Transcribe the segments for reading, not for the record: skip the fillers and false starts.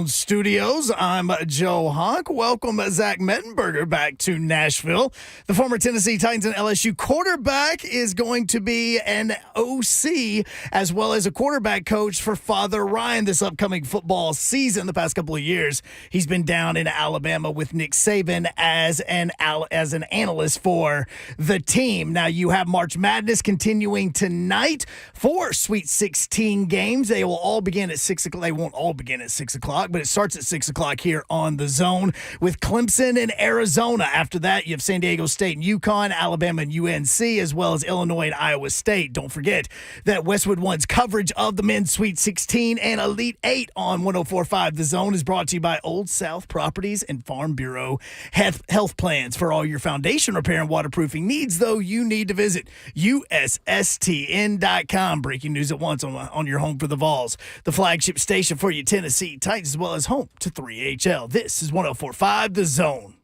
Zone Studios. I'm Joe Honk. Welcome Zach Mettenberger back to Nashville. The former Tennessee Titans and LSU quarterback is going to be an OC as well as a quarterback coach for Father Ryan this upcoming football season. The past couple of years, he's been down in Alabama with Nick Saban as an analyst for the team. Now, you have March Madness continuing tonight. 4 Sweet 16 games. They will all begin at 6 o'clock. They won't all begin at 6 o'clock, but it starts at 6 o'clock here on the Zone with Clemson and Arizona. After that, you have San Diego State and UConn, Alabama and UNC, as well as Illinois and Iowa State. Don't forget that Westwood One's coverage of the men's Sweet 16 and Elite 8 on 104.5 The Zone is brought to you by Old South Properties and Farm Bureau Health Plans. For all your foundation repair and waterproofing needs, though, you need to visit USSTN.com. Breaking news at once on your home for the Vols. The flagship station for your Tennessee Titans, as well as home to 3HL. This is 104.5 The Zone.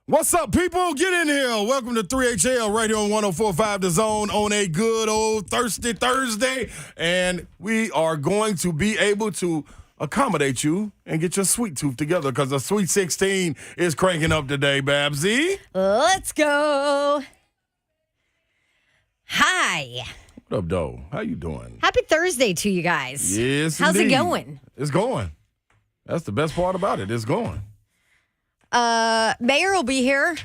What's up, people? Get in here. Welcome to 3HL right here on 104.5 The Zone on a good old thirsty Thursday. And we are going to be able to accommodate you and get your sweet tooth together because the Sweet 16 is cranking up today, Babsy. Let's go. Hi. What up, Doe? How you doing? Happy Thursday to you guys. Yes, How's indeed. it going? It's going. That's the best part about it. It's going. Mayor will be here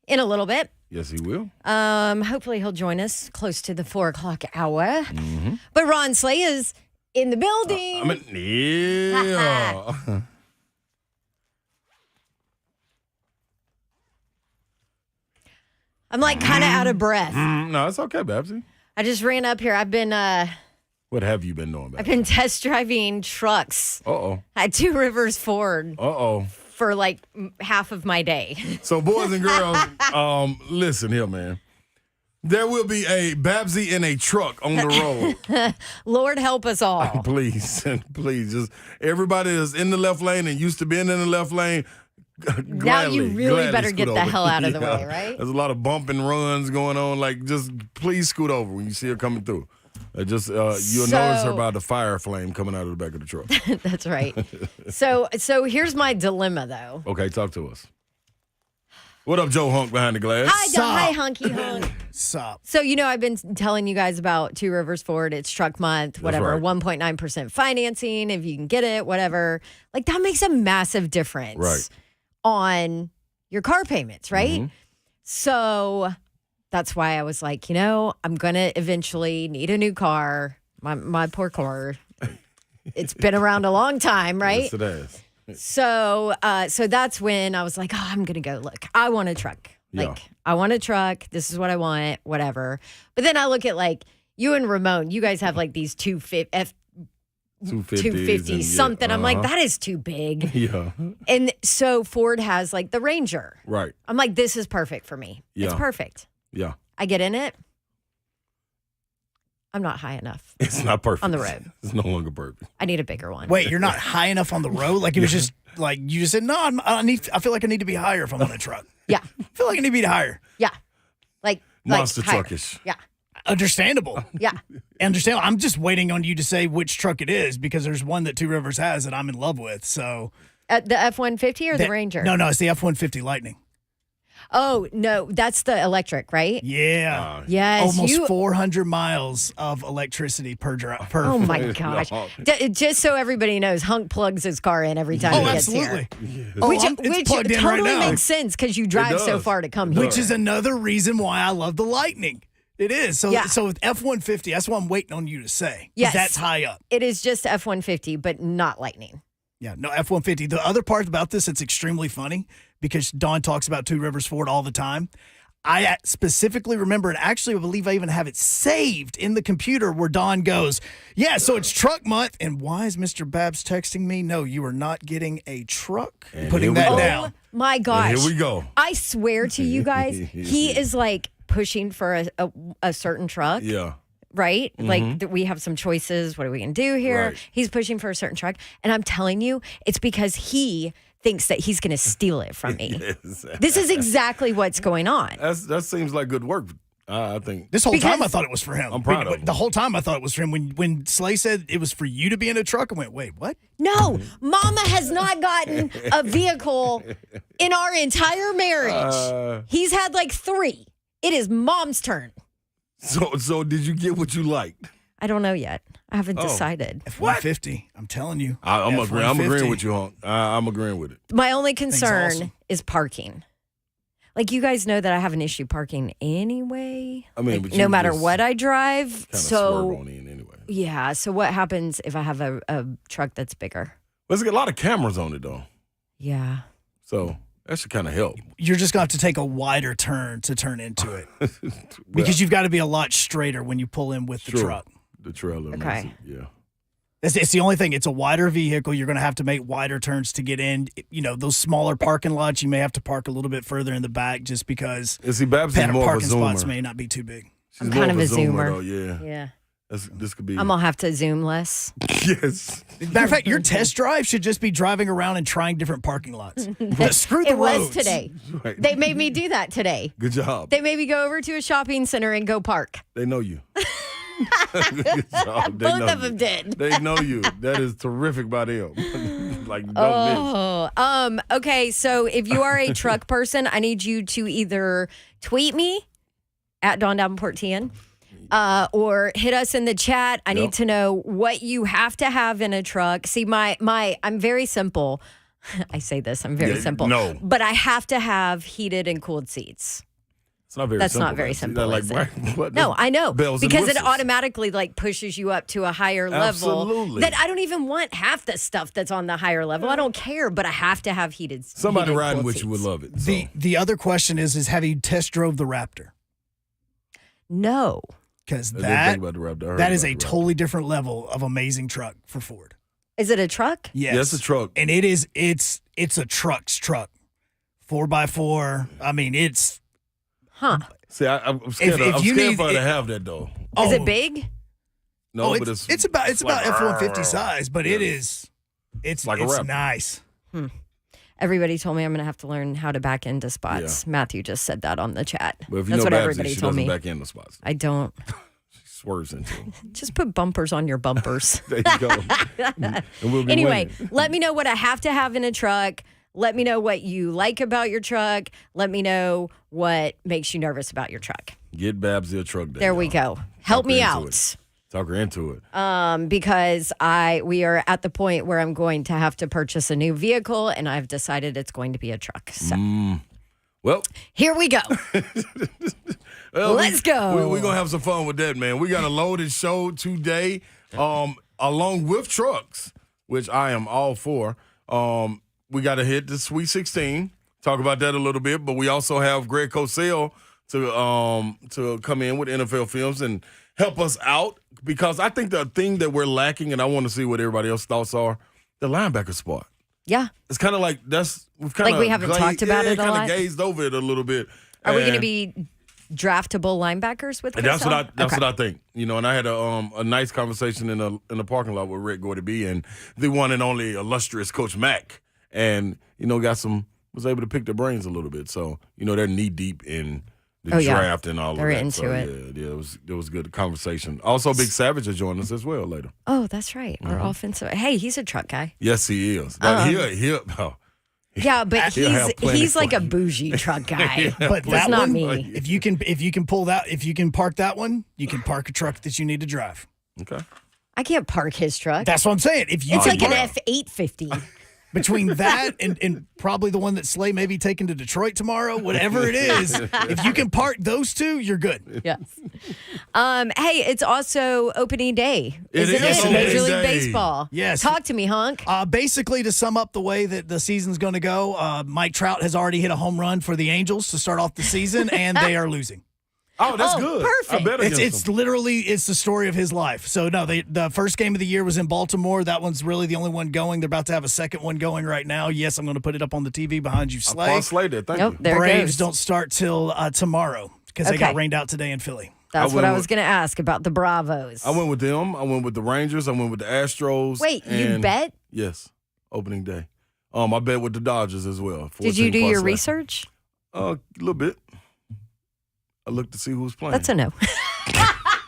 in a little bit. Yes, he will. Hopefully he'll join us close to the 4 o'clock hour. Mm-hmm. But Ron Slay is in the building. Yeah. I'm like kind of out of breath. No, it's okay, Babsy. I just ran up here. I've been What have you been doing, Babsy? I've been test driving trucks Uh-oh. at Two Rivers Ford Uh-oh. for like half of my day. So, boys and girls, listen here, man. There will be a Babsy in a truck on the road. Lord help us all. Please, just everybody that's in the left lane and used to being in the left lane, Now you really better scoot get the over. hell out of the way, right? There's a lot of bump and runs going on. Like, just please scoot over when you see her coming through. You'll notice her about the fire flame coming out of the back of the truck. That's right. So here's my dilemma, though. Okay, talk to us. What up, Joe Hunk behind the glass? Hi, Hunky Hunk. Sup? So, I've been telling you guys about Two Rivers Ford. It's truck month, whatever, right. 1.9% financing, if you can get it, whatever. Like, that makes a massive difference on your car payments, right? Mm-hmm. So that's why I was like, I'm going to eventually need a new car. My poor car. It's been around a long time, right? Yes, it is. So that's when I was like, I'm going to go look. I want a truck. I want a truck. This is what I want, whatever. But then I look at like you and Ramon, you guys have like these 250 something. I'm like, that is too big. Yeah. And so Ford has like the Ranger. Right. I'm like, this is perfect for me. Yeah. It's perfect. Yeah. I get in it. I'm not high enough. It's not perfect. On the road. It's no longer perfect. I need a bigger one. Wait, you're not high enough on the road? Like it was just like you just said, no, I feel like I need to be higher if I'm on a truck. Yeah. I feel like I need to be higher. Yeah. Like Monster higher. truckish. Yeah. Understandable. Yeah. Understandable. I'm just waiting on you to say which truck it is because there's one that Two Rivers has that I'm in love with. So The F-150 or the Ranger? No, it's the F-150 Lightning. Oh, no, that's the electric, right? Yeah. Yes. Almost 400 miles of electricity per drive. Oh, my gosh. Just so everybody knows, Hunk plugs his car in every time he gets absolutely. here. Oh, Which it's plugged in totally right now. makes sense because you drive so far to come here. Which is another reason why I love the Lightning. It is. So with F-150, that's what I'm waiting on you to say. Yes. That's high up. It is just F-150, but not Lightning. Yeah, no, F-150. The other part about this that's extremely funny, because Dawn talks about Two Rivers Ford all the time. I specifically remember, and actually I believe I even have it saved in the computer where Dawn goes, yeah, so it's truck month. And why is Mr. Babs texting me? No, you are not getting a truck. And putting that down. Oh, my gosh. And here we go. I swear to you guys, he is like pushing for a certain truck. Yeah. Right? Like we have some choices. What are we going to do here? Right. He's pushing for a certain truck. And I'm telling you, it's because he thinks that he's going to steal it from me. Yes. This is exactly what's going on. That seems like good work. I think This whole time I thought it was for him. I'm proud of him. The whole time I thought it was for him. When Slay said it was for you to be in a truck, I went, wait, what? No, Mama has not gotten a vehicle in our entire marriage. He's had like 3. It is Mom's turn. So did you get what you liked? I don't know yet. I haven't decided. F-150. I'm telling you. I'm F-150. agreeing with you, Hunk. I'm agreeing with it. My only concern awesome. is parking. Like, you guys know that I have an issue parking anyway. I mean, like, but you no matter just what I drive. Kind of So swerve on in anyway. yeah. So what happens if I have a truck that's bigger? There's a lot of cameras on it though, Yeah. so that should kind of help. You're just going to have to take a wider turn to turn into it. Because you've got to be a lot straighter when you pull in with the Sure. truck. The trailer. makes Okay. it, yeah. It's the only thing. It's a wider vehicle. You're going to have to make wider turns to get in. You know, those smaller parking lots, you may have to park a little bit further in the back just because And see, Babs is more of a parking spots zoomer. may not be too big. She's I'm more kind of a zoomer. though, yeah. Yeah. This could be. I'm going to have to zoom less. yes. Matter of fact, your test drive should just be driving around and trying different parking lots. Screw the It was roads. today. Right. They made me do that today. Good job. They made me go over to a shopping center and go park. They know you. Good job. They Both know of you. them did. They know you. That is terrific by them. Like, don't miss. Okay, so if you are a truck person, I need you to either tweet me at Dawn Davenport TN, or hit us in the chat. I need to know what you have to have in a truck. See, I'm very simple. I say this, I'm very simple. no. But I have to have heated and cooled seats. It's not very That's simple. not very actually. simple, Like, is it? what? No, I know. Bells and Because it whistles. automatically like pushes you up to a higher level. Absolutely. That I don't even want half the stuff that's on the higher level. I don't care, but I have to have heated. Somebody heated riding cooled with you would seats. love it. So. The other question is have you test drove the Raptor? No. Because I didn't think about the Raptor. I heard that is about a the Raptor. totally different level of amazing truck for Ford. Is it a truck? Yes. Yeah, it's a truck. And it's a truck's truck. 4x4. I mean, it's Huh. See, I'm scared, If I'm you scared need- for her to have that though. Is it big? No, oh, but it's about like, F-150 size, but Yeah. it's like a Raptor. nice. Everybody told me I'm going to have to learn how to back into spots. Matthew just said that on the chat. But if you That's know what Babsy, everybody she told doesn't me. back in the spots. I don't. She swerves into them. Just put bumpers on your bumpers. There you go. And we'll be Anyway, winning. let me know what I have to have in a truck. Let me know what you like about your truck. Let me know what makes you nervous about your truck. Get Babsy a truck day. There we y'all. go. Help Talk me her into out. it. Talk her into it. Because we are at the point where I'm going to have to purchase a new vehicle, and I've decided it's going to be a truck. So Well, here we go. Let's go. We're going to have some fun with that, man. We got a loaded show today, along with trucks, which I am all for. We got to hit the Sweet 16, talk about that a little bit, but we also have Greg Cosell to come in with NFL Films and help us out, because I think the thing that we're lacking, and I want to see what everybody else's thoughts are, the linebacker spot. Yeah. It's kind of like we've kind of Like we haven't talked about it a kind lot? of gazed over it a little bit. Are we going to And- be draftable linebackers with And that's Cosell? what I think. You know, and I had a nice conversation in the parking lot with Rick Gordy B and the one and only illustrious Coach Mack, and was able to pick their brains a little bit. So they're knee deep in the draft and all They're of that. into so, it. Yeah, it was good conversation. Also, Big Savage will join us as well later. Oh, that's right. Our Mm-hmm. offensive. Hey, he's a truck guy. Yes, he is. Yeah, but He'll have plenty he's like a fun. bougie truck guy. But That's that not one, me. if you can park that one, you can park a truck that you need to drive. Okay. I can't park his truck. That's what I'm saying. If you It's can like an park- F-850. between that and probably the one that Slay may be taking to Detroit tomorrow, whatever it is, if you can park those two, you're good. Yes. Hey, it's also opening day. It Isn't is it? opening Major League day. Baseball. Yes. Talk to me, Hunk. Basically, to sum up the way that the season's going to go, Mike Trout has already hit a home run for the Angels to start off the season, and they are losing. Oh, that's Oh, good. perfect. I bet against It's them. literally the story of his life. So no, the first game of the year was in Baltimore. That one's really the only one going. They're about to have a second one going right now. Yes, I'm going to put it up on the TV behind you, Slay. Paul Slater, thank Nope, you. there it Braves goes. don't start till tomorrow because they Okay. got rained out today in Philly. That's I what went I with- was going to ask about the Bravos. I went with them. I went with the Rangers. I went with the Astros. Wait, you and- bet? Yes, opening day. I bet with the Dodgers as well. Did you do your 14+. research? A little bit. I looked to see who was playing. That's a no.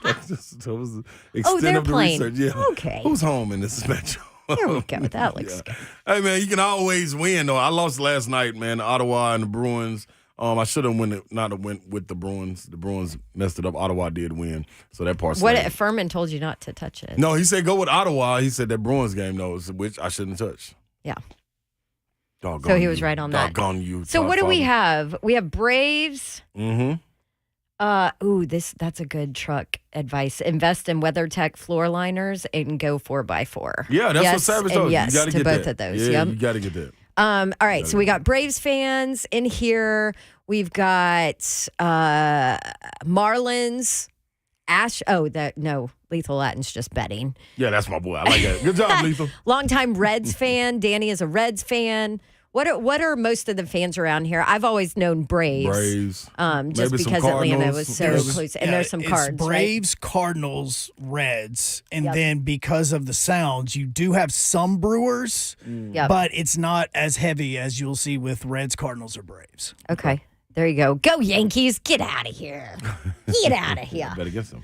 that was the extent they're of the playing. research. Yeah. Okay. Who's home in this match? There we go. That looks good. Hey, man, you can always win, though. I lost last night, man. Ottawa and the Bruins. I should have not have went with the Bruins. The Bruins messed it up. Ottawa did win, so that part's What saved. if Furman told you not to touch it? No, he said go with Ottawa. He said that Bruins game, though, which I shouldn't touch. Yeah. Doggone So he was you. right on that. Doggone you. So what do we have? We have Braves. Mm-hmm. That's a good truck advice. Invest in WeatherTech floor liners and go 4x4. Yeah, that's what Savage told you. Yes, You got to to get both that. of those. Yeah, Yep. you got to get that. All right, so we got Braves fans in here. We've got Marlins. Lethal Latin's just betting. Yeah, that's my boy. I like that. Good job, Lethal. Longtime Reds fan. Danny is a Reds fan. What are most of the fans around here? I've always known Braves. Braves. Just Maybe some because Atlanta Cardinals. was so close. And there's some cards. It's Braves, Cardinals, Reds. And Yep. then because of the sounds, you do have some Brewers, Yep. but it's not as heavy as you'll see with Reds, Cardinals, or Braves. Okay. There you go. Go Yankees. Get out of here. Get out of here. Bet against them.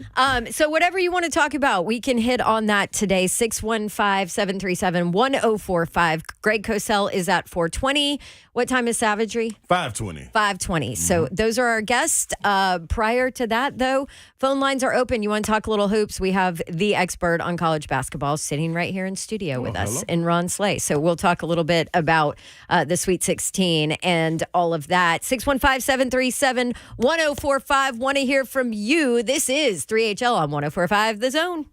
So whatever you want to talk about, we can hit on that today. 615-737-1045. Greg Cosell is at 420. What time is Savagery? 520. 520. So those are our guests. Prior to that, though, phone lines are open. You want to talk a little hoops? We have the expert on college basketball sitting right here in studio with us in Ron Slay. So we'll talk a little bit about the Sweet 16 and all of that. 615-737-1045. Want to hear from you. This is 3HL on 1045 The Zone.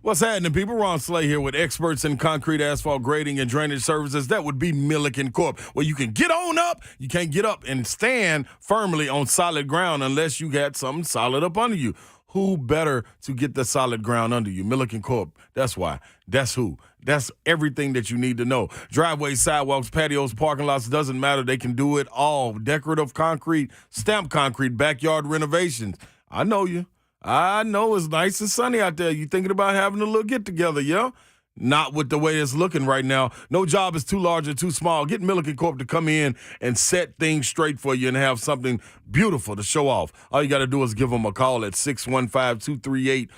What's happening, people? Ron Slay here with experts in concrete, asphalt grading, and drainage services. That would be Milliken Corp, where you can get on up. You can't get up and stand firmly on solid ground unless you got something solid up under you. Who better to get the solid ground under you? Milliken Corp. That's why. That's who. That's everything that you need to know. Driveways, sidewalks, patios, parking lots, doesn't matter. They can do it all. Decorative concrete, stamped concrete, backyard renovations. I know you. I know it's nice and sunny out there. You thinking about having a little get-together, yeah? Not with the way it's looking right now. No job is too large or too small. Get Milliken Corp to come in and set things straight for you and have something beautiful to show off. All you got to do is give them a call at 615-238-5909,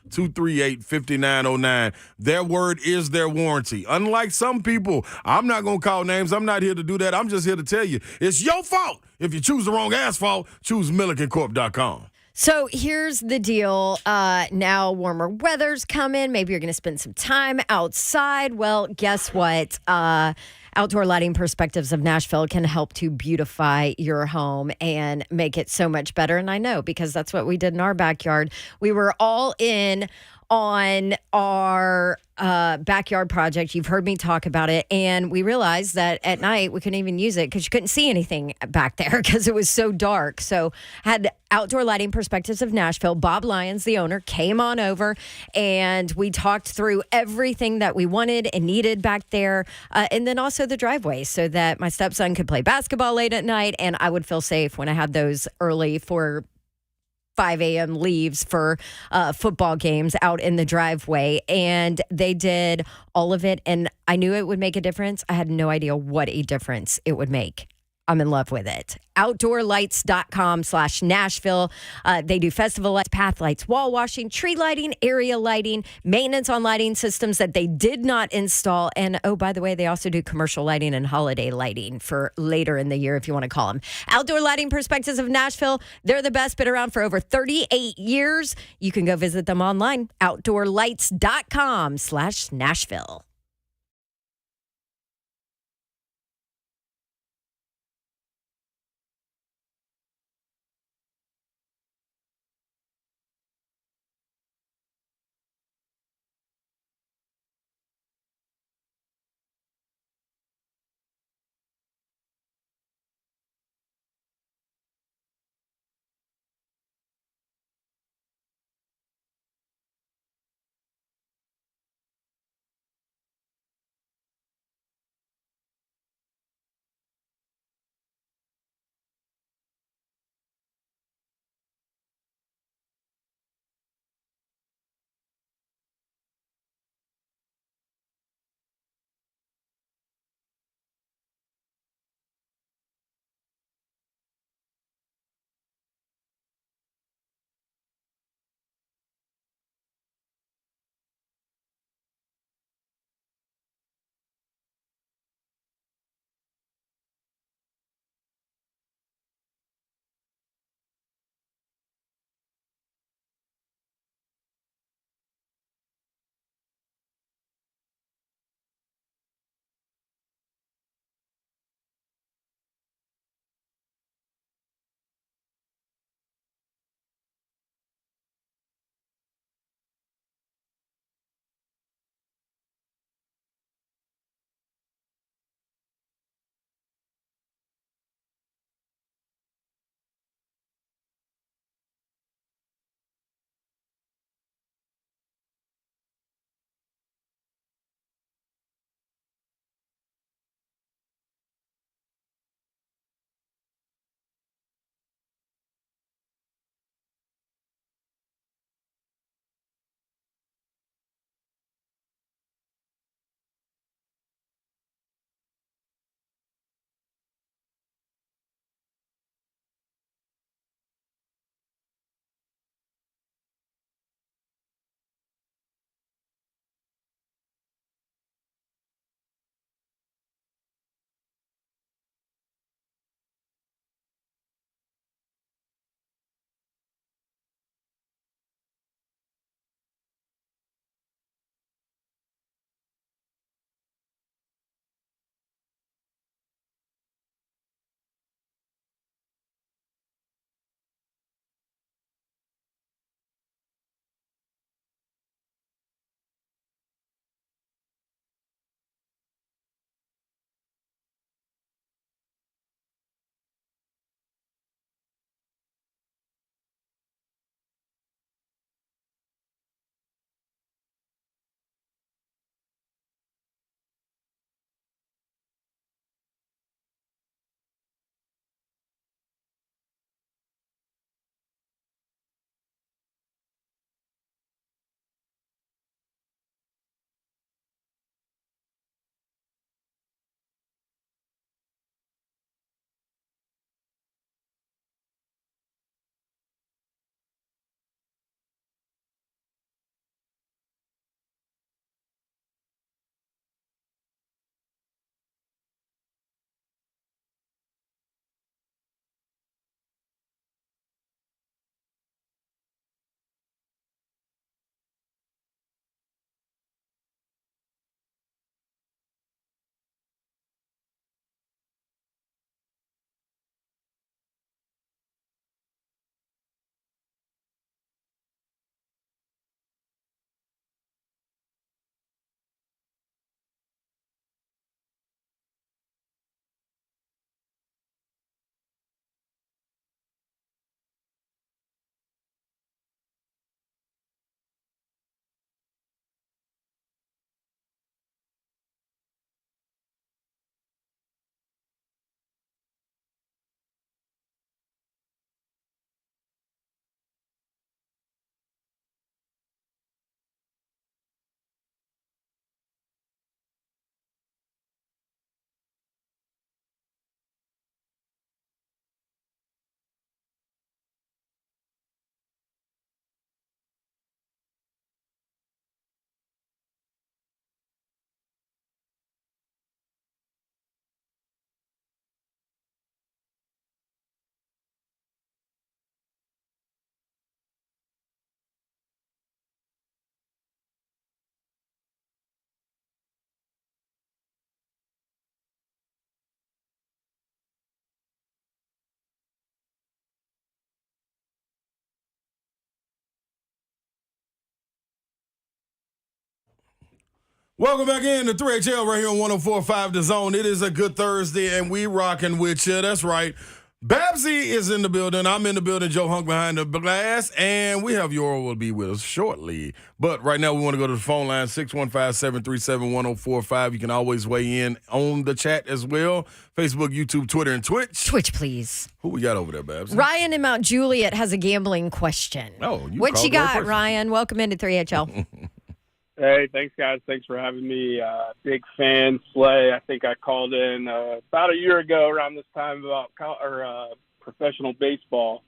615-238-5909. Their word is their warranty. Unlike some people, I'm not going to call names. I'm not here to do that. I'm just here to tell you, it's your fault. If you choose the wrong asphalt, choose MillikenCorp.com. So here's the deal. Now warmer weather's coming. Maybe you're going to spend some time outside. Well, guess what? Outdoor Lighting Perspectives of Nashville can help to beautify your home and make it so much better. And I know because that's what we did in our backyard. We were all in on our backyard project. You've heard me talk about it. And we realized that at night we couldn't even use it because you couldn't see anything back there because it was so dark. So had Outdoor Lighting Perspectives of Nashville. Bob Lyons, the owner, came on over and we talked through everything that we wanted and needed back there. And then also the driveway so that my stepson could play basketball late at night and I would feel safe when I had those early for 5 a.m. leaves for football games out in the driveway. And they did all of it. And I knew it would make a difference. I had no idea what a difference it would make. I'm in love with it. Outdoorlights.com/Nashville. They do festival lights, path lights, wall washing, tree lighting, area lighting, maintenance on lighting systems that they did not install. And oh, by the way, they also do commercial lighting and holiday lighting for later in the year, if you want to call them. Outdoor Lighting Perspectives of Nashville. They're the best, been around for over 38 years. You can go visit them online, outdoorlights.com/Nashville. Welcome back in to 3HL right here on 104.5 The Zone. It is a good Thursday, and we rocking with you. That's right. Babsy is in the building. I'm in the building. Joe Hunk behind the glass, and we have Yoro will be with us shortly. But right now, we want to go to the phone line, 615-737-1045. You can always weigh in on the chat as well. Facebook, YouTube, Twitter, and Twitch. Twitch, please. Who we got over there, Babsy? Ryan in Mount Juliet has a gambling question. Oh, what you called the right got, person. Ryan? Welcome into 3HL. Hey, thanks, guys. Thanks for having me. Big fan, Slay. I think I called in about a year ago around this time about professional baseball.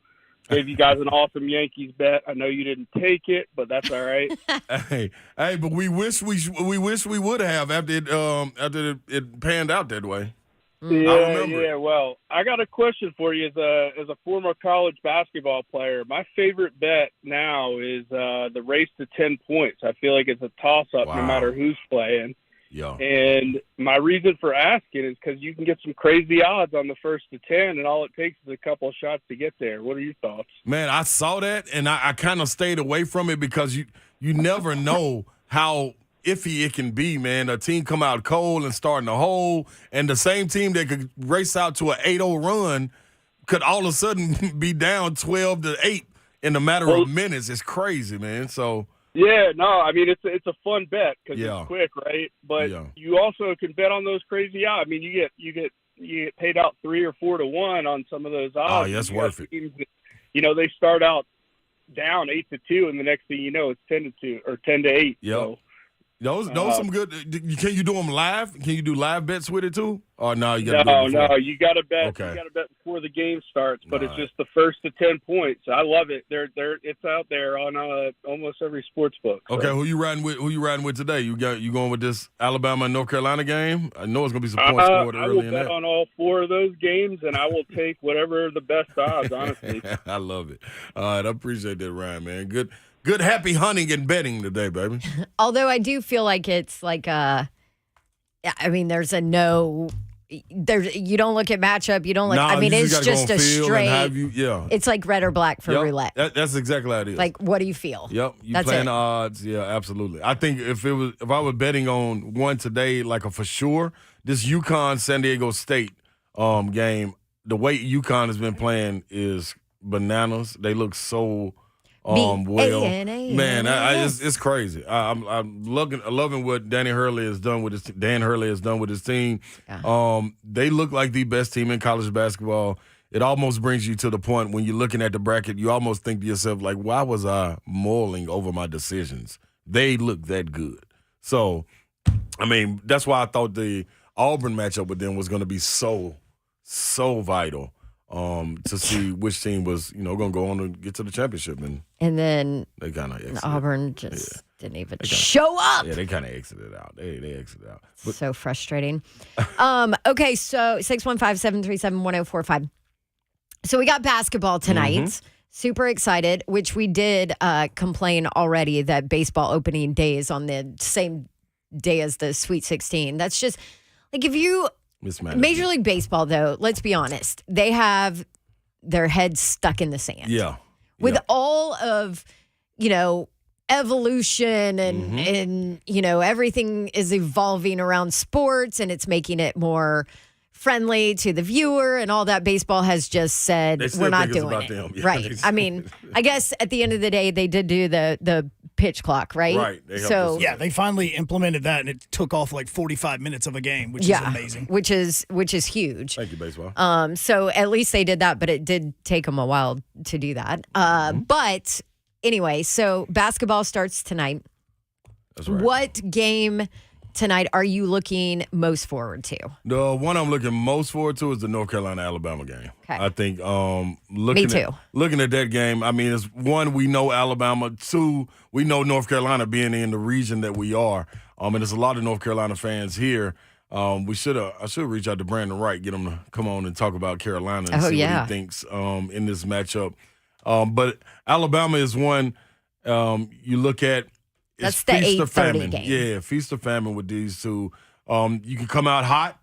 Gave you guys an awesome Yankees bet. I know you didn't take it, but that's all right. Hey, but we wish we would have after it panned out that way. Yeah. Well, I got a question for you as a former college basketball player. My favorite bet now is the race to 10 points. I feel like it's a toss-up no matter who's playing. Yeah. And my reason for asking is because you can get some crazy odds on the first to 10, and all it takes is a couple of shots to get there. What are your thoughts? Man, I saw that, and I kind of stayed away from it because you never know how iffy it can be, man. A team come out cold and start in the hole, and the same team that could race out to an 8-0 run could all of a sudden be down 12-8 in a matter of minutes. It's crazy, man. So yeah, no, I mean it's a fun bet because it's quick, right? But you also can bet on those crazy odds. I mean, you get paid out 3 or 4 to 1 on some of those odds. Oh, yeah, that's worth it. Teams that, they start out down 8-2, and the next thing you know, it's 10-2 or 10-8. Yep. So, those some good. Can you do them live? Can you do live bets with it too? Or no, you got no, you got to bet. Okay. You got to bet before the game starts. But it's just the first to 10 points. I love it. It's out there on almost every sports book. So. Okay, who you riding with today? You going with this Alabama and North Carolina game? I know it's gonna be some points scored early in that. I will bet on all 4 of those games, and I will take whatever the best odds. Honestly, I love it. All right, I appreciate that, Ryan, man. Good happy hunting and betting today, baby. Although I do feel like it's like there's a no. You don't look at matchup. You don't look. Nah, it's just a straight. Yeah. It's like red or black for roulette. That's exactly how it is. Like, what do you feel? Yep. You That's playing it. the odds. Yeah, absolutely. I think if I was betting on one today, like a for sure, this UConn San Diego State game, the way UConn has been playing is bananas. They look so. Man, it's crazy. I'm loving what Dan Hurley has done with his team. Yeah. They look like the best team in college basketball. It almost brings you to the point when you're looking at the bracket, you almost think to yourself, like, why was I mulling over my decisions? They look that good. So, I mean, that's why I thought the Auburn matchup with them was going to be so vital. To see which team was, going to go on to get to the championship. And then they kind of exited. Auburn just didn't even show up. Yeah, they kind of exited out. They exited out. But, so frustrating. Okay, so 615-737-1045. So we got basketball tonight. Mm-hmm. Super excited, which we did complain already that baseball opening day is on the same day as the Sweet 16. That's just, like, if you... Major League Baseball, though, let's be honest, they have their heads stuck in the sand. Yeah. With all of, evolution and everything is evolving around sports and it's making it more friendly to the viewer and all that. Baseball has just said, we're not doing it. Yeah, right. I mean, I guess at the end of the day, they did do the pitch clock, right? Right. They finally implemented that, and it took off like 45 minutes of a game, which is amazing. Which is huge. Thank you, baseball. So at least they did that, but it did take them a while to do that. But anyway, so basketball starts tonight. That's right. What game tonight are you looking most forward to? The one I'm looking most forward to is the North Carolina-Alabama game. Okay. I think Me too. Looking at that game, I mean, it's one, we know Alabama. Two, we know North Carolina being in the region that we are. And there's a lot of North Carolina fans here. I should reach out to Brandon Wright, get him to come on and talk about Carolina and see what he thinks in this matchup. But Alabama is one you look at. That's the feast or 8:30 famine. game. Yeah, feast or famine with these two. You can come out hot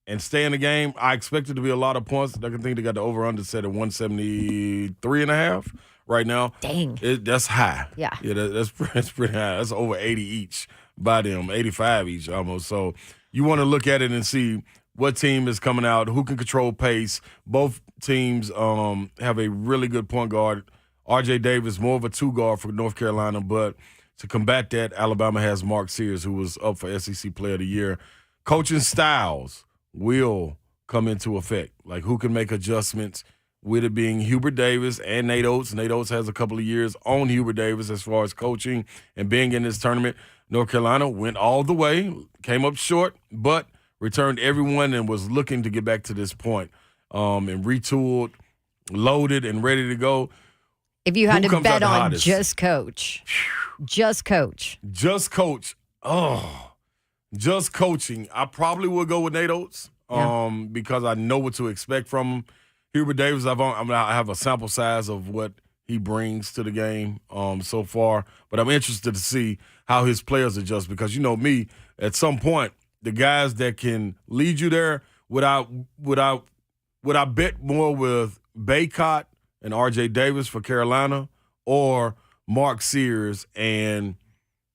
and stay in the game. I expect it to be a lot of points. I can think they got the over-under set at 173.5 right now. Dang. That's high. Yeah. Yeah, that's pretty high. That's over 80 each. by them, 85 each almost. So you want to look at it and see what team is coming out, who can control pace. Both teams have a really good point guard. R.J. Davis, more of a two-guard for North Carolina, but to combat that, Alabama has Mark Sears, who was up for SEC Player of the Year. Coaching styles will come into effect, like who can make adjustments, with it being Hubert Davis and Nate Oates. Nate Oates has a couple of years on Hubert Davis as far as coaching and being in this tournament. North Carolina went all the way, came up short, but returned everyone and was looking to get back to this point, and retooled, loaded, and ready to go. If you had Who to comes out bet the on hottest? just coach. Just coaching. I probably would go with Nate Oates because I know what to expect from him. Hubert Davis, I have a sample size of what he brings to the game so far, but I'm interested to see how his players adjust because, you know me, at some point, the guys that can lead you there, would I bet more with Baycott and R.J. Davis for Carolina, or Mark Sears and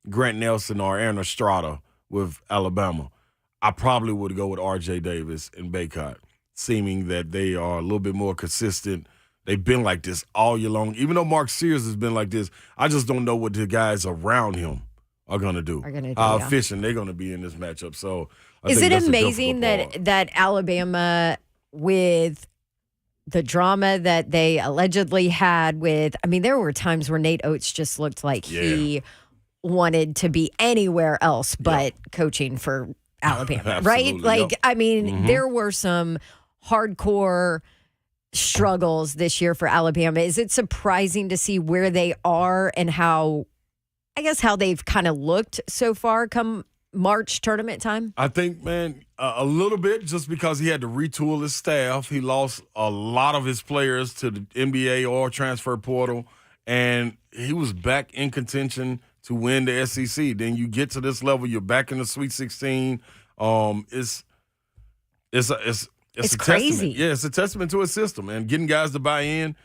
Grant Nelson or Aaron Estrada with Alabama? I probably would go with R.J. Davis and Baycott, seeming that they are a little bit more consistent. They've been like this all year long. Even though Mark Sears has been like this, I just don't know what the guys around him are going to do. How efficient they're going to be in this matchup. So is it amazing that Alabama, with the drama that they allegedly had with, I mean, there were times where Nate Oates just looked like he wanted to be anywhere else but coaching for Alabama, right? Like, I mean, there were some hardcore struggles this year for Alabama. Is it surprising to see where they are and how they've kind of looked so far come March tournament time? I think, man, a little bit, just because he had to retool his staff. He lost a lot of his players to the NBA or transfer portal, and he was back in contention to win the SEC. Then you get to this level, you're back in the Sweet 16. It's a crazy. Testament. Yeah, it's a testament to his system and getting guys to buy in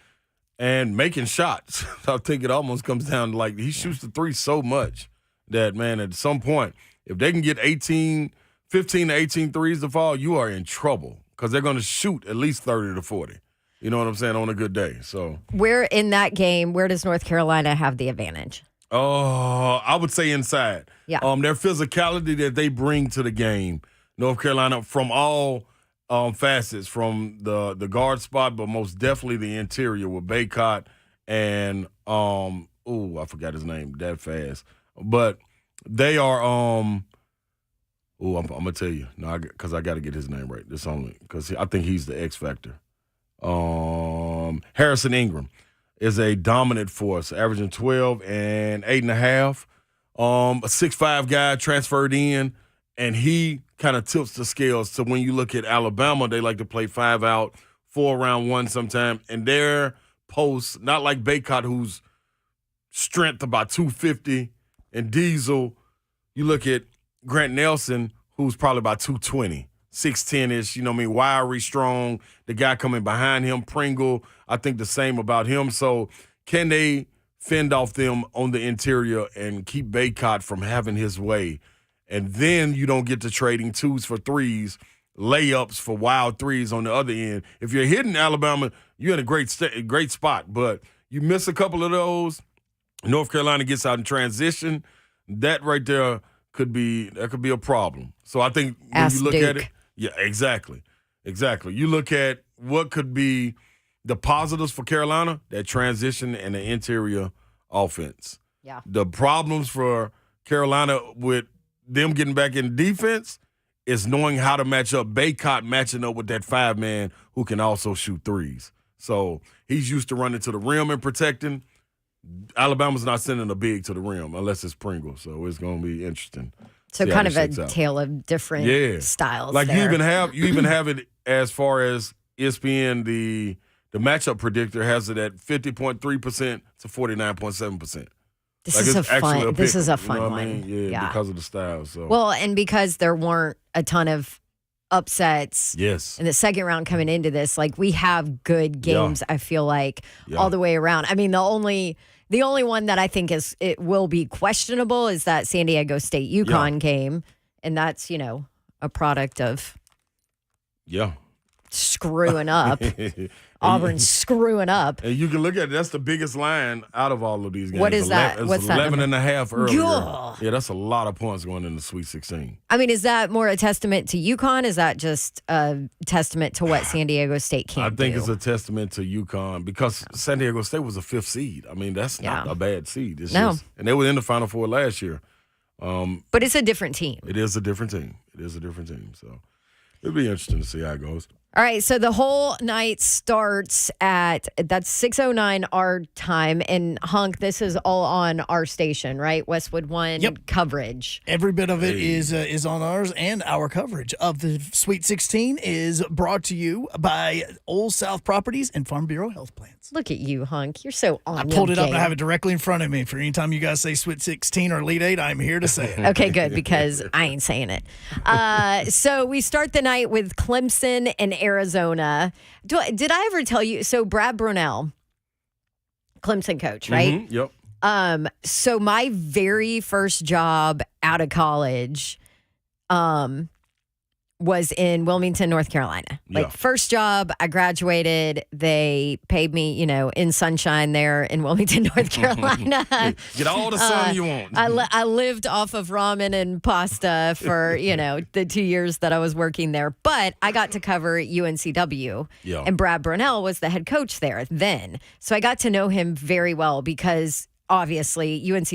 and making shots. I think it almost comes down to, like, he shoots the three so much that, man, at some point, if they can get 15 to 18 threes to fall, you are in trouble because they're going to shoot at least 30 to 40. You know what I'm saying, on a good day. So where in that game, where does North Carolina have the advantage? Oh, I would say inside. Yeah. Their physicality that they bring to the game, North Carolina, from all facets, from the guard spot, but most definitely the interior with Baycott and I forgot his name that fast. But they are I'm gonna tell you, no, because I got to get his name right. This only because I think he's the X factor. Harrison Ingram is a dominant force, averaging 12 and 8.5. A 6'5" guy transferred in, and he kind of tilts the scales. So when you look at Alabama, they like to play 5 out, 4 around 1 sometime, and their posts, not like Baycott, who's strength about 250, and Diesel, you look at Grant Nelson, who's probably about 220. 6'10-ish, you know what I mean, wiry, strong. The guy coming behind him, Pringle, I think the same about him. So can they fend off them on the interior and keep Baycott from having his way? And then you don't get to trading 2s for 3s, layups for wild 3s on the other end. If you're hitting Alabama, you're in a great spot. But you miss a couple of those, North Carolina gets out in transition, that right there could be a problem. So I think when you look at it, yeah, exactly. You look at what could be the positives for Carolina, that transition and the interior offense. Yeah. The problems for Carolina with them getting back in defense is knowing how to match up. Baycott matching up with that 5-man who can also shoot 3s. So he's used to running to the rim and protecting. Alabama's not sending a big to the rim unless it's Pringle. So it's going to be interesting. So kind of a tale of different styles. Like there. you even have it as far as ESPN, the matchup predictor has it at 50.3% to 49.7%. This is a fun one. I mean? Yeah, because of the style. So well, and because there weren't a ton of upsets in the second round coming into this, like we have good games, I feel like, all the way around. I mean, the The only one that I think it will be questionable is that San Diego State UConn game, and that's a product of screwing up. Auburn screwing up. And you can look at it. That's the biggest line out of all of these games. What is that? It's What's 11 that and a half earlier. Ugh. Yeah, that's a lot of points going in the Sweet 16. I mean, is that more a testament to UConn? Is that just a testament to what San Diego State can do? I think it's a testament to UConn because San Diego State was a 5th seed. I mean, that's not a bad seed. It's just, and they were in the Final Four last year. But it's a different team. It is a different team. So it'll be interesting to see how it goes. All right, so the whole night starts at, that's 6:09 our time. And Hunk, this is all on our station, right? Westwood One coverage. Every bit of it is on ours, and our coverage of the Sweet 16 is brought to you by Old South Properties and Farm Bureau Health Plans. Look at you, Hunk. You're so on. I pulled it up and I have it directly in front of me. For any time you guys say Sweet 16 or Elite 8, I'm here to say it. Okay, good, because I ain't saying it. So we start the night with Clemson and Arizona. Did I ever tell you? So Brad Brunell, Clemson coach, right? Mm-hmm, yep. So my very first job out of college, was in Wilmington, North Carolina. First job, I graduated. They paid me, in sunshine there in Wilmington, North Carolina. Get all the sun you want. I lived off of ramen and pasta for, the 2 years that I was working there. But I got to cover UNCW. Yeah. And Brad Brunell was the head coach there then. So I got to know him very well because obviously UNC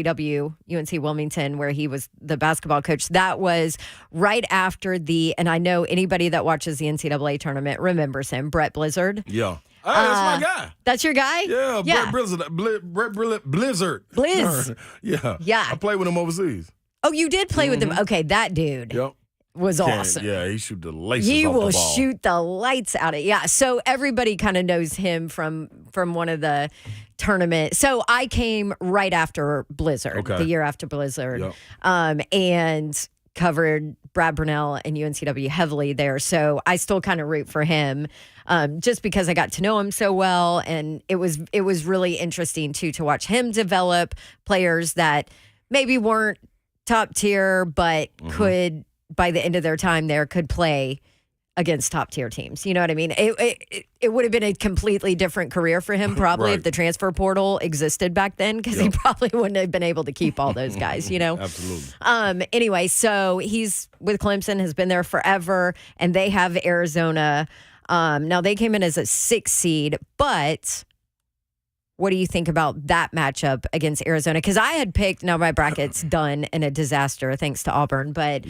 Wilmington, where he was the basketball coach, that was right after and I know anybody that watches the NCAA tournament remembers him, Brett Blizzard. Yeah. Hey, that's my guy. That's your guy? Yeah, Brett Blizzard. Blizzard. Blizz. Yeah. I played with him overseas. Oh, you did play with him? Okay, that dude. Yep. Was awesome. Yeah, he shoot the laces He off the will ball. shoot the lights out of it. Yeah, so everybody kind of knows him from one of the tournament. So I came right after Blizzard, the year after Blizzard, and covered Brad Brunell and UNCW heavily there. So I still kind of root for him, just because I got to know him so well, and it was really interesting too to watch him develop players that maybe weren't top tier, but could, by the end of their time there, could play against top tier teams. You know what I mean? It would have been a completely different career for him probably if the transfer portal existed back then, because he probably wouldn't have been able to keep all those guys, Absolutely. Anyway, so he's with Clemson, has been there forever, and they have Arizona. Now they came in as a 6 seed, but what do you think about that matchup against Arizona? Because I had picked, now my bracket's done in a disaster thanks to Auburn, but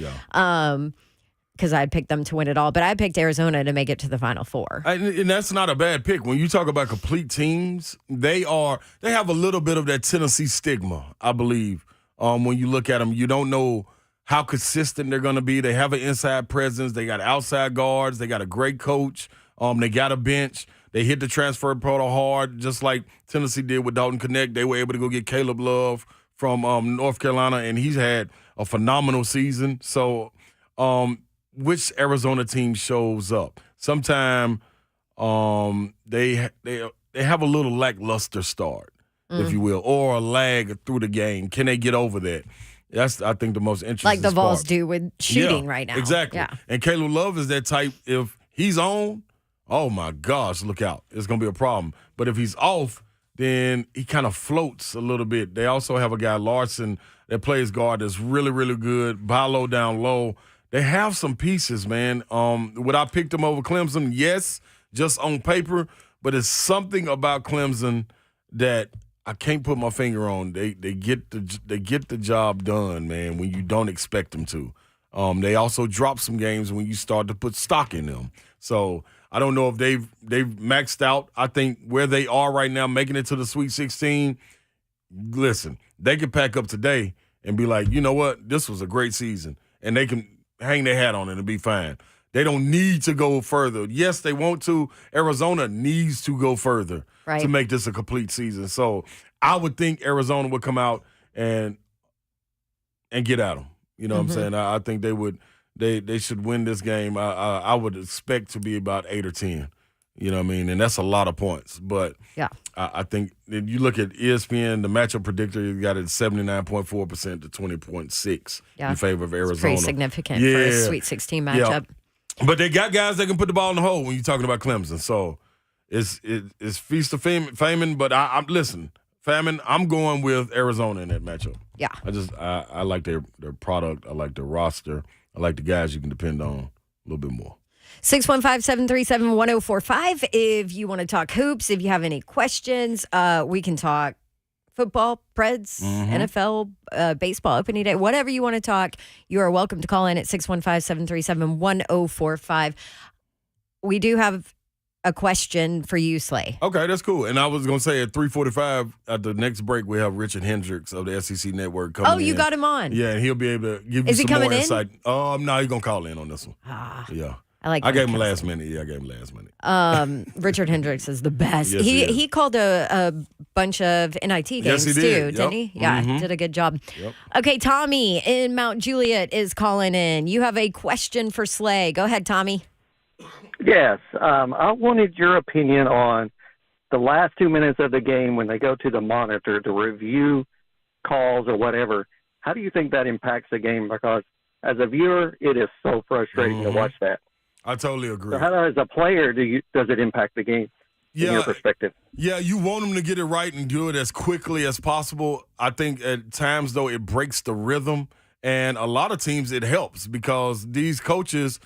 because I had picked them to win it all, but I picked Arizona to make it to the Final Four. And that's not a bad pick. When you talk about complete teams, they have a little bit of that Tennessee stigma, I believe. When you look at them, you don't know how consistent they're going to be. They have an inside presence. They got outside guards. They got a great coach. They got a bench. They hit the transfer portal hard, just like Tennessee did with Dalton Connect. They were able to go get Caleb Love from North Carolina, and he's had a phenomenal season. So which Arizona team shows up? Sometime they have a little lackluster start, if you will, or a lag through the game. Can they get over that? That's, I think, the most interesting Like the Vols part. do with shooting right now. Exactly. Yeah. And Caleb Love is that type. If he's on, oh my gosh, look out. It's going to be a problem. But if he's off, then he kind of floats a little bit. They also have a guy, Larson, that plays guard that's really, really good. Balo down low. They have some pieces, man. Would I pick them over Clemson? Yes, just on paper. But it's something about Clemson that I can't put my finger on. They get the job done, man, when you don't expect them to. They also drop some games when you start to put stock in them. So I don't know if they've maxed out. I think where they are right now, making it to the Sweet 16, listen, they can pack up today and be like, you know what, this was a great season. And they can hang their hat on it and be fine. They don't need to go further. Yes, they want to. Arizona needs to go further to make this a complete season. So I would think Arizona would come out and get at them. You know what I'm saying? I think they would. They should win this game. I would expect to be about 8 or 10. You know what I mean? And that's a lot of points. But Yeah. I think if you look at ESPN, the matchup predictor, you got it 79.4% to 20.6 in favor of Arizona. It's pretty significant for a Sweet 16 matchup. Yeah. But they got guys that can put the ball in the hole when you're talking about Clemson. So it's feast of famine. But listen, famine, I'm going with Arizona in that matchup. Yeah. I like their product. I like their roster. I like the guys you can depend on a little bit more. 615-737-1045. If you want to talk hoops, if you have any questions, we can talk football, Preds, NFL, baseball, opening day, whatever you want to talk. You are welcome to call in at 615-737-1045. We do have a question for you, Slay. Okay, that's cool. And I was going to say at 3:45 at the next break, we have Richard Hendricks of the SEC Network coming in. Oh, you got him on. Yeah, and he'll be able to give you some more insight. No, he's going to call in on this one. Yeah. I gave him last minute. Yeah, I gave him last minute. Richard Hendricks is the best. Yes, he called a bunch of NIT games yes, he did. too, didn't he? Yeah, did a good job. Yep. Okay, Tommy in Mount Juliet is calling in. You have a question for Slay. Go ahead, Tommy. Yes. I wanted your opinion on the last 2 minutes of the game when they go to the monitor to review calls or whatever. How do you think that impacts the game? Because as a viewer, it is so frustrating to watch that. I totally agree. So how, as a player, does it impact the game in your perspective? Yeah, you want them to get it right and do it as quickly as possible. I think at times, though, it breaks the rhythm. And a lot of teams, it helps because these coaches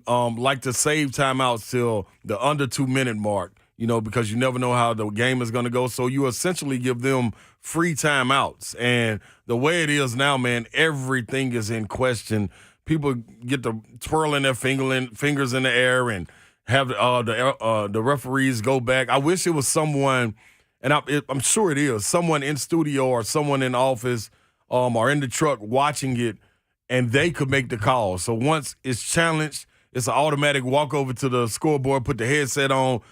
like to save timeouts till the under 2 minute mark, because you never know how the game is going to go. So you essentially give them free timeouts. And the way it is now, man, everything is in question. People get to twirling their fingers in the air and have the referees go back. I wish it was someone, and I'm sure it is, someone in studio or someone in office or in the truck watching it, and they could make the call. So once it's challenged, it's an automatic walk over to the scoreboard, put the headset on.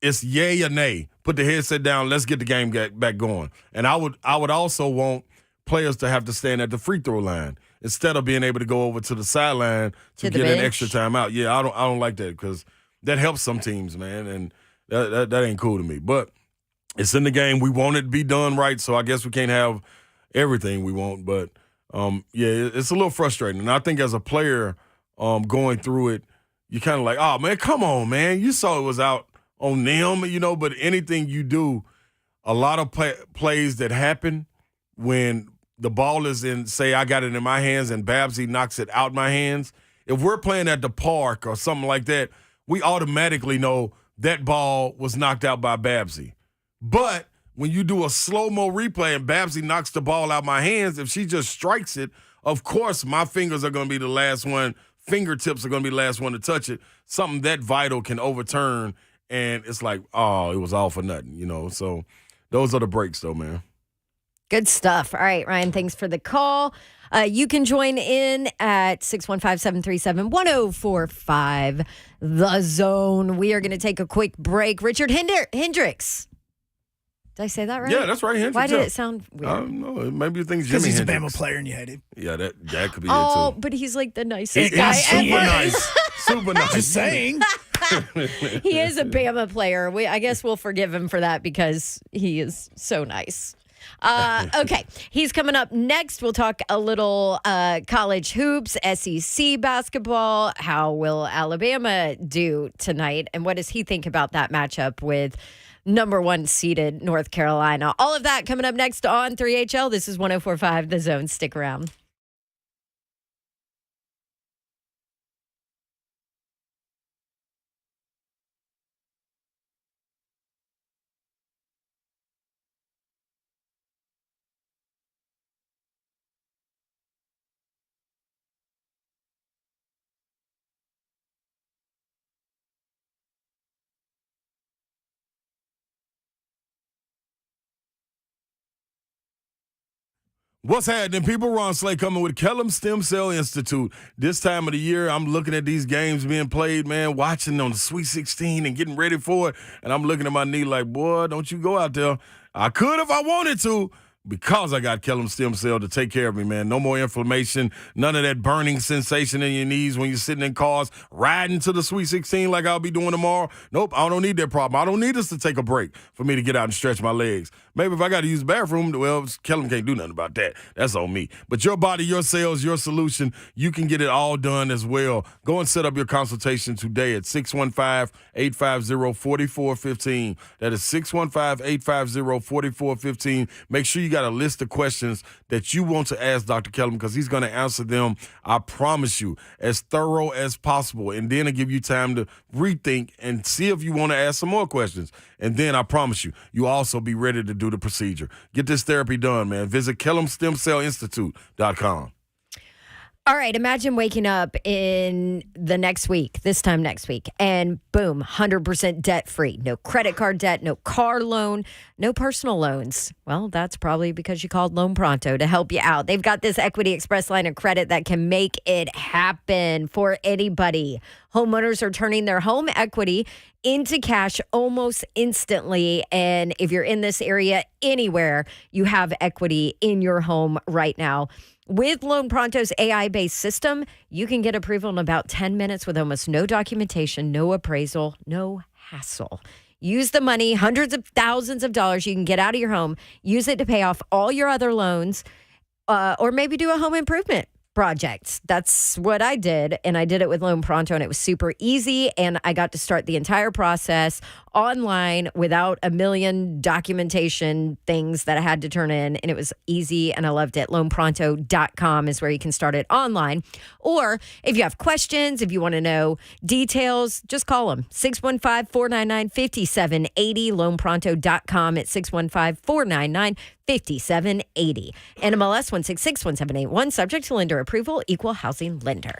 It's yay or nay. Put the headset down. Let's get the game back going. And I would also want players to have to stand at the free throw line instead of being able to go over to the sideline to get an extra timeout. Yeah, I don't like that because that helps some teams, man, and that ain't cool to me. But it's in the game. We want it to be done right, so I guess we can't have everything we want. But it's a little frustrating. And I think as a player going through it, you're kind of like, oh man, come on, man, you saw it was out on them, But anything you do, a lot of plays that happen when the ball is in, say I got it in my hands and Babsy knocks it out my hands. If we're playing at the park or something like that, we automatically know that ball was knocked out by Babsy. But when you do a slow-mo replay and Babsy knocks the ball out my hands, if she just strikes it, of course my fingers are going to be the last one. Fingertips are going to be the last one to touch it. Something that vital can overturn, and it's like, oh, it was all for nothing, So those are the breaks, though, man. Good stuff. All right, Ryan, thanks for the call. You can join in at 615-737-1045, The Zone. We are going to take a quick break. Richard Hendricks. Did I say that right? Yeah, that's right, Hendricks. Why did it sound weird? I don't know. Maybe you think Because Jimmy he's Hendricks. a Bama player and you hate him. Yeah, that could be it, too. Oh, but he's like the nicest He guy is super ever. nice. Super nice. Just saying. He is a Bama player. I guess we'll forgive him for that because he is so nice. Okay, he's coming up next. We'll talk a little college hoops, SEC basketball. How will Alabama do tonight? And what does he think about that matchup with number 1 seeded North Carolina? All of that coming up next on 3HL. This is 104.5 The Zone. Stick around. What's happening, people? Ron Slay coming with Kellum Stem Cell Institute. This time of the year, I'm looking at these games being played, man, watching on the Sweet 16 and getting ready for it, and I'm looking at my knee like, boy, don't you go out there. I could if I wanted to, because I got Kellum Stem Cell to take care of me, man. No more inflammation, none of that burning sensation in your knees when you're sitting in cars, riding to the Sweet 16 like I'll be doing tomorrow. Nope, I don't need that problem. I don't need us to take a break for me to get out and stretch my legs. Maybe if I got to use the bathroom, well, Kellum can't do nothing about that. That's on me. But your body, your cells, your solution, you can get it all done as well. Go and set up your consultation today at 615-850-4415. That is 615-850-4415. Make sure you got a list of questions that you want to ask Dr. Kellum because he's going to answer them, I promise you, as thorough as possible. And then it'll give you time to rethink and see if you want to ask some more questions. And then I promise you, you'll also be ready to do the procedure. Get this therapy done, man. Visit KellumStemCellInstitute.com. All right, imagine waking up in the next week, this time next week, and boom, 100% debt-free. No credit card debt, no car loan, no personal loans. Well, that's probably because you called Loan Pronto to help you out. They've got this Equity Express line of credit that can make it happen for anybody. Homeowners are turning their home equity into cash almost instantly. And if you're in this area anywhere, you have equity in your home right now. With Loan Pronto's AI-based system, you can get approval in about 10 minutes with almost no documentation, no appraisal, no hassle. Use the money, hundreds of thousands of dollars you can get out of your home. Use it to pay off all your other loans or maybe do a home improvement project. That's what I did, and I did it with Loan Pronto, and it was super easy, and I got to start the entire process online without a million documentation things that I had to turn in, and it was easy, and I loved it. LoanPronto.com is where you can start it online, or if you have questions, if you want to know details, just call them, 615-499-5780, LoanPronto.com at 615-499-5780. NMLS 1661781, subject to lender approval, equal housing lender.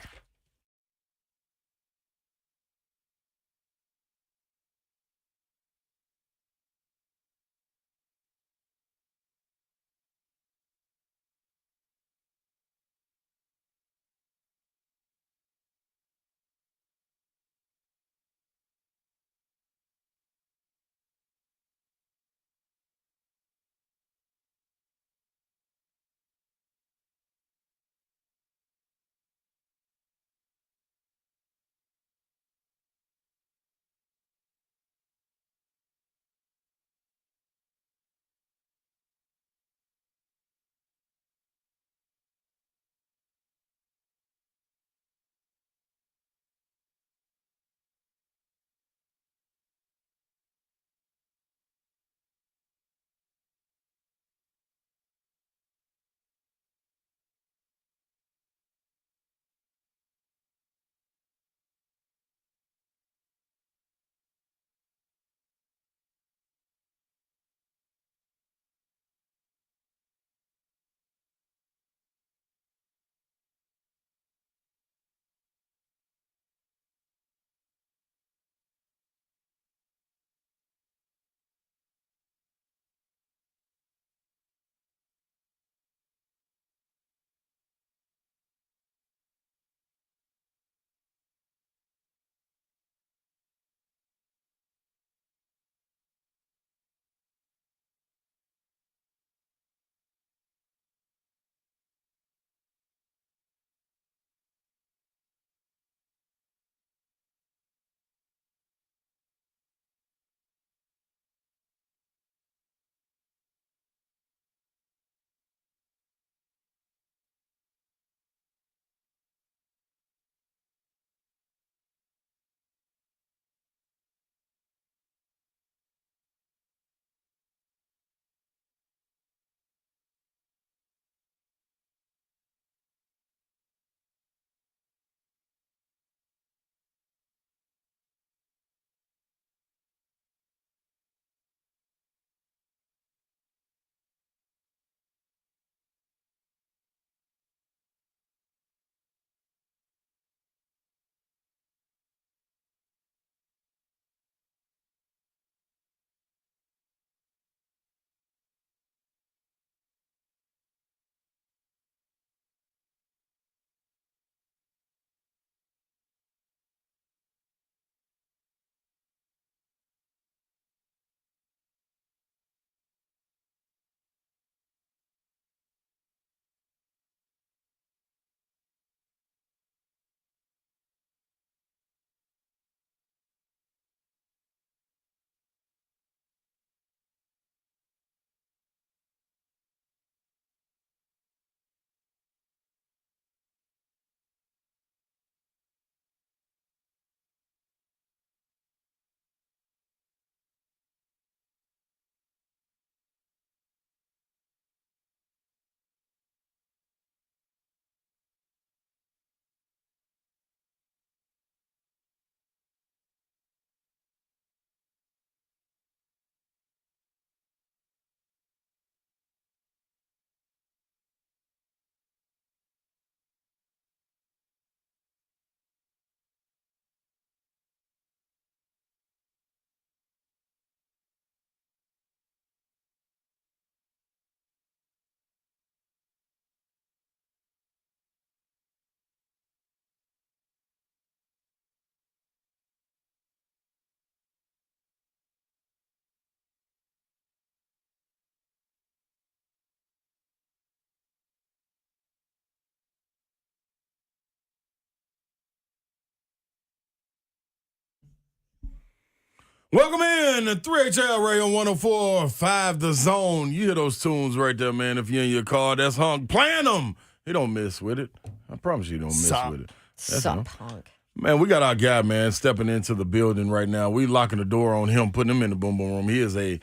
Welcome in to 3HL Radio 104.5 The Zone. You hear those tunes right there, man. If you're in your car, that's Hunk playing them. He don't miss with it. I promise you he don't miss with it. That's him. Hunk. Man, we got our guy, man, stepping into the building right now. We locking the door on him, putting him in the Boom Boom Room. He is a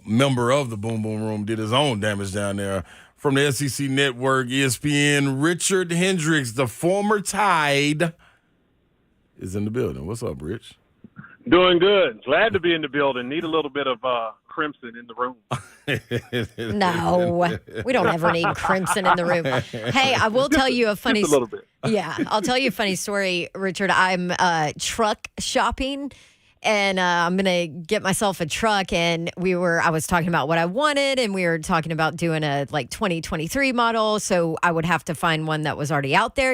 member of the Boom Boom Room, did his own damage down there. From the SEC Network, ESPN, Richard Hendricks, the former Tide, is in the building. What's up, Rich? Doing good. Glad to be in the building. Need a little bit of crimson in the room. No, we don't ever need crimson in the room. Hey, I will tell you a funny. Just a little bit. Yeah, I'll tell you a funny story, Richard. I'm truck shopping, and I'm gonna get myself a truck. And I was talking about what I wanted, and we were talking about doing a 2023 model. So I would have to find one that was already out there,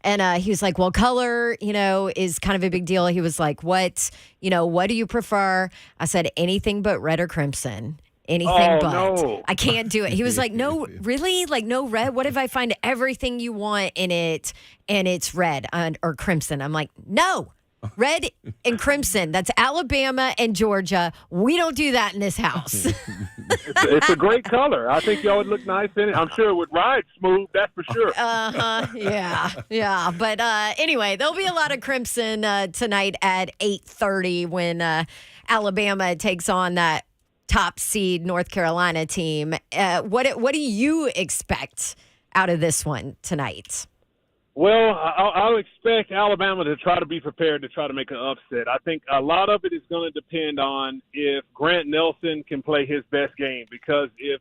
And he was like, well, color, is kind of a big deal. He was like, what do you prefer? I said, anything but red or crimson. Anything but. No. I can't do it. He was like, no, really? Like, no red? What if I find everything you want in it and it's red or crimson? I'm like, no. Red and crimson. That's Alabama and Georgia. We don't do that in this house. It's a great color. I think y'all would look nice in it. I'm sure it would ride smooth, that's for sure. Yeah. But anyway, there'll be a lot of crimson tonight at 8:30 when Alabama takes on that top seed North Carolina team. What do you expect out of this one tonight? Well, I'll expect Alabama to try to be prepared to try to make an upset. I think a lot of it is going to depend on if Grant Nelson can play his best game, because if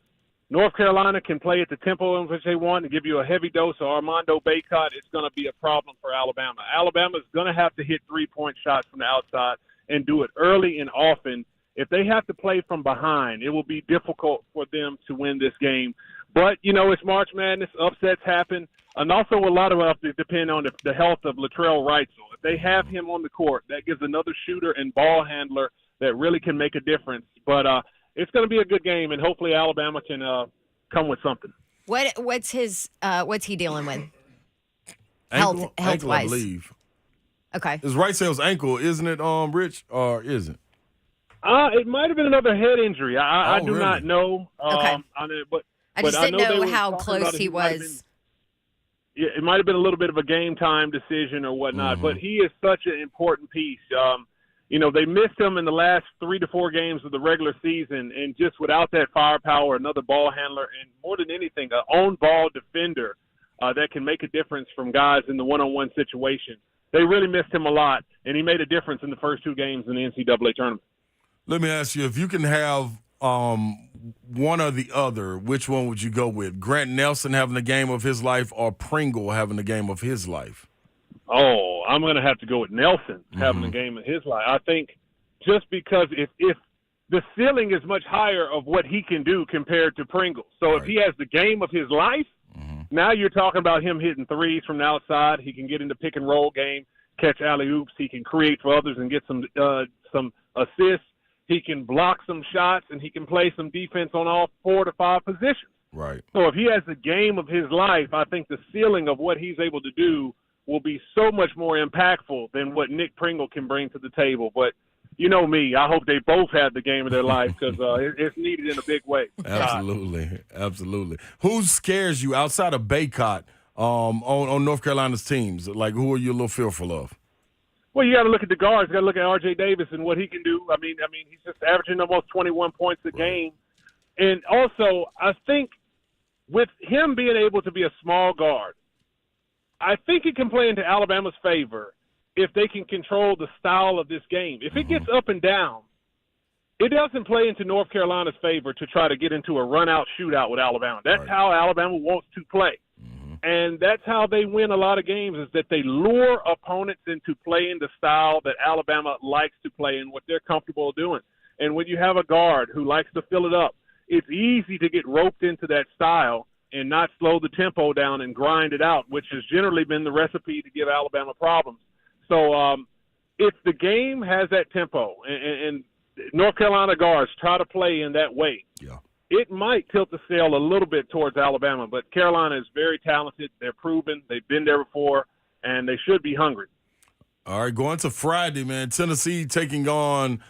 North Carolina can play at the tempo in which they want and give you a heavy dose of Armando Bacot, it's going to be a problem for Alabama. Alabama's going to have to hit three-point shots from the outside and do it early and often. If they have to play from behind, it will be difficult for them to win this game. But, it's March Madness. Upsets happen. And also a lot of it depend on the health of Latrell Wrightsell. If they have him on the court, that gives another shooter and ball handler that really can make a difference. But it's going to be a good game, and hopefully Alabama can come with something. What's he dealing with? Ankle, Health-wise. I believe. Okay. It's Wrightsell's ankle, isn't it, Rich, or is it? It might have been another head injury. I do really? not know. Okay. I just didn't know how close he was. Yeah, it might have been a little bit of a game time decision or whatnot, but he is such an important piece. They missed him in the last 3 to 4 games of the regular season, and just without that firepower, another ball handler, and more than anything, an on-ball defender that can make a difference from guys in the one-on-one situation. They really missed him a lot, and he made a difference in the first 2 games in the NCAA tournament. Let me ask you, if you can have one or the other, which one would you go with? Grant Nelson having the game of his life or Pringle having the game of his life? Oh, I'm going to have to go with Nelson having the game of his life. I think just because if the ceiling is much higher of what he can do compared to Pringle. So if he has the game of his life, now you're talking about him hitting threes from the outside. He can get into pick and roll game, catch alley-oops. He can create for others and get some assists. He can block some shots, and he can play some defense on all 4 to 5 positions. Right. So if he has the game of his life, I think the ceiling of what he's able to do will be so much more impactful than what Nick Pringle can bring to the table. But you know me, I hope they both have the game of their life because it's needed in a big way. Absolutely. Who scares you outside of Bacot on North Carolina's teams? Like, who are you a little fearful of? Well, you got to look at the guards. You got to look at R.J. Davis and what he can do. I mean, he's just averaging almost 21 points a game. And also, I think with him being able to be a small guard, I think it can play into Alabama's favor if they can control the style of this game. If it gets up and down, it doesn't play into North Carolina's favor to try to get into a run-out shootout with Alabama. That's how Alabama wants to play. And that's how they win a lot of games, is that they lure opponents into playing the style that Alabama likes to play and what they're comfortable doing. And when you have a guard who likes to fill it up, it's easy to get roped into that style and not slow the tempo down and grind it out, which has generally been the recipe to give Alabama problems. So if the game has that tempo and North Carolina guards try to play in that way, it might tilt the scale a little bit towards Alabama, but Carolina is very talented. They're proven. They've been there before, and they should be hungry. All right, going to Friday, man. Tennessee taking on,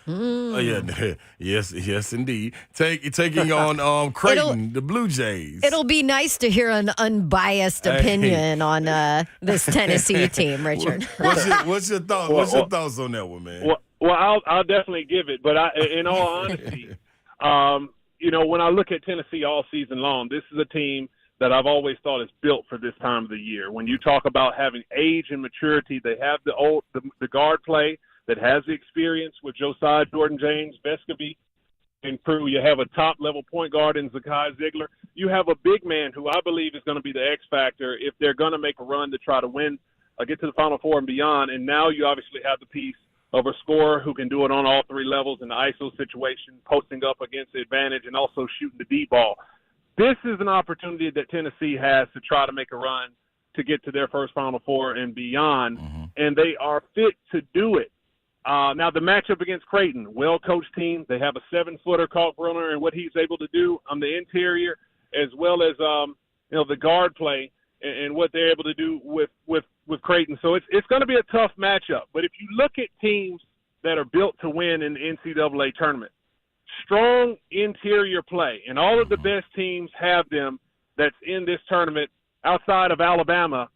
yes, indeed, taking on Creighton, the Blue Jays. It'll be nice to hear an unbiased opinion on this Tennessee team, Richard. What's your thoughts? What's your thoughts on that one, man? Well, I'll definitely give it, but in all honesty, when I look at Tennessee all season long, this is a team that I've always thought is built for this time of the year. When you talk about having age and maturity, they have the guard play that has the experience with Josiah Jordan-James, Vescovy, and crew. You have a top-level point guard in Zakai Ziegler. You have a big man who I believe is going to be the X factor if they're going to make a run to try to win, get to the Final Four and beyond. And now you obviously have the piece of a scorer who can do it on all three levels in the ISO situation, posting up against the advantage, and also shooting the D-ball. This is an opportunity that Tennessee has to try to make a run to get to their first Final Four and beyond, and they are fit to do it. Now, the matchup against Creighton, well-coached team. They have a 7-footer, Kalkbrenner, and what he's able to do on the interior, as well as the guard play and what they're able to do with Creighton. So it's going to be a tough matchup. But if you look at teams that are built to win in the NCAA tournament, strong interior play, and all of the best teams have them that's in this tournament outside of Alabama.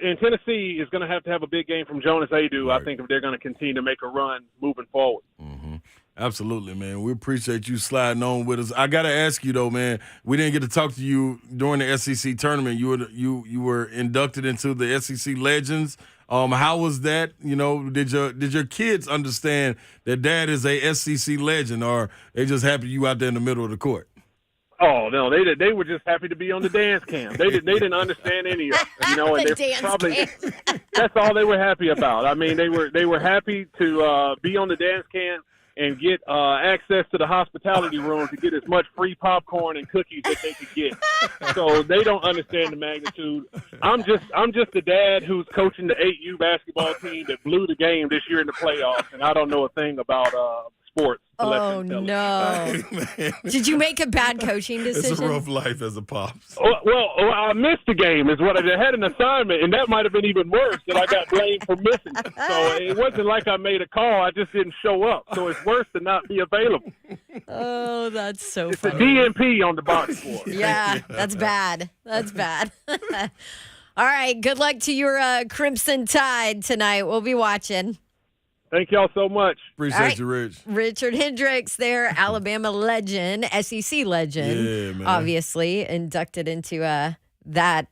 And Tennessee is going to have a big game from Jonas Adu, right, I think, if they're going to continue to make a run moving forward. Mm-hmm. Absolutely, man. We appreciate you sliding on with us. I got to ask you, though, man, we didn't get to talk to you during the SEC tournament. You were inducted into the SEC Legends. How was that? Did your kids understand that Dad is a SEC legend, or they just happy you out there in the middle of the court? Oh no, they were just happy to be on the dance cam. They didn't understand any of it, and The dance cam. That's all they were happy about. I mean, they were happy to be on the dance cam and get access to the hospitality room to get as much free popcorn and cookies that they could get. So they don't understand the magnitude. I'm just the dad who's coaching the 8U basketball team that blew the game this year in the playoffs, and I don't know a thing about sports. Oh, no. Did you make a bad coaching decision? It's a rough life as a pops. Well, I missed the game is what I had an assignment, and that might have been even worse that I got blamed for missing it. So it wasn't like I made a call. I just didn't show up. So it's worse to not be available. Oh, that's so it's funny. It's a DNP on the box score. Yeah, that's bad. That's bad. All right, good luck to your Crimson Tide tonight. We'll be watching. Thank y'all so much. Appreciate you, Rich. Richard Hendricks there, Alabama legend, SEC legend. Yeah, man. Obviously inducted into that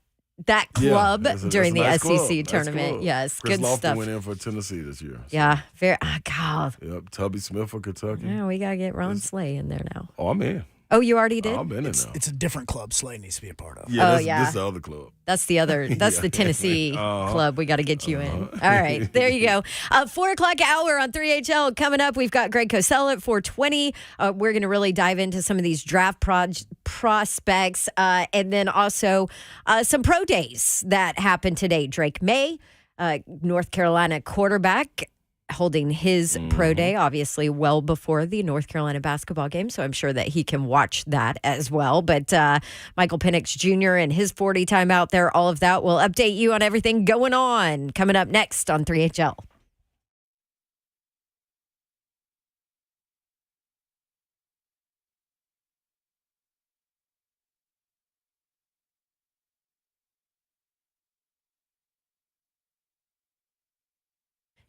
club during the nice SEC club. tournament. Nice Yes, Chris good Lofton stuff. went in for Tennessee this year. So. Yeah, very. God. Yep, Tubby Smith for Kentucky. Yeah, we gotta get Ron Slay in there now. Oh, I'm in. Oh, you already did? I'm in it now. It's a different club Slay needs to be a part of. Yeah, Oh, this is the other club. That's the other. That's the Tennessee club. We got to get you in. All right, there you go. 4 o'clock hour on 3HL coming up. We've got Greg Cosell at 4:20. We're going to really dive into some of these draft prospects, and then also some pro days that happened today. Drake May, North Carolina quarterback, holding his pro day, obviously well before the North Carolina basketball game, so I'm sure that he can watch that as well. But Michael Penix Jr. and his 40 time out there, all of that. We'll update you on everything going on coming up next on 3HL.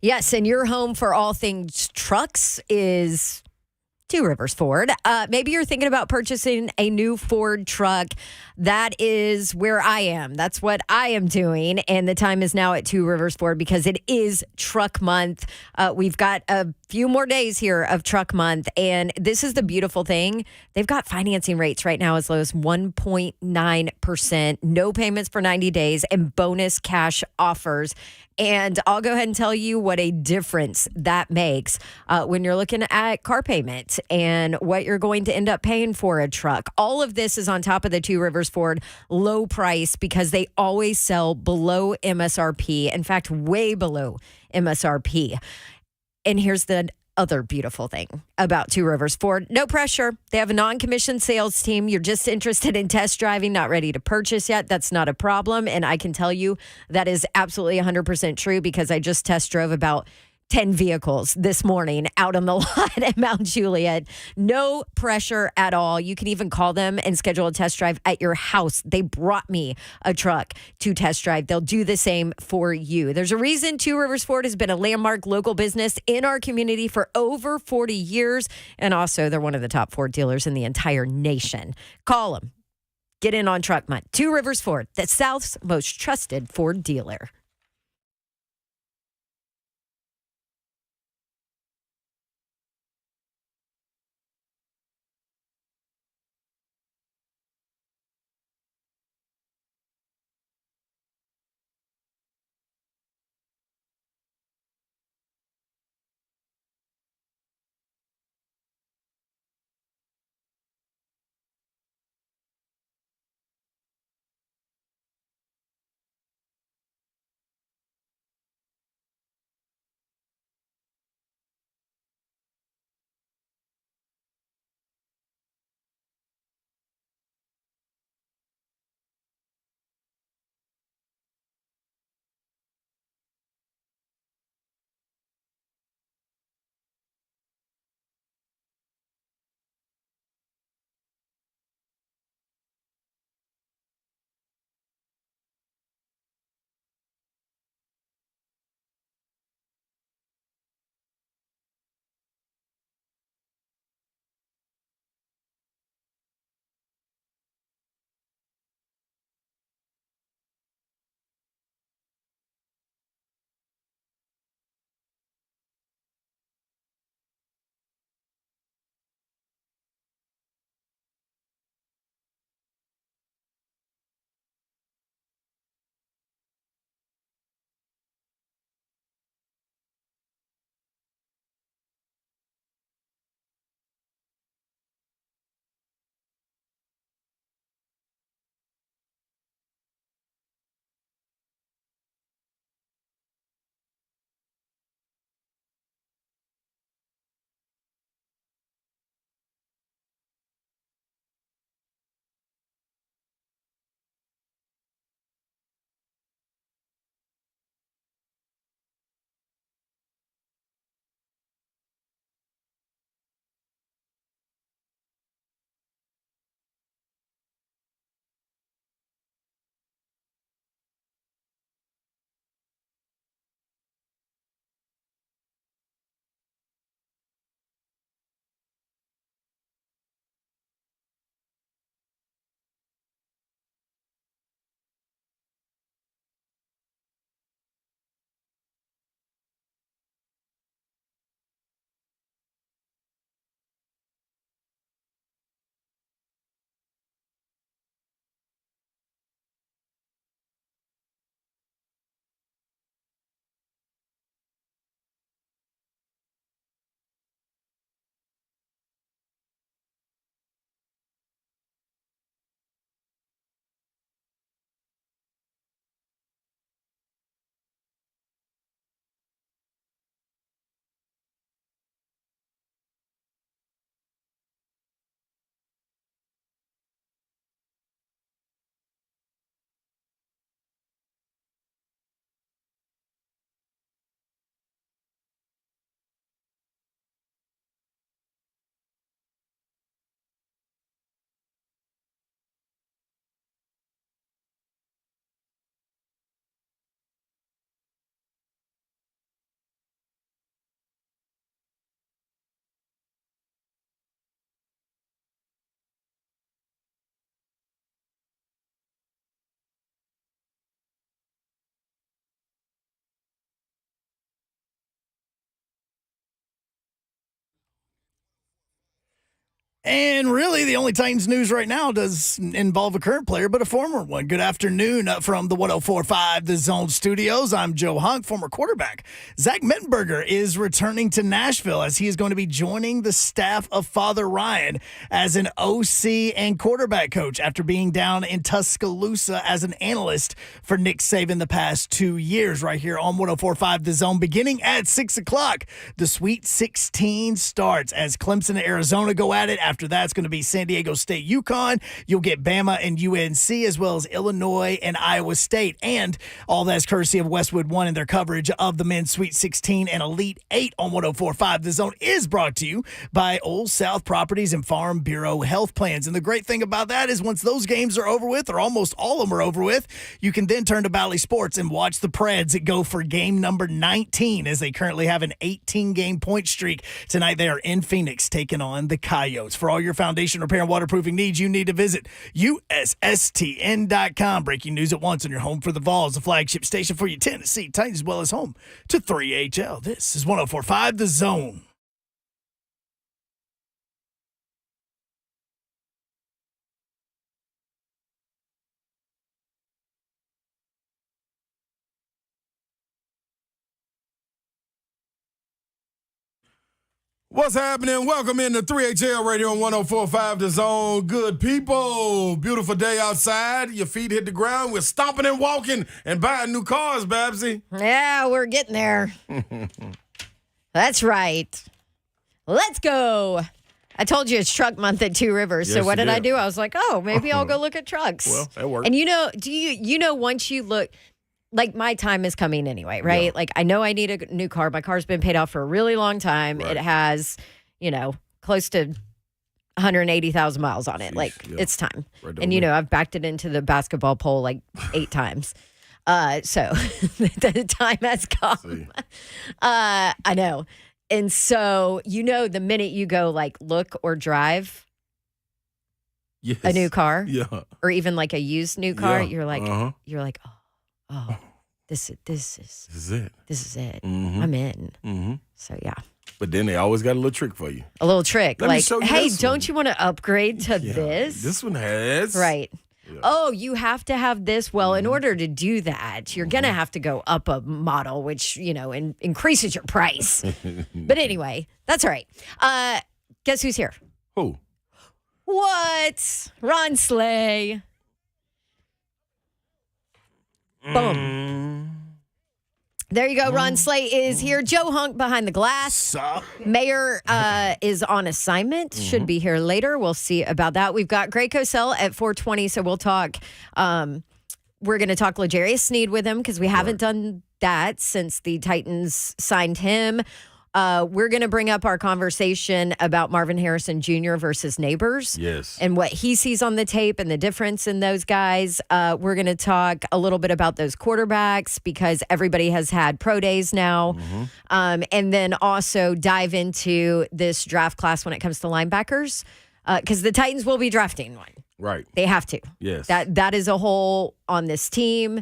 Yes, and your home for all things trucks is Two Rivers Ford. Maybe you're thinking about purchasing a new Ford truck. That is where I am. That's what I am doing. And the time is now at Two Rivers Ford because it is truck month. We've got a few more days here of truck month. And this is the beautiful thing. They've got financing rates right now as low as 1.9%, no payments for 90 days, and bonus cash offers. And I'll go ahead and tell you what a difference that makes when you're looking at car payment and what you're going to end up paying for a truck. All of this is on top of the Two Rivers Ford low price because they always sell below MSRP. In fact, way below MSRP. And here's the other beautiful thing about Two Rivers Ford. No pressure. They have a non-commissioned sales team. You're just interested in test driving, not ready to purchase yet. That's not a problem. And I can tell you that is absolutely 100% true because I just test drove about 10 vehicles this morning out on the lot at Mount Juliet. No pressure at all. You can even call them and schedule a test drive at your house. They brought me a truck to test drive. They'll do the same for you. There's a reason Two Rivers Ford has been a landmark local business in our community for over 40 years. And also, they're one of the top Ford dealers in the entire nation. Call them. Get in on Truck Month. Two Rivers Ford, the South's most trusted Ford dealer. And really, the only Titans news right now does involve a current player, but a former one. Good afternoon from the 104.5 The Zone Studios. I'm Joe Hunk, former quarterback. Zach Mettenberger is returning to Nashville as he is going to be joining the staff of Father Ryan as an OC and quarterback coach after being down in Tuscaloosa as an analyst for Nick Saban the past 2 years. Right here on 104.5 The Zone, beginning at 6 o'clock. The Sweet 16 starts as Clemson and Arizona go at it. After that, it's going to be San Diego State, UConn. You'll get Bama and UNC, as well as Illinois and Iowa State. And all that's courtesy of Westwood One and their coverage of the men's Sweet 16 and Elite 8 on 104.5. The Zone is brought to you by Old South Properties and Farm Bureau Health Plans. And the great thing about that is once those games are over with, or almost all of them are over with, you can then turn to Bally Sports and watch the Preds go for game number 19 as they currently have an 18-game point streak. Tonight they are in Phoenix taking on the Coyotes. For all your foundation repair and waterproofing needs, you need to visit USSTN.com. Breaking news at once on your home for the Vols, the flagship station for your Tennessee Titans, as well as home to 3HL. This is 104.5 The Zone. What's happening? Welcome into 3HL Radio on 104.5 The Zone. Good people. Beautiful day outside. Your feet hit the ground. We're stomping and walking and buying new cars, Babsy. Yeah, we're getting there. That's right. Let's go. I told you it's truck month at Two Rivers. Yes, so what you did I did. do? I was like, oh, maybe I'll go look at trucks. Well, that worked. And once you look, like my time is coming anyway, right? Yeah. Like I know I need a new car. My car's been paid off for a really long time. Right. It has, close to 180,000 miles on it. Sheesh, Like yeah. it's time. Right And there. I've backed it into the basketball pole like 8 times. So the time has come. See. I know. And so, the minute you go like look or drive Yes. a new car Yeah. or even like a used new car, Yeah. you're like, Uh-huh. this is This is it. I'm in. Mm-hmm. So yeah, But then they always got a little trick for you. a little trick Let me like, show you hey, this don't one. you want to upgrade to Yeah. this? This one has. Right. Yeah. Oh, you have to have this. Well, in order to do that, you're going to have to go up a model, which, increases your price. But anyway, that's all right. Guess who's here? Who? What? Ron Slay. Boom. There you go. Ron Slay is here. Joe Hunk behind the glass. Sup? Mayor is on assignment. Should be here later. We'll see about that. We've got Greg Cosell at 4:20, so we'll talk. We're going to talk L'Jarius Sneed with him because we haven't done that since the Titans signed him. We're going to bring up our conversation about Marvin Harrison Jr. versus Neighbors. Yes. And what he sees on the tape and the difference in those guys. We're going to talk a little bit about those quarterbacks because everybody has had pro days now. And then also dive into this draft class when it comes to linebackers because the Titans will be drafting one. Right. They have to. Yes. That is a hole on this team.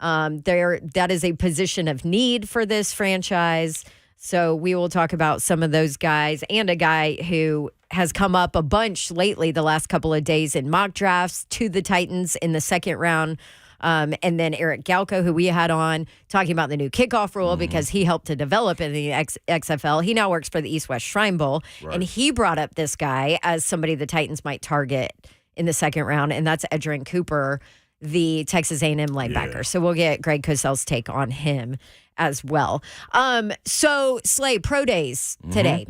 That is a position of need for this franchise. So we will talk about some of those guys and a guy who has come up a bunch lately the last couple of days in mock drafts to the Titans in the second round. And then Eric Galko, who we had on, talking about the new kickoff rule because he helped to develop in the XFL. He now works for the East West Shrine Bowl. Right. And he brought up this guy as somebody the Titans might target in the second round, and that's Edgerrin Cooper, the Texas A&M linebacker. Yeah. So we'll get Greg Cosell's take on him as well. So Slay, pro days today.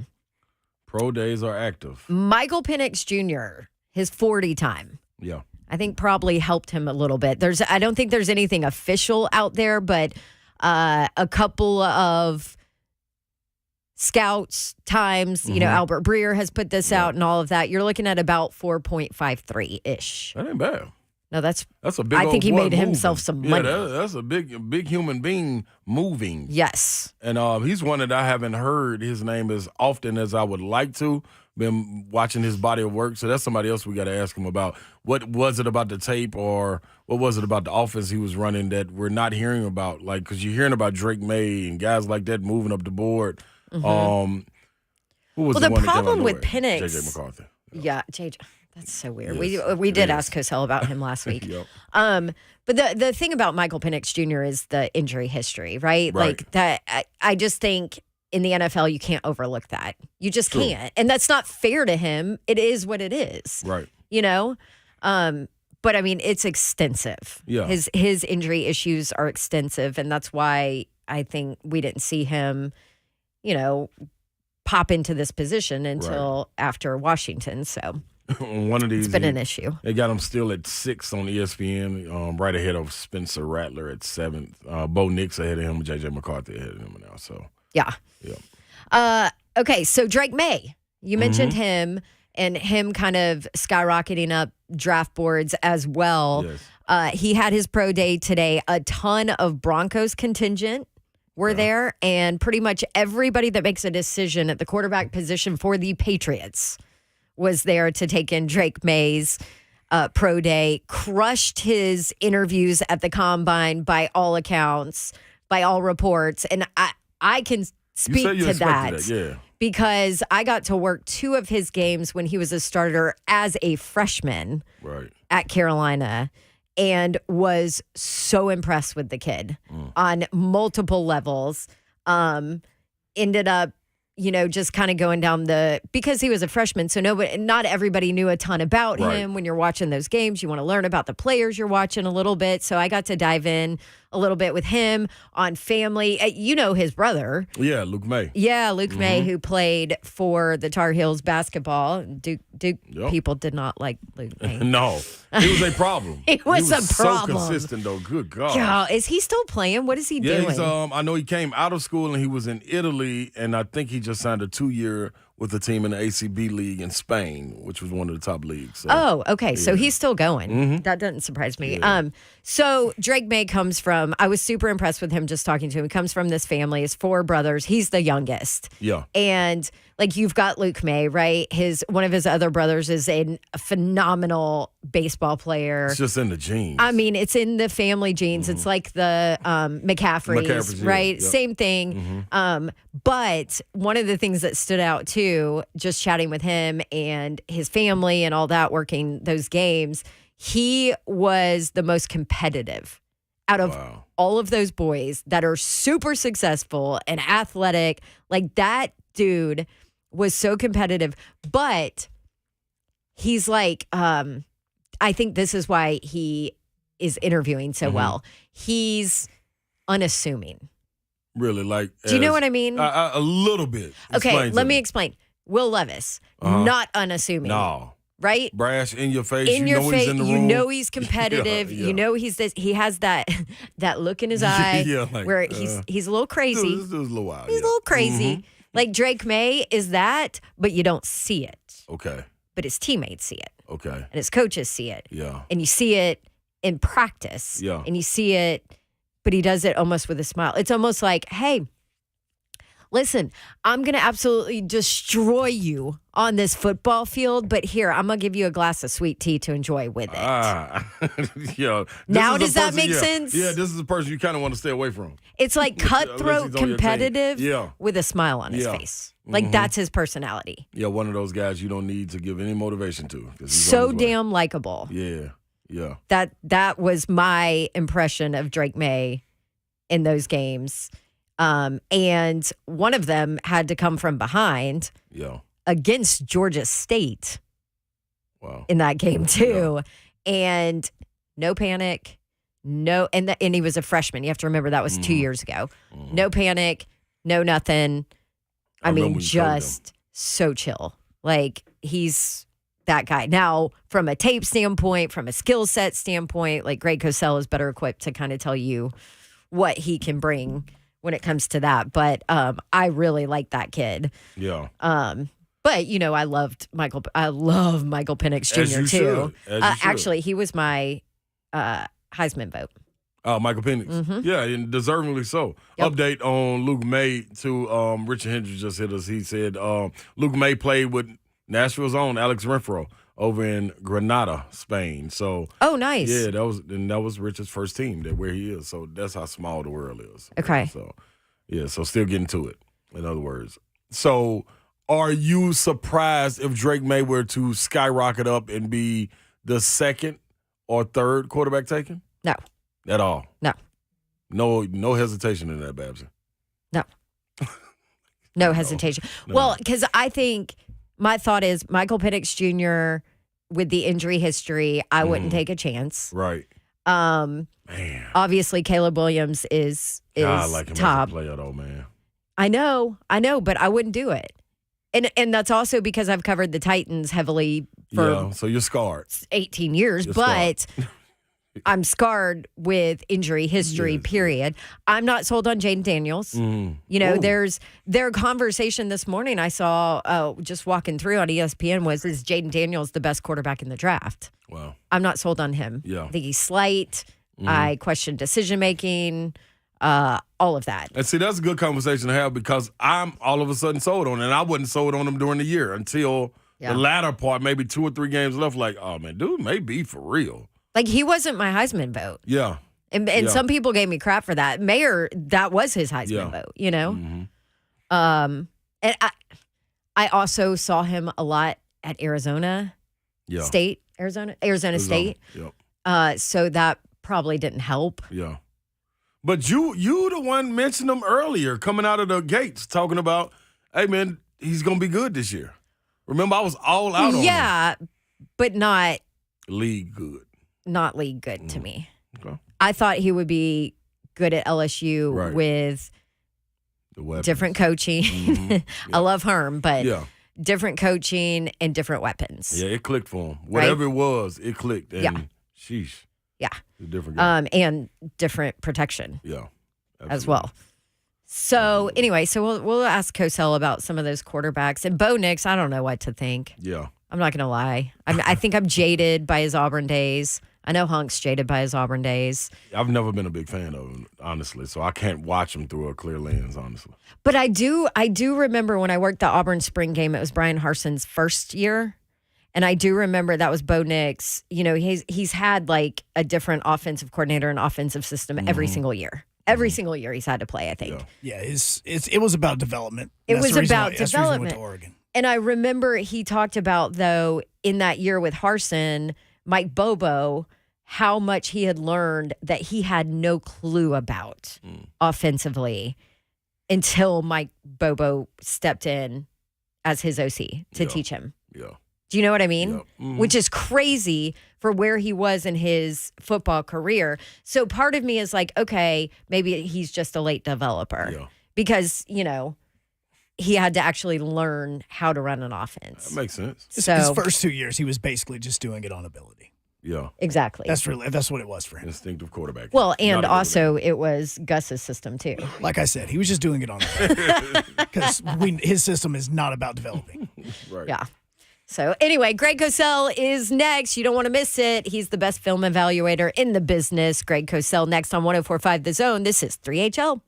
Pro days are active. Michael Penix Jr., his 40 time, Yeah. I think probably helped him a little bit. I don't think there's anything official out there, but a couple of scouts times, Albert Breer has put this out and all of that. You're looking at about 4.53-ish. That ain't bad. No, that's a big I think old he boy made himself moving. some Yeah, money. that's a big human being moving. Yes. And he's one that I haven't heard his name as often as I would like to. Been watching his body of work. So that's somebody else we got to ask him about. What was it about the tape or what was it about the offense he was running that we're not hearing about? Like, because you're hearing about Drake May and guys like that moving up the board. Who was Well, the the one that came problem out with nowhere? Penix- J.J. McCarthy. Yeah, JJ. That's so weird. Yes, We it did is. ask Cosell about him last week. Yep. But the thing about Michael Penix Jr. is the injury history, right? Right. Like that. I just think in the NFL you can't overlook that. You just True. can't, and that's not fair to him. It is what it is. Right. You know. But I mean, it's extensive. Yeah. His injury issues are extensive, and that's why I think we didn't see him, pop into this position until after Washington. So One of these, it's been an issue. They got him still at 6 on ESPN, right ahead of Spencer Rattler at 7th. Bo Nix ahead of him, J.J. McCarthy ahead of him now. So Yeah. Okay, so Drake May, you mentioned him and him kind of skyrocketing up draft boards as well. Yes. He had his pro day today. A ton of Broncos contingent were there, and pretty much everybody that makes a decision at the quarterback position for the Patriots was there to take in Drake May's pro day. Crushed his interviews at the combine by all accounts, by all reports, and I can speak to that. Yeah. Because I got to work 2 of his games when he was a starter as a freshman Right. at Carolina, and was so impressed with the kid on multiple levels. Ended up, just kind of going down because he was a freshman, so not everybody knew a ton about him. When you're watching those games, you want to learn about the players you're watching a little bit. So I got to dive in a little bit with him on family. His brother. Yeah, Luke May. Yeah, Luke May, who played for the Tar Heels basketball. Duke Yep. people did not like Luke May. No, he was a problem. He was a problem. So consistent, though. Good God. Yeah, is he still playing? What is he Yeah, doing? he's, I know he came out of school and he was in Italy, and I think he just signed a 2-year with a team in the ACB league in Spain, which was one of the top leagues. So. Oh, okay. So he's still going. That doesn't surprise me. Yeah. So Drake May comes from, I was super impressed with him just talking to him. He comes from this family. His 4 brothers. He's the youngest. Yeah. And you've got Luke May, right? One of his other brothers is a phenomenal baseball player. It's just in the genes. I mean, it's in the family genes. It's like the McCaffreys, right? Yep. Same thing. But one of the things that stood out too, just chatting with him and his family and all that, working those games, he was the most competitive out of all of those boys that are super successful and athletic. Like, that dude was so competitive, but he's like, I think this is why he is interviewing so well. He's unassuming. Really, like. Do you know what I mean? A little bit. Okay, Explain to let me. me explain. Will Levis, not unassuming. No. Right? Brash in your face. In your know face, he's in the you room. know he's competitive. Yeah. You know he's this. He has that look in his eye like, where he's a little crazy. This dude's a little wild. He's a little crazy. Like Drake May is that, but you don't see it. Okay. But his teammates see it. Okay. And his coaches see it. Yeah. And you see it in practice. Yeah. And you see it, but he does it almost with a smile. It's almost like, hey, listen, I'm going to absolutely destroy you on this football field, but here, I'm going to give you a glass of sweet tea to enjoy with it. Yeah. Now does that make sense? Yeah, this is a person you kind of want to stay away from. It's like cutthroat, he's on your team. competitive Yeah. with a smile on his Yeah. face. Like, that's his personality. Yeah, one of those guys you don't need to give any motivation to. 'Cause he's So on his way. damn likable. Yeah. Yeah. That was my impression of Drake May in those games. And one of them had to come from behind Yeah. against Georgia State Wow. in that game too. And no panic, and he was a freshman. You have to remember that was 2 years ago. No panic, no nothing. I remember mean, when you told him. just so chill. Like, he's that guy. Now, from a tape standpoint, from a skill set standpoint, like, Greg Cosell is better equipped to kind of tell you what he can bring when it comes to that. But I really like that kid. Yeah. But I love Michael Penix As Jr. you too. should. As you should. Actually, he was my Heisman vote. Michael Penix. Yeah, and deservingly so. Yep. Update on Luke May to Richard Hendrick just hit us. He said Luke May played with Nashville's own Alex Renfro over in Granada, Spain. So Oh, nice. yeah, that was Richard's first team where he is. So that's how small the world is. Okay. So yeah, so still getting to it, in other words. So Are you surprised if Drake May were to skyrocket up and be the second or third quarterback taken? No. At all? No. No hesitation in that, Babson. No. No hesitation. No. Well, because I think my thought is Michael Penix Jr. with the injury history, I wouldn't take a chance. Right. Man. Obviously, Caleb Williams is I like him top. as a player, though, man. I know, but I wouldn't do it. And that's also because I've covered the Titans heavily for so you're scarred. 18 years, You're but I'm scarred with injury history, period. I'm not sold on Jaden Daniels. You know, their conversation this morning I saw just walking through on ESPN is Jaden Daniels the best quarterback in the draft? Wow. I'm not sold on him. Yeah. I think he's slight. I question decision-making, all of that. And see, that's a good conversation to have because I'm all of a sudden sold on it. And I wasn't sold on him during the year until the latter part, maybe 2 or 3 games left. Like, oh, man, dude may be for real. Like, he wasn't my Heisman vote. Yeah. And some people gave me crap for that. Mayer, that was his Heisman vote, you know? And I also saw him a lot at Arizona State. Arizona State. Yep. So that probably didn't help. Yeah. But you the one mentioned him earlier coming out of the gates talking about, hey, man, he's going to be good this year. Remember, I was all out on him. Yeah, but not league good. Not league good to me. Okay. I thought he would be good at LSU with different coaching. I love Herm, but different coaching and different weapons. Yeah, it clicked for him. Whatever it was, it clicked. And sheesh. Yeah. It's a different guy. And different protection. Yeah. Absolutely. As well. So anyway, we'll ask Cosell about some of those quarterbacks. And Bo Nix, I don't know what to think. Yeah. I'm not going to lie. I think I'm jaded by his Auburn days. I know Hunk's jaded by his Auburn days. I've never been a big fan of him, honestly, so I can't watch him through a clear lens, honestly. But I do remember when I worked the Auburn spring game, it was Brian Harson's first year. And I do remember that was Bo Nix. You know, he's had like a different offensive coordinator and offensive system every single year. Every single year he's had to play, I think. Yeah, it was about development. It was about development. That's the reason I went to Oregon. And I remember he talked about, though, in that year with Harsin, Mike Bobo, how much he had learned that he had no clue about offensively until Mike Bobo stepped in as his OC to teach him. Yeah. Do you know what I mean? Yeah. Which is crazy for where he was in his football career. So part of me is like, okay, maybe he's just a late developer. Yeah. Because, you know, he had to actually learn how to run an offense. That makes sense. So his first 2 years, he was basically just doing it on ability. Yeah. Exactly. That's what it was for him. Instinctive quarterback. Well, and also it was Gus's system too. Like I said, he was just doing it on ability. Because his system is not about developing. Right. Yeah. So anyway, Greg Cosell is next. You don't want to miss it. He's the best film evaluator in the business. Greg Cosell next on 104.5 The Zone. This is 3HL.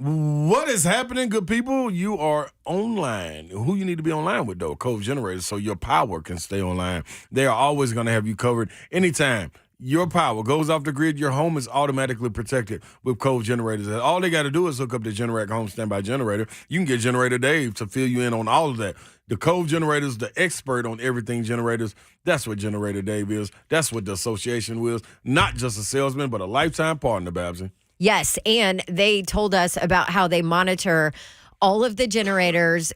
What is happening, good people? You are online. Who you need to be online with, though? Cove Generators, so your power can stay online. They are always going to have you covered anytime your power goes off the grid. Your home is automatically protected with Cove Generators. And all they got to do is hook up the Generac Home Standby Generator. You can get Generator Dave to fill you in on all of that. The Cove Generators, the expert on everything generators. That's what Generator Dave is. That's what the association is. Not just a salesman, but a lifetime partner, Babsy. Yes, and they told us about how they monitor all of the generators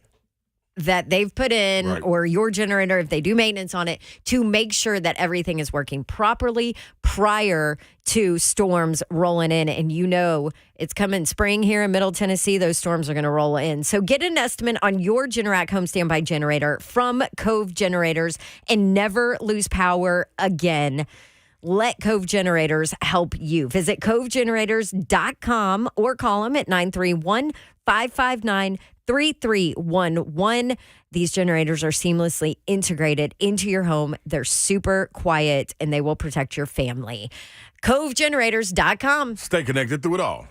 that they've put in or your generator, if they do maintenance on it, to make sure that everything is working properly prior to storms rolling in. And you know it's coming spring here in Middle Tennessee. Those storms are going to roll in. So get an estimate on your Generac home standby generator from Cove Generators and never lose power again. Let Cove Generators help you. Visit covegenerators.com or call them at 931-559-3311. These generators are seamlessly integrated into your home. They're super quiet and they will protect your family. CoveGenerators.com. Stay connected through it all.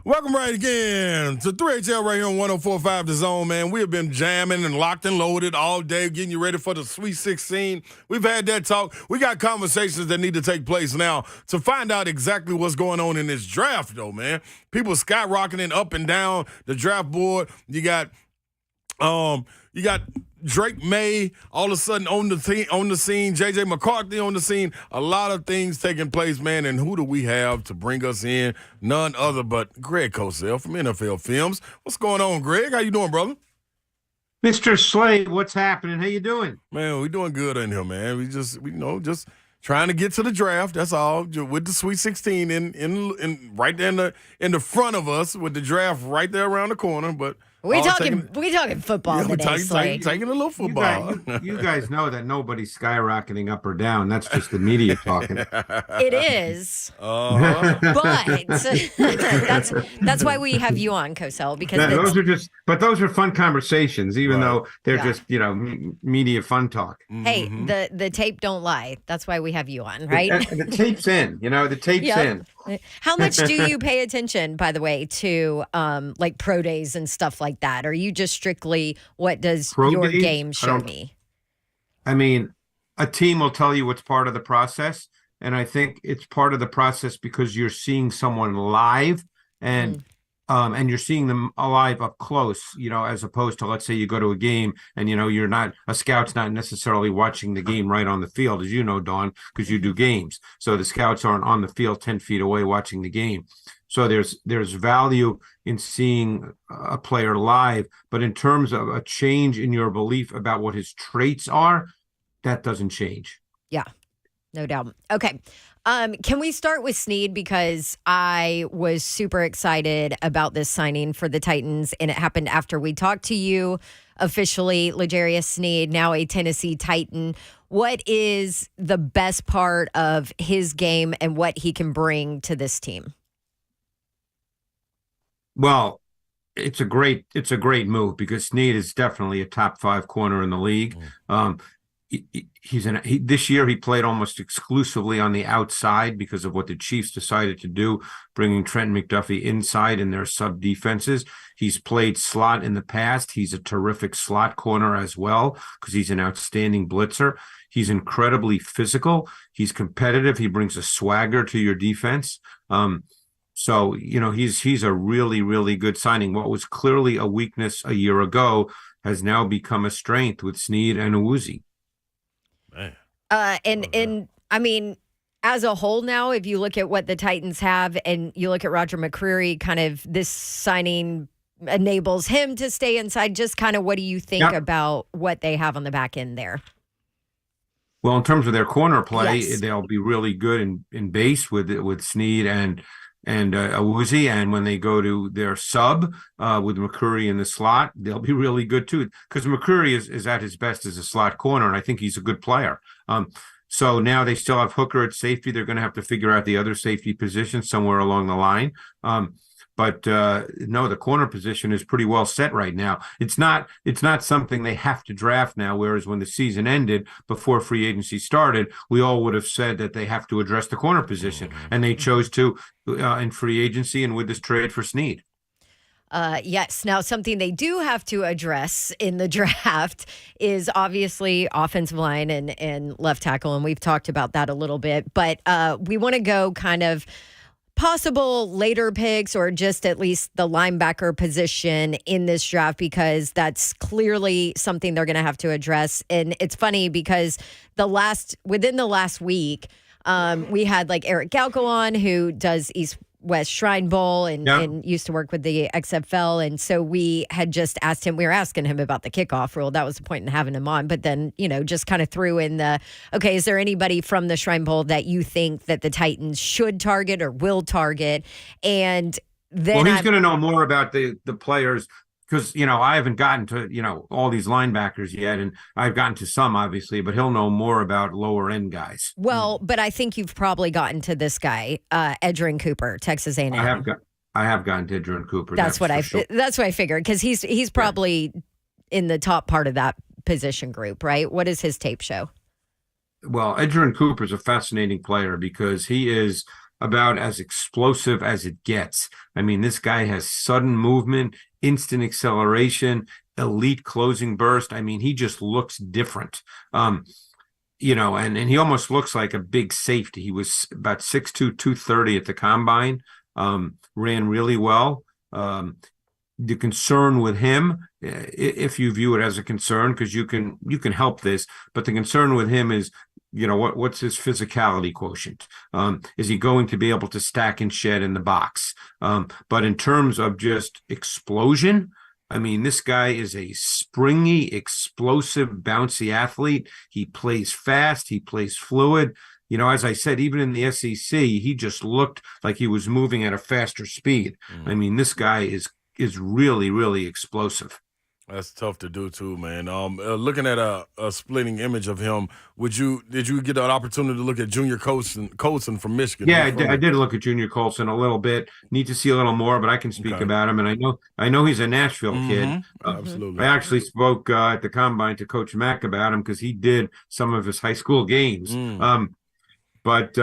Welcome right again to 3HL right here on 104.5 The Zone, man. We have been jamming and locked and loaded all day, getting you ready for the Sweet 16. We've had that talk. We got conversations that need to take place now to find out exactly what's going on in this draft, though, man. People skyrocketing up and down the draft board. You got You got Drake May all of a sudden on the scene. JJ McCarthy on the scene. A lot of things taking place, man. And who do we have to bring us in? None other but Greg Cosell from NFL Films. What's going on, Greg? How you doing, brother? Mr. Slade, what's happening? How you doing? Man, we doing good in here, man. We just trying to get to the draft. That's all. With the Sweet 16 in right there in the front of us, with the draft right there around the corner. But we talking football today, Slade. Taking a little football. You guys know that nobody's skyrocketing up or down. That's just the media talking. It is, but that's why we have you on, Cosell, because those are fun conversations, even though they're just media fun talk. Hey, the tape don't lie. That's why we have you on, right? The tape's in. The tape's in. How much do you pay attention, by the way, to like pro days and stuff like that? Or are you just strictly what does your game show me? I mean, a team will tell you what's part of the process, and I think it's part of the process because you're seeing someone live and you're seeing them alive up close, as opposed to, let's say you go to a game and, you're not, a scout's not necessarily watching the game right on the field, as you know, Dawn, because you do games. So the scouts aren't on the field 10 feet away watching the game. So there's value in seeing a player live, but in terms of a change in your belief about what his traits are, that doesn't change. Yeah, no doubt. Okay. Can we start with Snead? Because I was super excited about this signing for the Titans, and it happened after we talked to you officially. L'Jarius Snead, now a Tennessee Titan. What is the best part of his game and what he can bring to this team? Well, it's a great move because Snead is definitely a top 5 corner in the league. This year he played almost exclusively on the outside because of what the Chiefs decided to do, bringing Trent McDuffie inside in their sub defenses. He's played slot in the past. He's a terrific slot corner as well because he's an outstanding blitzer. He's incredibly physical. He's competitive. He brings a swagger to your defense. So, he's a really, really good signing. What was clearly a weakness a year ago has now become a strength with Snead and Awuzie. And I mean, as a whole now, if you look at what the Titans have and you look at Roger McCreary, kind of this signing enables him to stay inside. Just kind of what do you think about what they have on the back end there? Well, in terms of their corner play, they'll be really good in base with Snead and Awuzie, and when they go to their sub with McCreary in the slot, they'll be really good too. Because McCreary is at his best as a slot corner, and I think he's a good player. So now they still have Hooker at safety. They're going to have to figure out the other safety position somewhere along the line. But no, the corner position is pretty well set right now. It's not something they have to draft now, whereas when the season ended, before free agency started, we all would have said that they have to address the corner position. And they chose to in free agency and with this trade for Snead. Yes. Now, something they do have to address in the draft is obviously offensive line and left tackle, and we've talked about that a little bit. But we want to go kind of possible later picks or just at least the linebacker position in this draft because that's clearly something they're going to have to address. And it's funny because within the last week, we had like Eric Galko on who does East-West Shrine Bowl and used to work with the XFL. And so we had just asked him, we were asking him about the kickoff rule. That was the point in having him on. But then, just kind of threw in okay, is there anybody from the Shrine Bowl that you think that the Titans should target or will target? And then he's going to know more about the players because, I haven't gotten to, all these linebackers yet. And I've gotten to some, obviously, but he'll know more about lower end guys. Well, but I think you've probably gotten to this guy, Edgerrin Cooper, Texas A&M. I have gotten to Edgerrin Cooper. That's what I figured because he's probably in the top part of that position group, right? What does his tape show? Well, Edgerrin Cooper is a fascinating player because he is about as explosive as it gets. I mean, this guy has sudden movement, instant acceleration, elite closing burst. I mean, he just looks different. And he almost looks like a big safety. He was about 6'2", 230 at the combine, ran really well. the concern with him, if you view it as a concern, because you can help this, but the concern with him is, what's his physicality quotient? Is he going to be able to stack and shed in the box? But in terms of just explosion, I mean, this guy is a springy, explosive, bouncy athlete. He plays fast. He plays fluid. As I said, even in the SEC, he just looked like he was moving at a faster speed. I mean, this guy is really, really explosive. That's tough to do too, man. Looking at a splitting image of him, did you get an opportunity to look at Junior Colson from Michigan? Yeah, I did look at Junior Colson a little bit. Need to see a little more, but I can speak about him, and I know he's a Nashville kid. Absolutely. I actually spoke at the Combine to Coach Mack about him because he did some of his high school games. But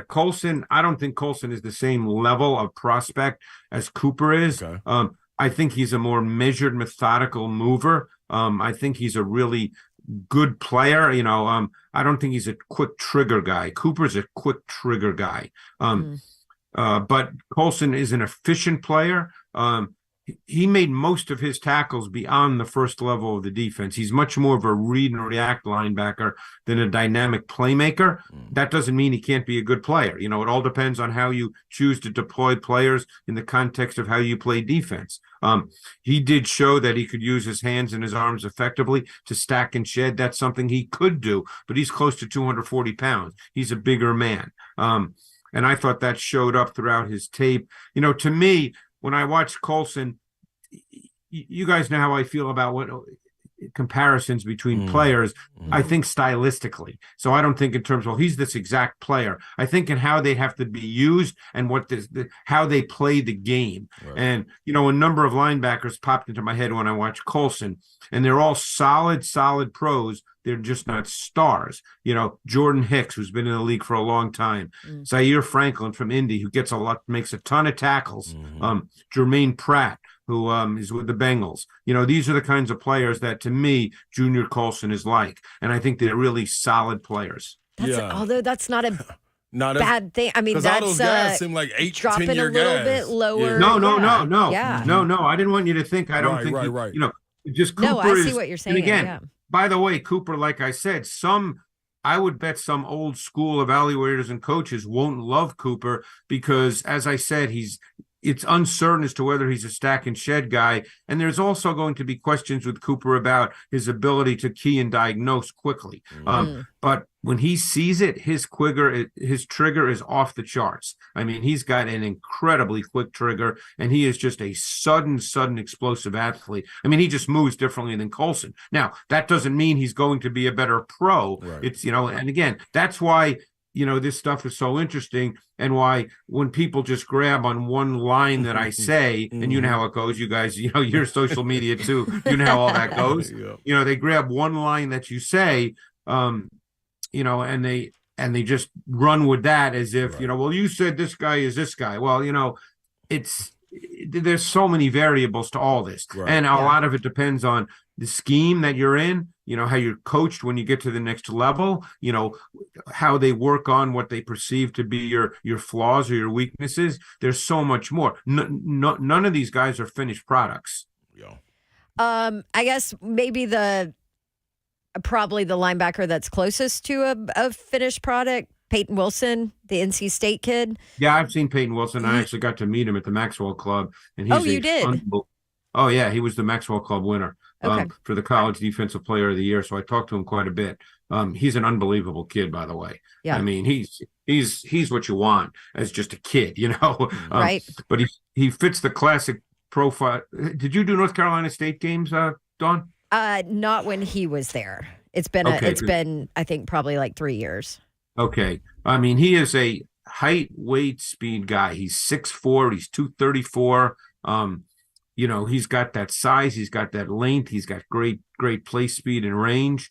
Colson, I don't think Colson is the same level of prospect as Cooper is. Okay. I think he's a more measured, methodical mover. I think he's a really good player. I don't think he's a quick trigger guy. Cooper's a quick trigger guy. But Colson is an efficient player. He made most of his tackles beyond the first level of the defense. He's much more of a read and react linebacker than a dynamic playmaker. That doesn't mean he can't be a good player. It all depends on how you choose to deploy players in the context of how you play defense. He did show that he could use his hands and his arms effectively to stack and shed. That's something he could do, but he's close to 240 pounds. He's a bigger man. And I thought that showed up throughout his tape. To me, when I watch Colson, you guys know how I feel about what comparisons between players. I think stylistically. So I don't think in terms of, he's this exact player. I think in how they have to be used and how they play the game. Right. And, a number of linebackers popped into my head when I watched Colson, and they're all solid pros. They're just not stars. Jordan Hicks, who's been in the league for a long time. Zaire Franklin from Indy, who makes a ton of tackles. Jermaine Pratt, who is with the Bengals. These are the kinds of players that, to me, Junior Colson is like. And I think they're really solid players. Although that's not a bad thing. I mean, that's all those guys seem like 8, dropping 10-year a little guys. bit lower. No. Yeah. No. I didn't want you to think. I don't think. Right. Just Cooper. No, I see what you're saying. And again, by the way, Cooper, like I said, I would bet some old school evaluators and coaches won't love Cooper because, as I said, it's uncertain as to whether he's a stack and shed guy. And there's also going to be questions with Cooper about his ability to key and diagnose quickly. But when he sees it, his trigger is off the charts. I mean, he's got an incredibly quick trigger, and he is just a sudden explosive athlete. I mean, he just moves differently than Colson. Now, that doesn't mean he's going to be a better pro. Right. It's, and again, that's why, this stuff is so interesting, and why when people just grab on one line that I say, and you know how it goes, you guys, you're social media too, you know how all that goes. They grab one line that you say, and they just run with that as if, well, you said this guy is this guy. Well, there's so many variables to all this. Right. And a lot of it depends on the scheme that you're in, how you're coached when you get to the next level, how they work on what they perceive to be your flaws or your weaknesses. There's so much more. None of these guys are finished products. I guess maybe probably the linebacker that's closest to a finished product, Peyton Wilson, the NC State kid. Yeah, I've seen Peyton Wilson. I actually got to meet him at the Maxwell Club. And he's you did? Oh, yeah, he was the Maxwell Club winner for the College Defensive Player of the Year. So I talked to him quite a bit. He's an unbelievable kid, by the way. Yeah. I mean, he's what you want as just a kid, right. But he fits the classic profile. Did you do North Carolina State games, Dawn? Not when he was there. It's been I think probably like 3 years. Okay. I mean, he is a height, weight, speed guy. He's 6'4", he's 234. He's got that size, he's got that length, he's got great play speed and range.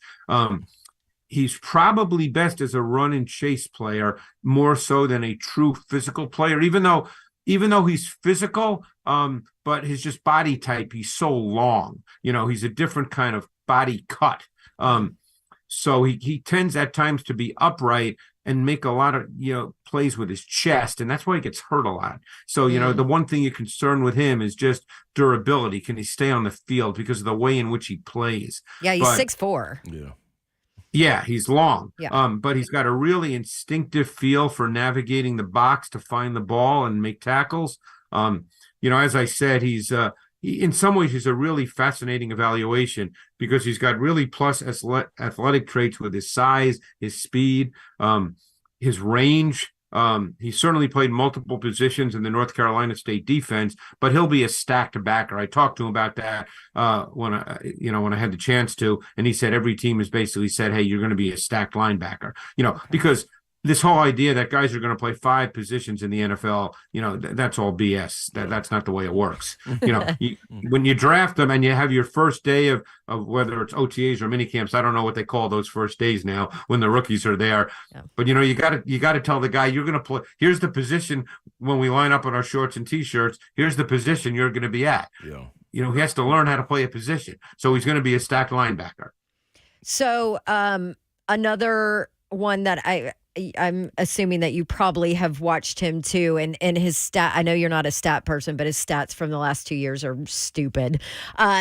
He's probably best as a run and chase player, more so than a true physical player, even though he's physical, but his just body type, he's so long. He's a different kind of body cut. So he tends at times to be upright, and make a lot of, plays with his chest. And that's why he gets hurt a lot. So, the one thing you're concerned with him is just durability. Can he stay on the field because of the way in which he plays? Yeah, he's 6'4". Yeah. Yeah, he's long. Yeah. But he's got a really instinctive feel for navigating the box to find the ball and make tackles. As I said, in some ways, he's a really fascinating evaluation because he's got really plus athletic traits with his size, his speed, his range. He certainly played multiple positions in the North Carolina State defense, but he'll be a stacked backer. I talked to him about that when I had the chance to, and he said every team has basically said, "Hey, you're going to be a stacked linebacker." Because this whole idea that guys are going to play 5 positions in the NFL, that's all BS. That's not the way it works. When you draft them and you have your first day of whether it's OTAs or mini camps, I don't know what they call those first days now when the rookies are there. Yeah. But you got to tell the guy you're going to play. Here's the position when we line up on our shorts and t-shirts. Here's the position you're going to be at. Yeah. He has to learn how to play a position. So he's going to be a stacked linebacker. So another one that I'm assuming that you probably have watched him too, and his stat. I know you're not a stat person, but his stats from the last 2 years are stupid.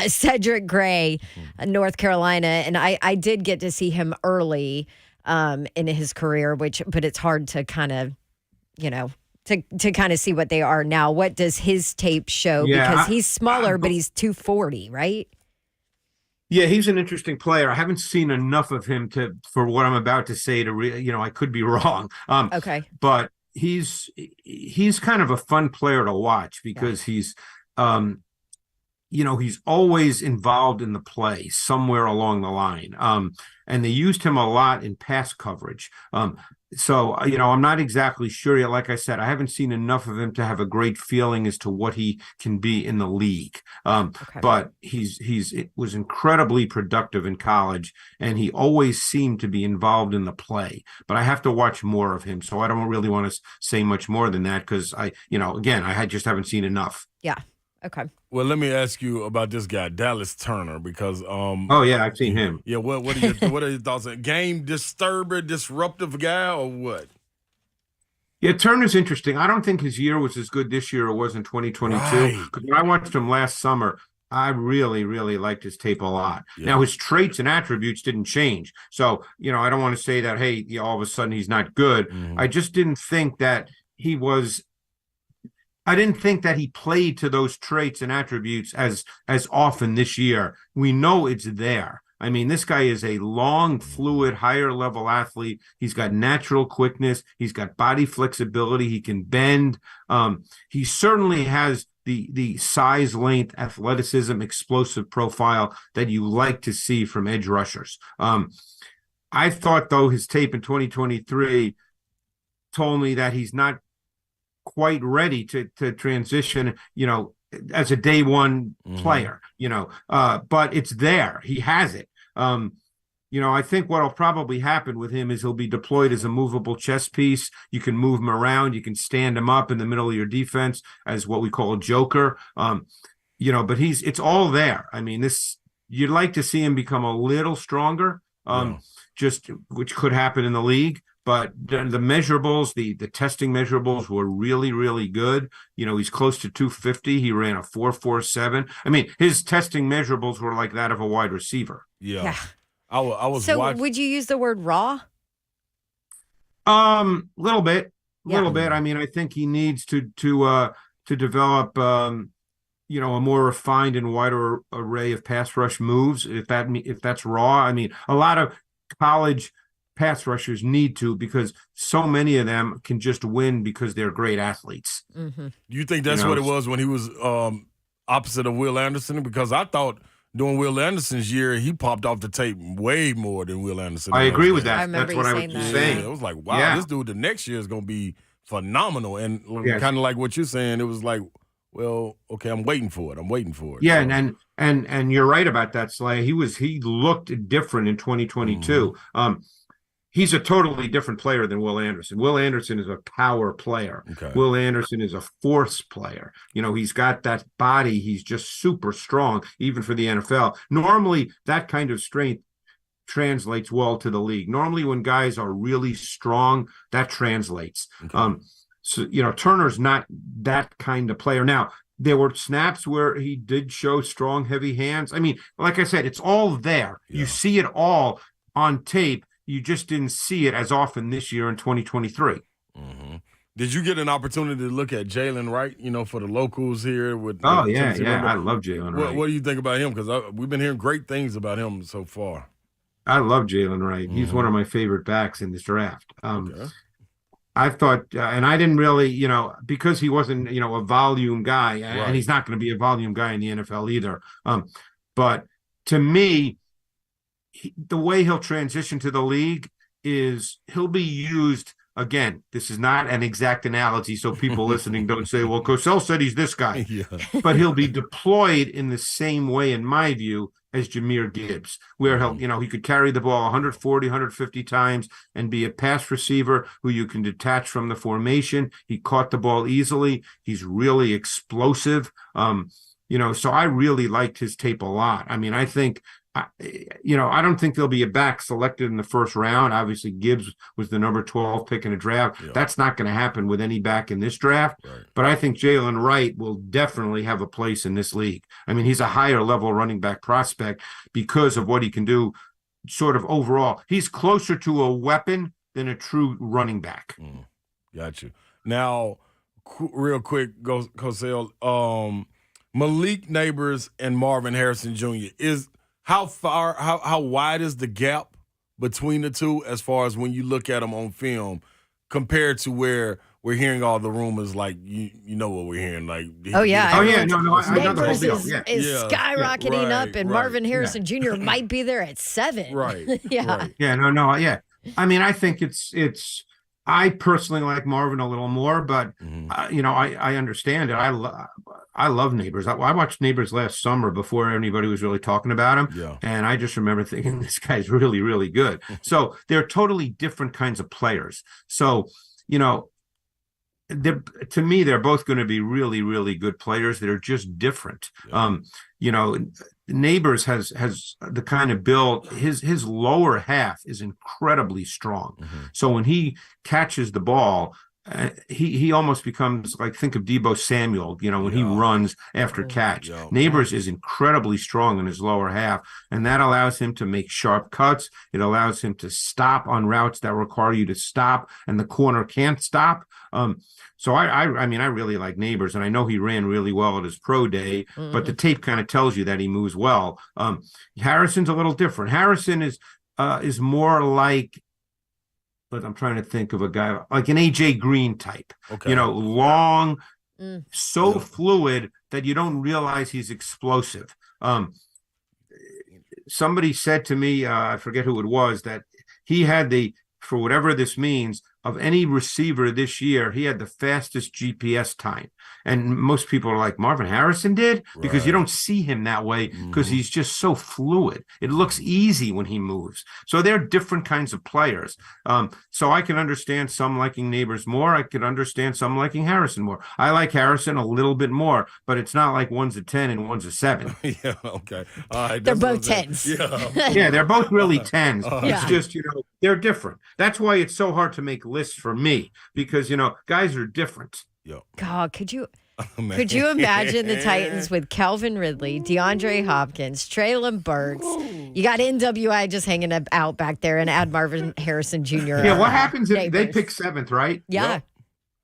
Cedric Gray, North Carolina, and I did get to see him early in his career, but it's hard to kind of, to kind of see what they are now. What does his tape show? Yeah, because he's smaller, but he's 240, right? Yeah, he's an interesting player. I haven't seen enough of him for what I'm about to say I could be wrong. Okay. But he's kind of a fun player to watch because he's always involved in the play somewhere along the line. And they used him a lot in pass coverage. So, I'm not exactly sure yet. Like I said, I haven't seen enough of him to have a great feeling as to what he can be in the league. But it was incredibly productive in college, and he always seemed to be involved in the play. But I have to watch more of him, so I don't really want to say much more than that because I just haven't seen enough. Yeah. Okay. Well, let me ask you about this guy, Dallas Turner, because oh yeah, I've seen him. Yeah, what are your thoughts? A game disturber, disruptive guy, or what? Yeah, Turner's interesting. I don't think his year was as good this year as it was in 2022. Because when I watched him last summer, I really, really liked his tape a lot. Yeah. Now, his traits and attributes didn't change. So, I don't want to say that, hey, all of a sudden he's not good. Mm-hmm. I just didn't think that he played to those traits and attributes as often this year. We know it's there. I mean, this guy is a long, fluid, higher level athlete. He's got natural quickness. He's got body flexibility. He can bend. He certainly has the size, length, athleticism, explosive profile that you like to see from edge rushers. I thought, though, his tape in 2023 told me that he's not quite ready to transition, as a day one player, but it's there. He has it. I think what'll probably happen with him is he'll be deployed as a movable chess piece. You can move him around. You can stand him up in the middle of your defense as what we call a joker. But it's all there. I mean, you'd like to see him become a little stronger, which could happen in the league. But the measurables, the testing measurables were really, really good. He's close to 250. He ran a 4.47. I mean, his testing measurables were like that of a wide receiver. Yeah. I was so would you use the word raw? Little bit. I mean, I think he needs to develop, a more refined and wider array of pass rush moves. If that's raw, I mean, a lot of college pass rushers need to, because so many of them can just win because they're great athletes. Mm-hmm. Do you think that's what it was when he was opposite of Will Anderson? Because I thought during Will Anderson's year, he popped off the tape way more than Will Anderson. I agree with that. I remember that's what I was saying. Yeah, it was like, wow, this dude the next year is going to be phenomenal. And kind of like what you're saying, it was like, well, okay, I'm waiting for it. Yeah, so. and you're right about that, Slay. He looked different in 2022. Mm-hmm. He's a totally different player than Will Anderson. Will Anderson is a power player. Okay. Will Anderson is a force player. He's got that body. He's just super strong, even for the NFL. Normally, that kind of strength translates well to the league. Normally when guys are really strong, that translates. Okay. So, Turner's not that kind of player. Now, there were snaps where he did show strong, heavy hands. I mean, like I said, it's all there. Yeah. You see it all on tape. You just didn't see it as often this year in 2023. Mm-hmm. Did you get an opportunity to look at Jalen Wright, for the locals here? I love Jalen Wright. What do you think about him? Because we've been hearing great things about him so far. I love Jalen Wright. Mm-hmm. He's one of my favorite backs in this draft. Okay. I thought, and I didn't really, because he wasn't, a volume guy, right. And he's not going to be a volume guy in the NFL either. But to me, the way he'll transition to the league is he'll be used. Again, this is not an exact analogy, so people listening don't say, well, Cosell said he's this guy. Yeah. But he'll be deployed in the same way, in my view, as Jahmyr Gibbs, where he could carry the ball 140, 150 times and be a pass receiver who you can detach from the formation. He caught the ball easily. He's really explosive. So I really liked his tape a lot. I mean, I think, I don't think there'll be a back selected in the first round. Obviously, Gibbs was the number 12 pick in a draft. Yeah. That's not going to happen with any back in this draft. Right. But I think Jalen Wright will definitely have a place in this league. I mean, he's a higher level running back prospect because of what he can do sort of overall. He's closer to a weapon than a true running back. Got you. Now, real quick, Cosell, Malik Neighbors and Marvin Harrison Jr. How wide is the gap between the two as far as when you look at them on film compared to where we're hearing all the rumors, like you know what we're hearing, like I know Neighbors is skyrocketing up, and Marvin Harrison Jr. might be there at 7. Right. Yeah. I mean, I think it's. I personally like Marvin a little more, but I understand it. I love Neighbors. I watched Neighbors last summer before anybody was really talking about him, and I just remember thinking this guy's really, really good. So they're totally different kinds of players. So to me, they're both going to be really, really good players. They're just different. Yeah. Neighbors has the kind of build. His lower half is incredibly strong. Mm-hmm. So when he catches the ball, he almost becomes like, think of Deebo Samuel, when he runs after catch. Neighbors is incredibly strong in his lower half, and that allows him to make sharp cuts. It allows him to stop on routes that require you to stop, and the corner can't stop. So I mean, I really like Neighbors, and I know he ran really well at his pro day, but the tape kind of tells you that he moves well. Harrison's a little different. Harrison is more like, but I'm trying to think of a guy like an AJ Green type, long, so fluid that you don't realize he's explosive. Somebody said to me, I forget who it was, that he had for whatever this means, of any receiver this year, he had the fastest GPS time. And most people are like, Marvin Harrison did? Because you don't see him that way because he's just so fluid. It looks easy when he moves. So they're different kinds of players. So I can understand some liking Neighbors more. I could understand some liking Harrison more. I like Harrison a little bit more, but it's not like one's a 10 and one's a 7. Yeah, okay. All right, they're both 10s. Yeah, they're both really 10s. It's just, they're different. That's why it's so hard to make lists for me because, guys are different. God, could you imagine the Titans with Calvin Ridley, DeAndre Hopkins, Treylon Burks? You got NWI just hanging out back there, and add Marvin Harrison Jr. Yeah, what happens if they pick 7th, right? Yeah.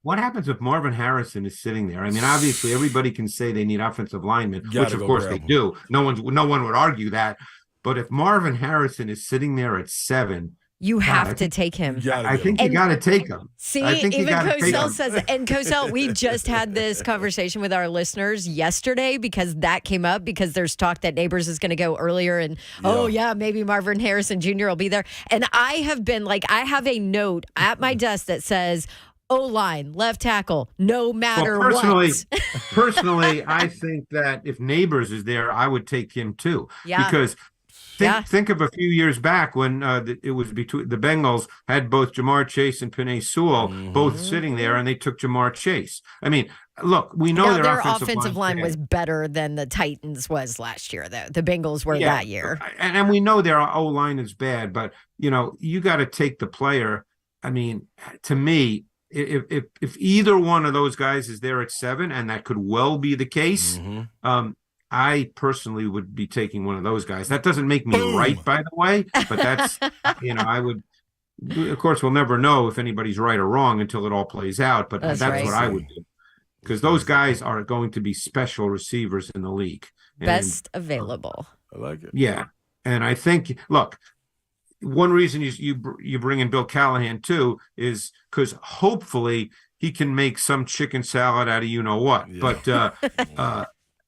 What happens if Marvin Harrison is sitting there? I mean, obviously, everybody can say they need offensive linemen, which of course they do. No one would argue that. But if Marvin Harrison is sitting there at 7, you have to take him. I think you got to take him. See, even Cosell says, and Cosell, we just had this conversation with our listeners yesterday because that came up because there's talk that Neighbors is going to go earlier and, maybe Marvin Harrison Jr. will be there. And I have been I have a note at my desk that says, O-line, left tackle, no matter what. Personally, I think that if Neighbors is there, I would take him too. Yeah. Because think of a few years back when it was between the Bengals had both Jamar Chase and Penei Sewell both sitting there, and they took Jamar Chase. I mean, look, we know Now, their offensive line was better than the Titans was last year, though. The Bengals were that year. And we know their O-line is bad, but, you got to take the player. I mean, to me, if either one of those guys is there at 7, and that could well be the case, I personally would be taking one of those guys. That doesn't make me right, by the way, but that's, I would, of course, we'll never know if anybody's right or wrong until it all plays out, but that's right. what I would do. Because those guys are going to be special receivers in the league. Best available. I like it. Yeah. And I think, look, one reason you bring in Bill Callahan too is because hopefully he can make some chicken salad out of what. Yeah. But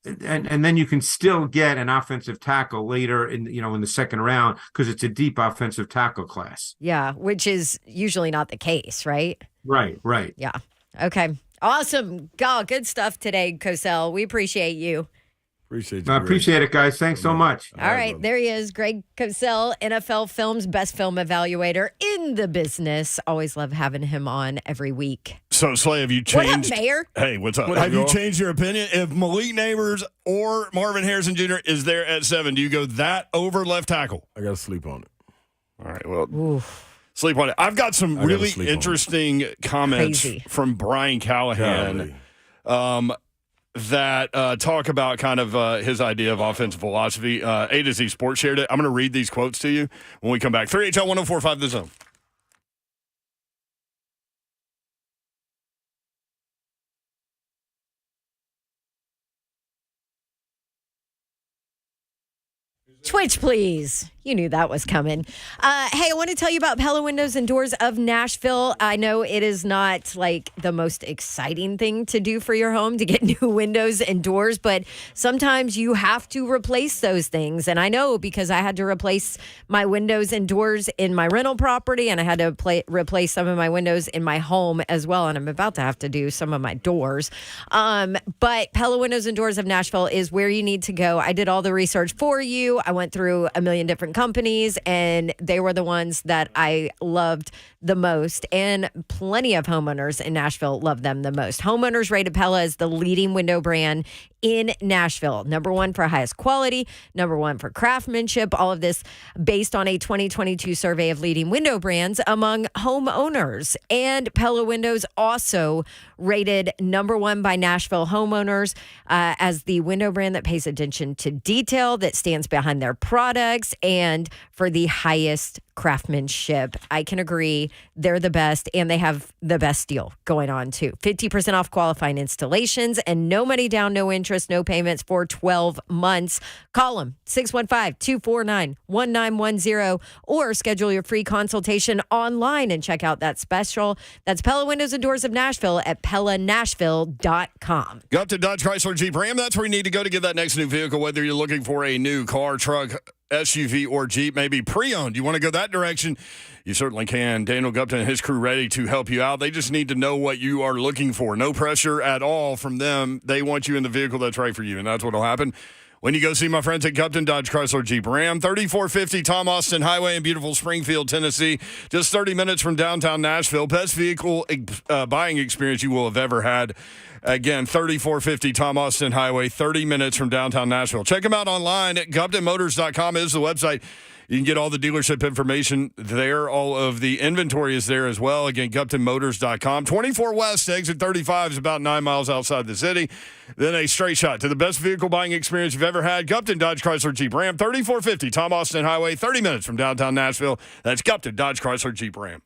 and then you can still get an offensive tackle later in the second round because it's a deep offensive tackle class. Yeah, which is usually not the case, right? Right. Yeah. Okay. Awesome. God, good stuff today, Cosell. We appreciate you. Appreciate you. I appreciate it, guys. Thanks so much. All right, there he is, Greg Cosell, NFL Films best film evaluator in the business. Always love having him on every week. So, Slay, have you changed? What up, Mayor? Hey, what's up? Have you changed your opinion? If Malik Neighbors or Marvin Harrison Jr. is there at 7, do you go that over left tackle? I got to sleep on it. All right, well, Oof. sleep on it. I've got some really interesting comments from Brian Callahan. That talk about kind of his idea of offensive philosophy. A to Z Sports shared it. I'm going to read these quotes to you when we come back. 3HL 1045 The Zone. Twitch, please. You knew that was coming. Hey, I want to tell you about Pella Windows and Doors of Nashville. I know it is not like the most exciting thing to do for your home to get new windows and doors, but sometimes you have to replace those things. And I know because I had to replace my windows and doors in my rental property, and I had to replace some of my windows in my home as well. And I'm about to have to do some of my doors. But Pella Windows and Doors of Nashville is where you need to go. I did all the research for you. I went through a million different companies, and they were the ones that I loved the most, and plenty of homeowners in Nashville love them the most. Homeowners rated Pella as the leading window brand in Nashville. Number 1 for highest quality, number 1 for craftsmanship, all of this based on a 2022 survey of leading window brands among homeowners. And Pella Windows also rated number 1 by Nashville homeowners as the window brand that pays attention to detail, that stands behind their products, and for the highest craftsmanship. I can agree. They're the best, and they have the best deal going on too. 50% off qualifying installations and no money down, no interest, no payments for 12 months. Call them 615-249-1910 or schedule your free consultation online and check out that special. That's Pella Windows and Doors of Nashville at PellaNashville.com. Go up to Dodge Chrysler Jeep Ram. That's where you need to go to get that next new vehicle, whether you're looking for a new car, truck, SUV, or Jeep, maybe pre-owned. You want to go that direction? You certainly can. Daniel Gupton and his crew ready to help you out. They just need to know what you are looking for. No pressure at all from them. They want you in the vehicle that's right for you, and that's what will happen when you go see my friends at Gupton Dodge Chrysler Jeep Ram. 3450 Tom Austin Highway in beautiful Springfield, Tennessee. Just 30 minutes from downtown Nashville. Best vehicle buying experience you will have ever had. Again, 3450 Tom Austin Highway, 30 minutes from downtown Nashville. Check them out online at GuptonMotors.com is the website. You can get all the dealership information there. All of the inventory is there as well. Again, GuptonMotors.com. 24 West, exit 35 is about 9 miles outside the city. Then a straight shot to the best vehicle buying experience you've ever had. Gupton Dodge Chrysler Jeep Ram, 3450 Tom Austin Highway, 30 minutes from downtown Nashville. That's Gupton Dodge Chrysler Jeep Ram.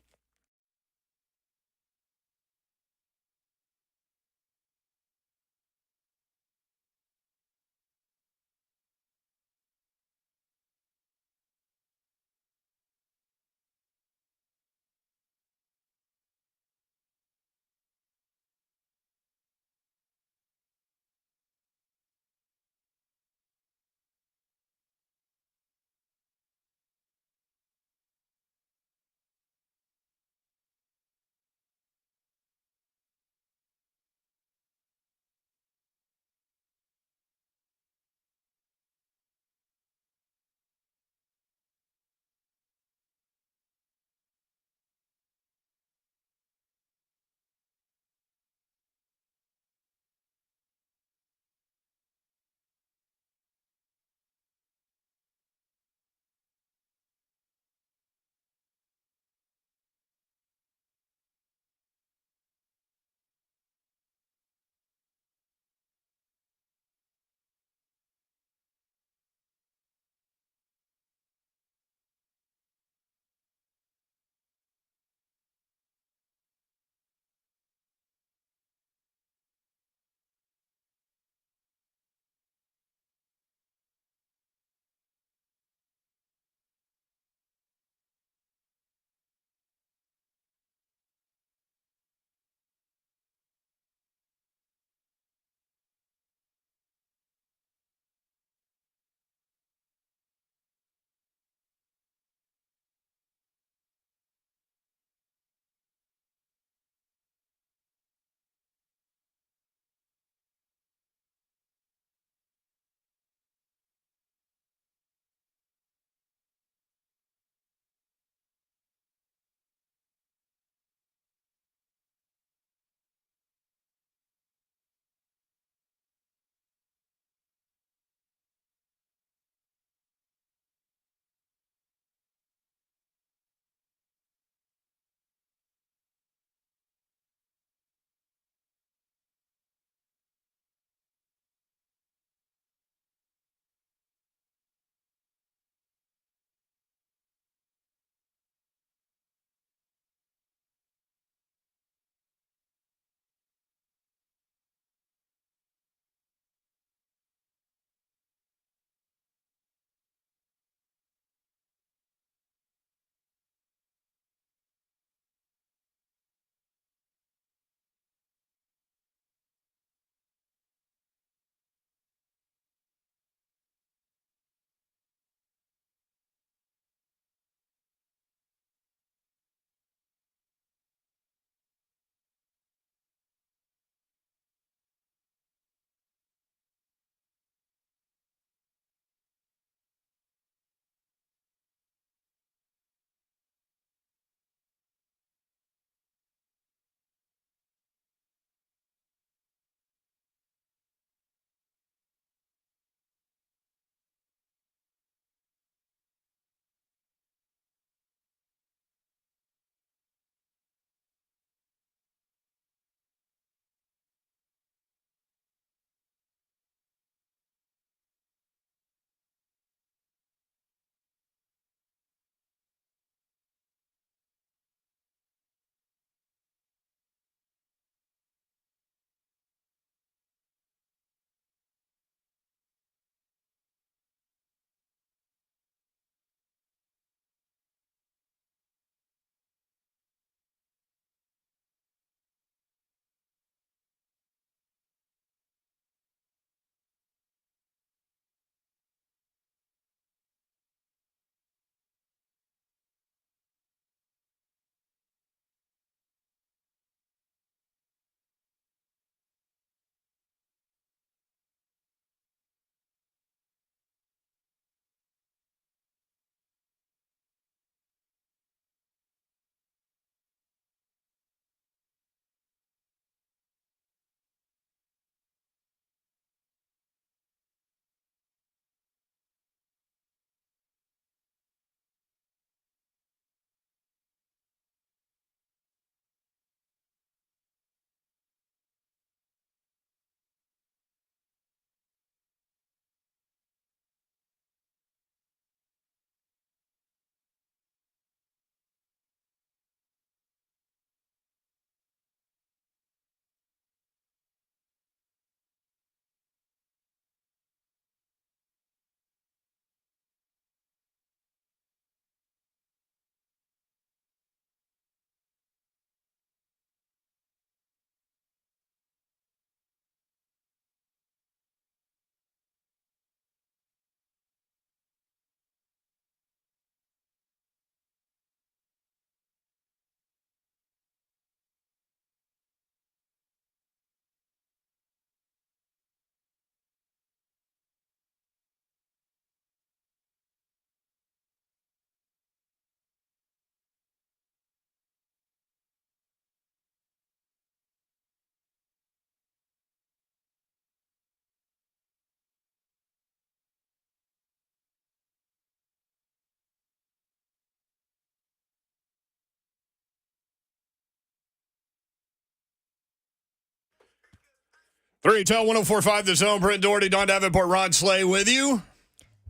3HL 1045 The Zone. Brent Doherty, Don Davenport, Rod Slay with you.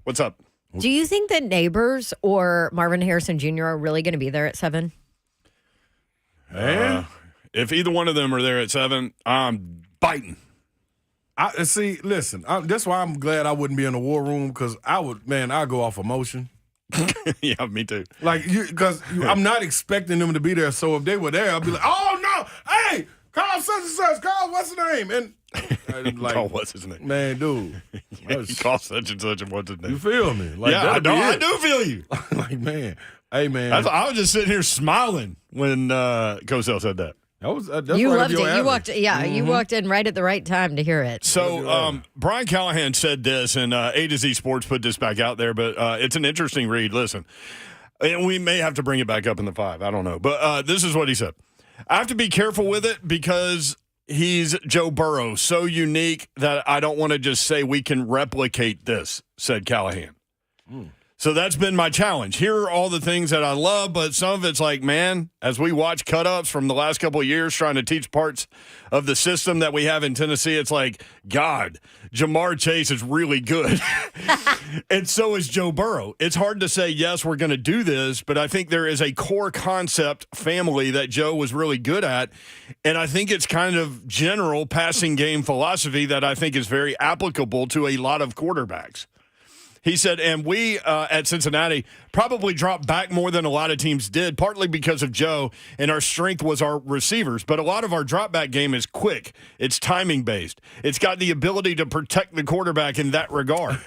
What's up? Do you think that Neighbors or Marvin Harrison Jr. are really going to be there at 7? If either one of them are there at 7, I'm biting. Listen, that's why I'm glad I wouldn't be in the war room, because I'd go off emotion. Yeah, me too. Because I'm not expecting them to be there. So if they were there, I'd be like, oh no, hey, call such and such, call what's his name, and Call what's his name? Man, dude, Call such and such and what's his name? You feel me? I do feel you. Man, hey man, I was just sitting here smiling when Cosell said that. That's You right loved up your it. You alley. you walked in right at the right time to hear it. So Brian Callahan said this, and A to Z Sports put this back out there, but it's an interesting read. Listen, and we may have to bring it back up in the 5. I don't know. But this is what he said. I have to be careful with it because he's Joe Burrow, so unique that I don't want to just say we can replicate this, said Callahan. So that's been my challenge. Here are all the things that I love, but some of it's like, man, as we watch cut-ups from the last couple of years trying to teach parts of the system that we have in Tennessee, it's like, God, Jamar Chase is really good. And so is Joe Burrow. It's hard to say, yes, we're going to do this, but I think there is a core concept family that Joe was really good at, and I think it's kind of general passing game philosophy that I think is very applicable to a lot of quarterbacks. He said, and we at Cincinnati probably dropped back more than a lot of teams did, partly because of Joe, and our strength was our receivers. But a lot of our drop back game is quick. It's timing based. It's got the ability to protect the quarterback in that regard.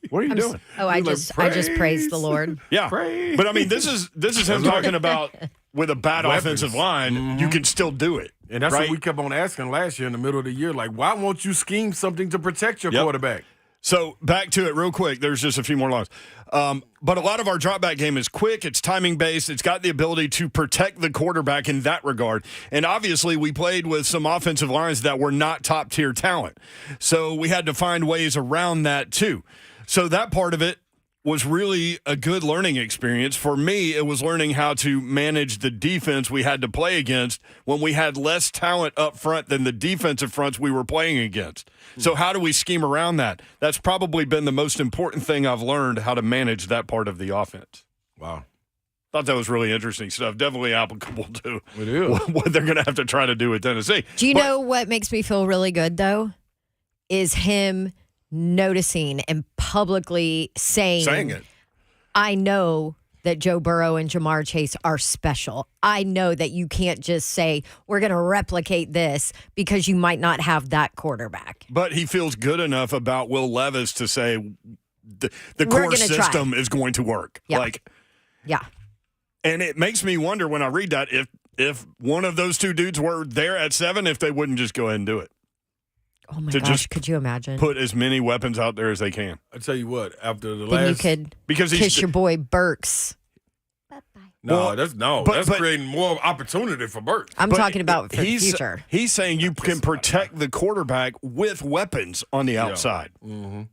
What are you doing? I just praised the Lord. Yeah. Praise. But I mean, this is him talking about with a bad offensive line, you can still do it. And that's right? what we kept on asking last year in the middle of the year. Like, why won't you scheme something to protect your quarterback? So back to it real quick. There's just a few more lines. But a lot of our drop back game is quick. It's timing based. It's got the ability to protect the quarterback in that regard. And obviously we played with some offensive lines that were not top tier talent. So we had to find ways around that too. So that part of it was really a good learning experience. For me, it was learning how to manage the defense we had to play against when we had less talent up front than the defensive fronts we were playing against. So how do we scheme around that? That's probably been the most important thing I've learned, how to manage that part of the offense. Wow. Thought that was really interesting stuff. Definitely applicable to It what they're going to have to try to do at Tennessee. Do you know what makes me feel really good, though? Is him noticing and publicly saying it. I know that Joe Burrow and Jamar Chase are special. I know that you can't just say, we're going to replicate this because you might not have that quarterback. But he feels good enough about Will Levis to say the core system is going to work. Yeah. Yeah. And it makes me wonder when I read that if one of those two dudes were there at 7, if they wouldn't just go ahead and do it. Oh, my gosh. Could you imagine? Put as many weapons out there as they can. I tell you what, after the then last... you could because kiss your boy Burks. That's creating more opportunity for Burks. I'm talking about for the future. He's saying you can protect the quarterback with weapons on the outside. Yeah. Mm-hmm.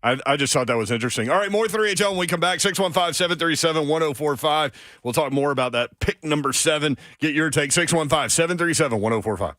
I just thought that was interesting. All right, more 3HL when we come back. 615-737-1045. We'll talk more about that pick number 7. Get your take. 615-737-1045.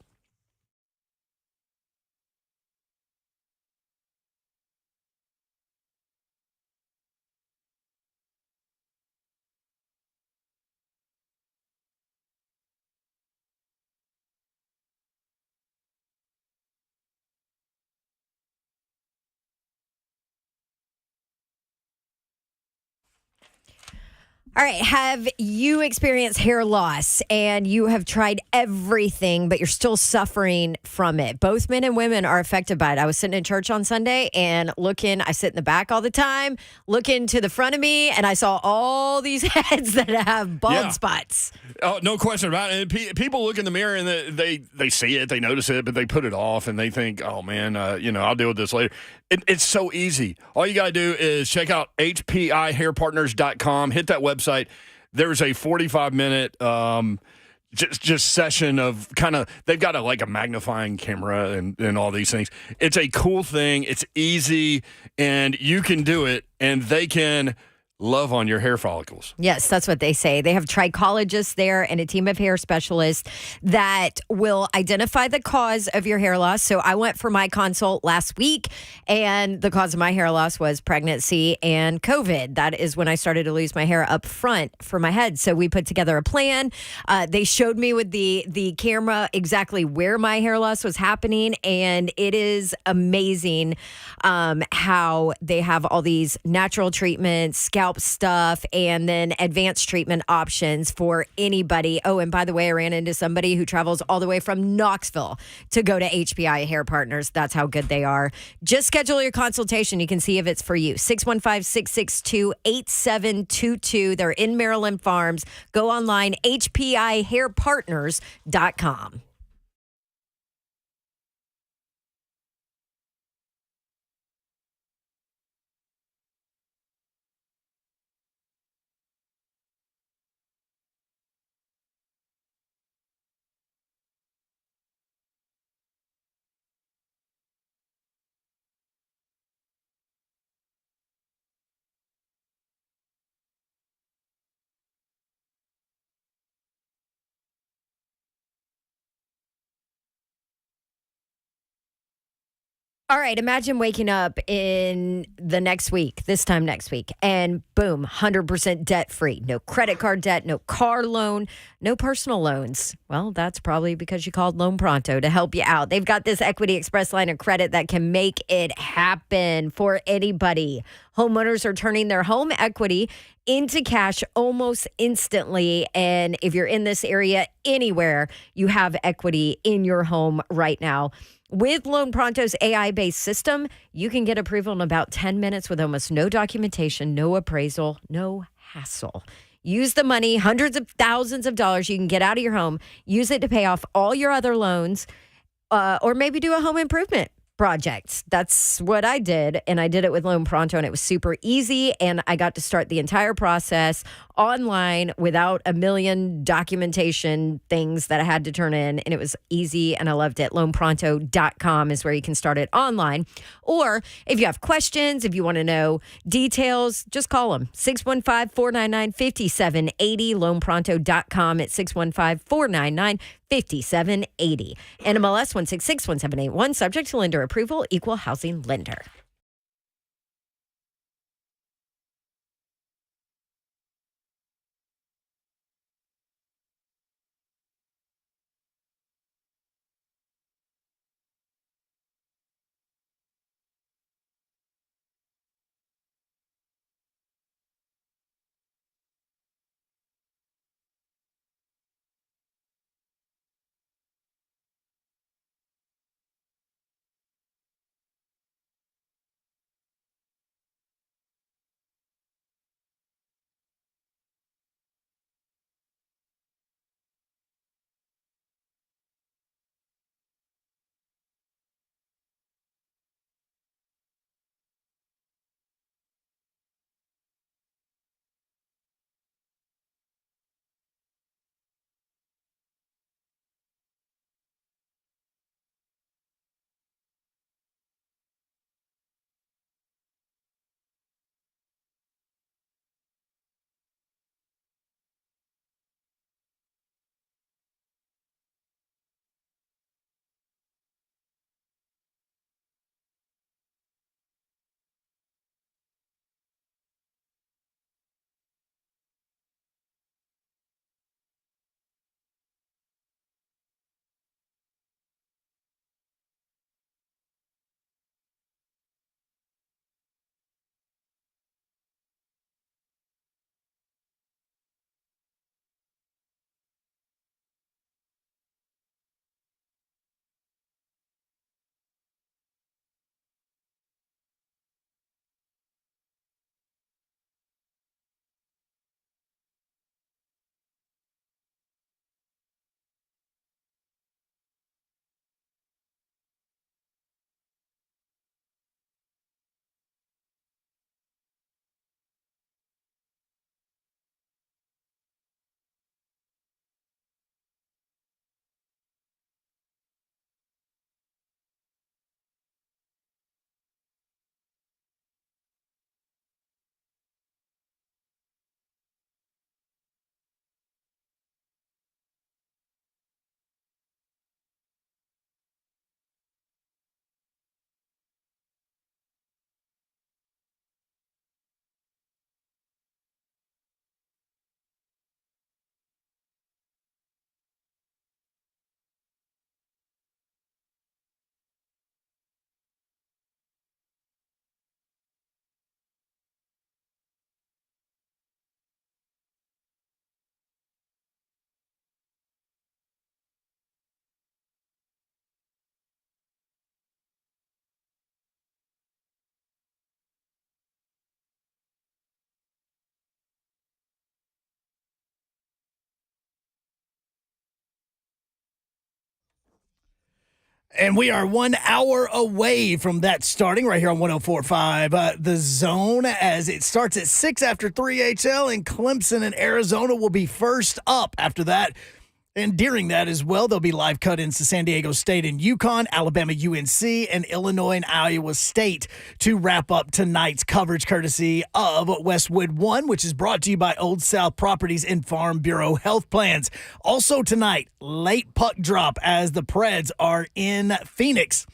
All right. Have you experienced hair loss and you have tried everything, but you're still suffering from it? Both men and women are affected by it. I was sitting in church on Sunday and I sit in the back all the time, looking to the front of me, and I saw all these heads that have bald spots. Oh, no question about it. And people look in the mirror and they see it, they notice it, but they put it off and they think, oh, man, I'll deal with this later. It's so easy. All you got to do is check out HPIHairPartners.com. Hit that website. There's a 45-minute just session of they've got a magnifying camera and all these things. It's a cool thing. It's easy, and you can do it, and they can love on your hair follicles. Yes, that's what they say. They have trichologists there and a team of hair specialists that will identify the cause of your hair loss. So I went for my consult last week, and the cause of my hair loss was pregnancy and COVID. That is when I started to lose my hair up front for my head. So we put together a plan. They showed me with the camera exactly where my hair loss was happening, and it is amazing how they have all these natural treatments, scalp stuff, and then advanced treatment options for anybody. Oh, and by the way, I ran into somebody who travels all the way from Knoxville to go to HPI Hair Partners. That's how good they are. Just schedule your consultation. You can see if it's for you. 615-662-8722. They're in Maryland Farms. Go online, hpihairpartners.com. All right, imagine waking up in the next week, this time next week, and boom, 100% debt free. No credit card debt, no car loan, no personal loans. Well, that's probably because you called Loan Pronto to help you out. They've got this Equity Express line of credit that can make it happen for anybody. Homeowners are turning their home equity into cash almost instantly. And if you're in this area, anywhere, you have equity in your home right now. With Loan Pronto's AI-based system, you can get approval in about 10 minutes with almost no documentation, no appraisal, no hassle. Use the money, hundreds of thousands of dollars you can get out of your home, use it to pay off all your other loans, or maybe do a home improvement project. That's what I did, and I did it with Loan Pronto, and it was super easy, and I got to start the entire process online without a million documentation things that I had to turn in, and it was easy, and I loved it. LoanPronto.com is where you can start it online, or if you have questions, if you want to know details, just call them, 615-499-5780, LoanPronto.com at 615-499-5780. NMLS 1661781, subject to lender approval, equal housing lender. And we are 1 hour away from that starting right here on 104.5 The Zone, as it starts at 6 after 3HL, and Clemson and Arizona will be first up after that. And during that as well, there'll be live cut-ins to San Diego State and UConn, Alabama UNC, and Illinois and Iowa State to wrap up tonight's coverage courtesy of Westwood One, which is brought to you by Old South Properties and Farm Bureau Health Plans. Also tonight, late puck drop as the Preds are in Phoenix,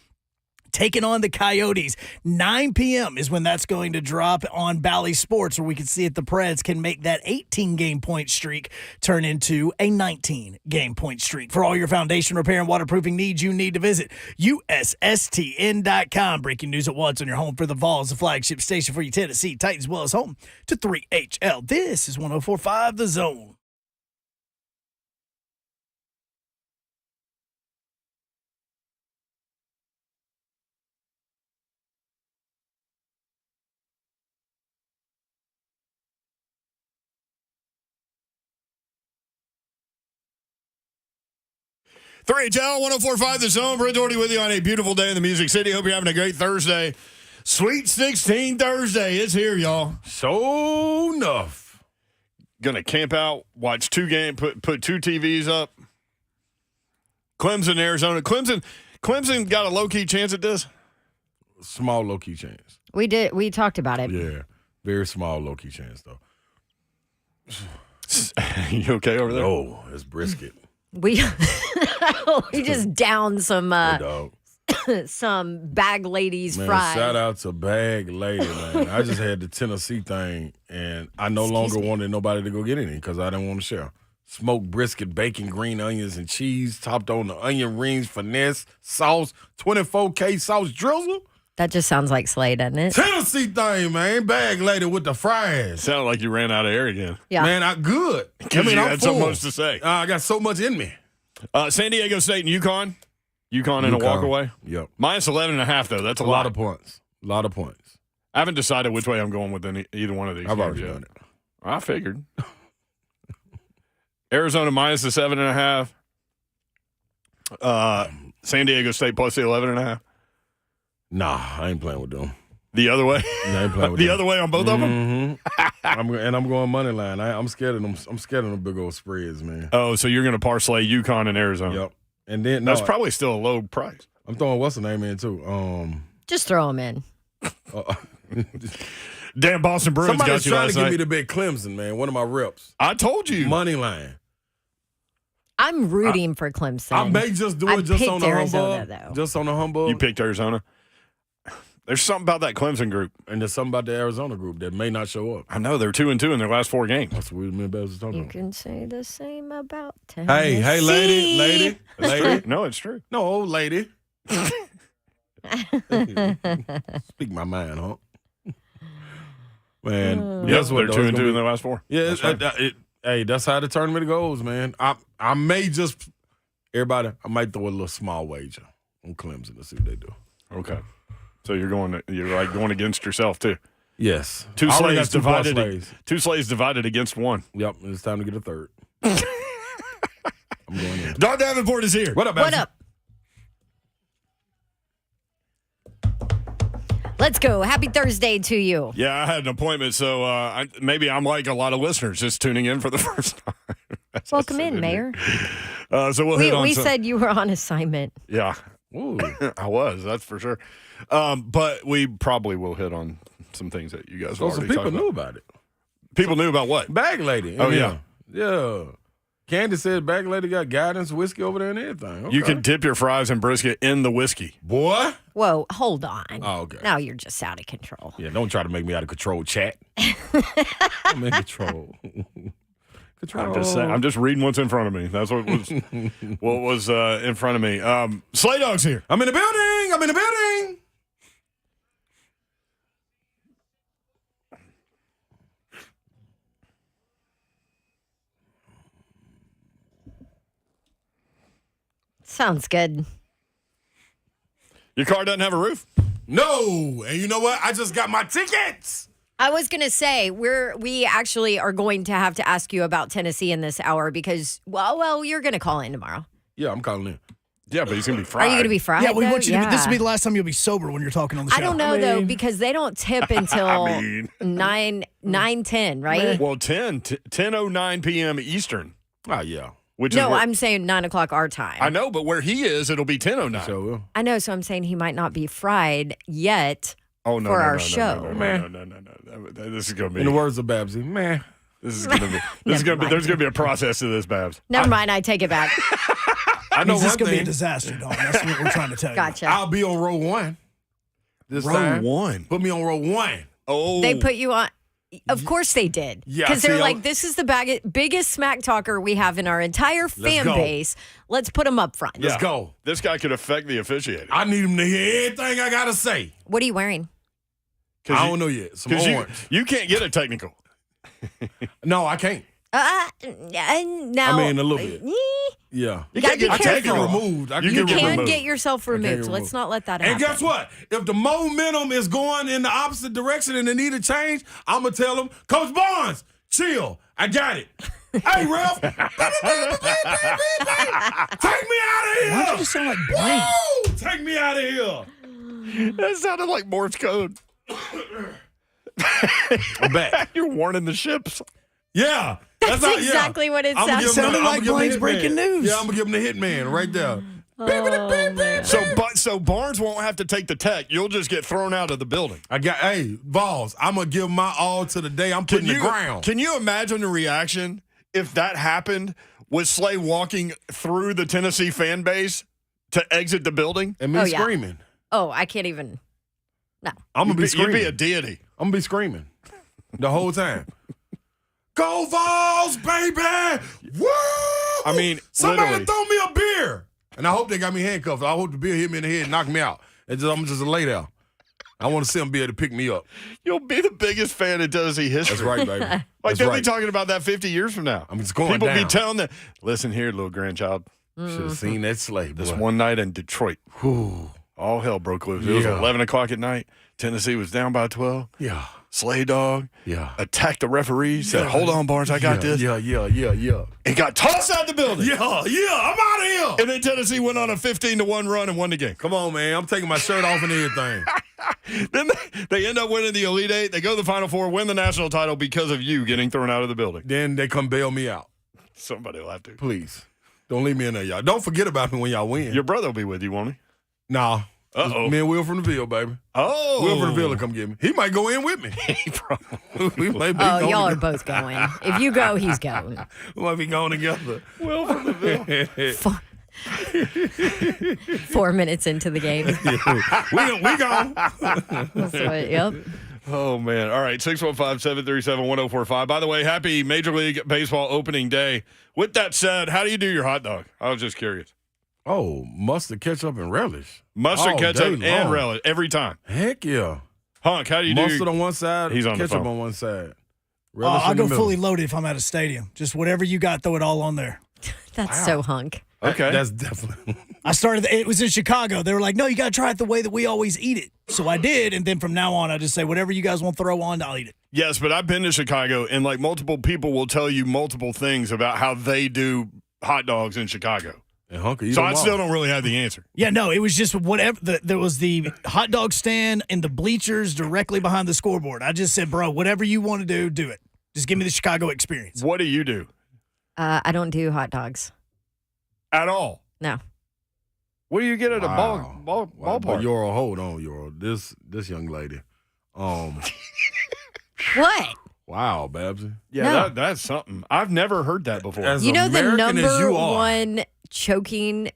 taking on the Coyotes. 9 p.m. is when that's going to drop on Bally Sports, where we can see if the Preds can make that 18-game point streak turn into a 19-game point streak. For all your foundation repair and waterproofing needs, you need to visit USSTN.com. Breaking news at once on your home for the Vols, the flagship station for your Tennessee Titans, as well as home to 3HL. This is 104.5 The Zone. HL 104.5 The Zone. Brent Doherty with you on a beautiful day in the Music City. Hope you're having a great Thursday. Sweet 16 Thursday is here, y'all. So enough. Gonna camp out, watch two games, put two TVs up. Clemson, Arizona. Clemson got a low-key chance at this? Small low-key chance. We did. We talked about it. Yeah. Very small low-key chance, though. You okay over there? No, it's brisket. We just downed some Dog. some bag ladies Man, fries. shout out to Bag Lady, man. I just had the Tennessee thing, and I no longer wanted nobody to go get any because I didn't want to share. Smoked brisket, bacon, green onions, and cheese, topped on the onion rings, finesse, sauce, 24K sauce drizzle. That just sounds like Slay, doesn't it? Tennessee thing, man. Bag Lady with the fries. Sounded like you ran out of air again. Yeah. Man, I good. Because you had so much to say. I got so much in me. San Diego State and UConn. UConn in a walk away. Yep. Minus 11.5, though. That's a lot of points. A lot of points. I haven't decided which way I'm going with either one of these. I've already games done yet. it. I figured. Arizona minus the 7.5. San Diego State plus the 11.5. Nah, I ain't playing with them. The other way? I ain't playing with the them. other way on both of them? I'm going money line. I'm scared of them. I'm scared of them big old spreads, man. Oh, so you're going to parlay UConn and Arizona. Yep. And then That's probably still a low price. I'm throwing what's the name in too. Just throw them in. Damn, Boston Bruins Somebody's got you trying last to give night. me the big Clemson, man. One of my reps. I told you. Money line. I'm rooting for Clemson. I may just do it just on the Arizona, humbug. though. Just on the humbug. You picked Arizona. There's something about that Clemson group. And there's something about the Arizona group that may not show up. I know they're 2-2 in their last 4 games. That's what me and Babs was talking You about. can say the same about Tennessee. Hey, lady. No, it's true. No, old lady. Speak my mind, huh? Man, Yes, that's what they're those 2-2 gonna in their last 4. Yeah, That's right. hey, that's how the tournament goes, man. I may just everybody. I might throw a little small wager on Clemson to see what they do. Okay. So you're like going against yourself too. Yes, Two I already slaves got divided. slaves. 2 slaves divided against 1. Yep, it's time to get a third. I'm going in. Don Davenport is here. What up, What Babs? up? Let's go. Happy Thursday to you. Yeah, I had an appointment, so maybe I'm like a lot of listeners just tuning in for the first time. Welcome in, Mayor. So we'll hit on We some- said you were on assignment. Yeah, Ooh. I was. That's for sure. But we probably will hit on some things that you guys So some already people talked knew about. about it. People knew about what? Bag Lady. Oh, yeah. Yeah. Candy said Bag Lady got guidance whiskey over there and everything. Okay. You can dip your fries and brisket in the whiskey. Boy. Whoa, hold on. Oh, okay. Now you're just out of control. Yeah, don't try to make me out of control, chat. I'm in control. Control. I'm just saying. I'm just reading what's in front of me. That's what was in front of me. Slay Dog's here. I'm in the building. I'm in the building. Sounds good. Your car doesn't have a roof. No. And you know what? I just got my tickets. I was going to say, we actually are going to have to ask you about Tennessee in this hour because, well, you're going to call in tomorrow. Yeah, I'm calling in. Yeah, but he's going to be fried. Are you going to be fried? Yeah, we though? want you to. This will be the last time you'll be sober when you're talking on the show. I don't know though because they don't tip until 9:10, right? Well, 10:09 p.m. Eastern. Oh, yeah. Which No, is I'm saying 9 o'clock our time. I know, but where he is, it'll be 10:09. So, I know, so I'm saying he might not be fried yet oh, no, for no, our no, show. No. This is going to be. in the words of Babsy, man. This is going to be. There's going to be a process to this, Babs. Never mind, I take it back. I know This is one going to be a thing. disaster, dog. That's what we're trying to tell you. Gotcha. I'll be on row 1 this Row time. 1. Put me on row 1. Oh. They put you on. Of course they did. Yeah, Because they're see, like, this is the biggest smack talker we have in our entire fan go. base. Let's put him up front. Let's go. This guy could affect the officiating. I need him to hear everything I got to say. What are you wearing? I don't know yet. Some Because orange. you can't get a technical. No, I can't. Now, I mean, a little bit. Yeah. You gotta be I can't get careful. removed. I You You can get can removed. get yourself removed. get Let's not let that happen. And guess what? If the momentum is going in the opposite direction and they need a change, I'm going to tell them, Coach Barnes, chill. I got it. Hey, ref. Take me out of here. Why don't you just sound like Blaine? Woo! Take me out of here. That sounded like Morse code. I'm back. You're warning the ships. Yeah. That's exactly what it I'ma sounds give him Sounded I'ma like give him the Blaine's hitman. breaking news. Yeah, I'm going to give him the hitman right there. So Barnes won't have to take the tech. You'll just get thrown out of the building. Hey, Vols, I'm going to give my all to the day I'm putting the ground. Can you imagine the reaction if that happened with Slay walking through the Tennessee fan base to exit the building? And me Oh, yeah. screaming. Oh, I can't even. No. I'm going to be You'd screaming. be a deity. I'm going to be screaming the whole time. Go Vols, baby! Woo! I mean, somebody literally. throw me a beer. And I hope they got me handcuffed. I hope the beer hit me in the head and knock me out. I'm just lay there. I want to see them be able to pick me up. You'll be the biggest fan in Tennessee history. That's right, baby. Like That's they'll right. be talking about that 50 years from now. I'm just going People down. be telling them, listen here, little grandchild. Should have seen that sleigh. This boy. one night in Detroit, Whew. all hell broke loose. It was Yeah. 11 o'clock at night. Tennessee was down by 12. Yeah. Slay Dog Yeah. attacked the referee, said, hold on, Barnes, I got this. Yeah. And got tossed out the building. Yeah, I'm out of here. And then Tennessee went on a 15-1 run and won the game. Come on, man. I'm taking my shirt off and everything. Then they end up winning the Elite Eight. They go to the Final Four, win the national title because of you getting thrown out of the building. Then they come bail me out. Somebody will have to. Please. Don't leave me in there, y'all. Don't forget about me when y'all win. Your brother will be with you, won't he? Nah. Uh-oh. Me and Will from the Ville, baby. Oh. Will from the Ville will come get me. He might go in with me. We might be Oh, going y'all are together. both going. If you go, he's going. We might be going together. Will from the Ville. 4 minutes into the game. we gone. That's what, yep. Oh, man. All right, 615-737-1045. By the way, happy Major League Baseball opening day. With that said, how do you do your hot dog? I was just curious. Oh, mustard, ketchup, and relish. Mustard, All ketchup, day and long. relish every time. Heck yeah. Hunk, how do you do Mustard on one side, He's on the ketchup phone. on one side. Relish I'll in the go middle. fully loaded if I'm at a stadium. Just whatever you got, throw it all on there. That's so hunk. Okay. That's definitely. It was in Chicago. They were like, no, you got to try it the way that we always eat it. So I did. And then from now on, I just say, whatever you guys want to throw on, I'll eat it. Yes, but I've been to Chicago, and like multiple people will tell you multiple things about how they do hot dogs in Chicago. And Hunker, So I still don't really have the answer. Yeah, no, it was just whatever. There was the hot dog stand and the bleachers directly behind the scoreboard. I just said, bro, whatever you want to do it. Just give me the Chicago experience. What do you do? I don't do hot dogs. At all? No. What do you get at a Wow. But ballpark? Yoro, hold on, Yoro. This young lady. What? Wow, Babsy. Yeah, No. that's something. I've never heard that before. As You know the American as number you are. one choking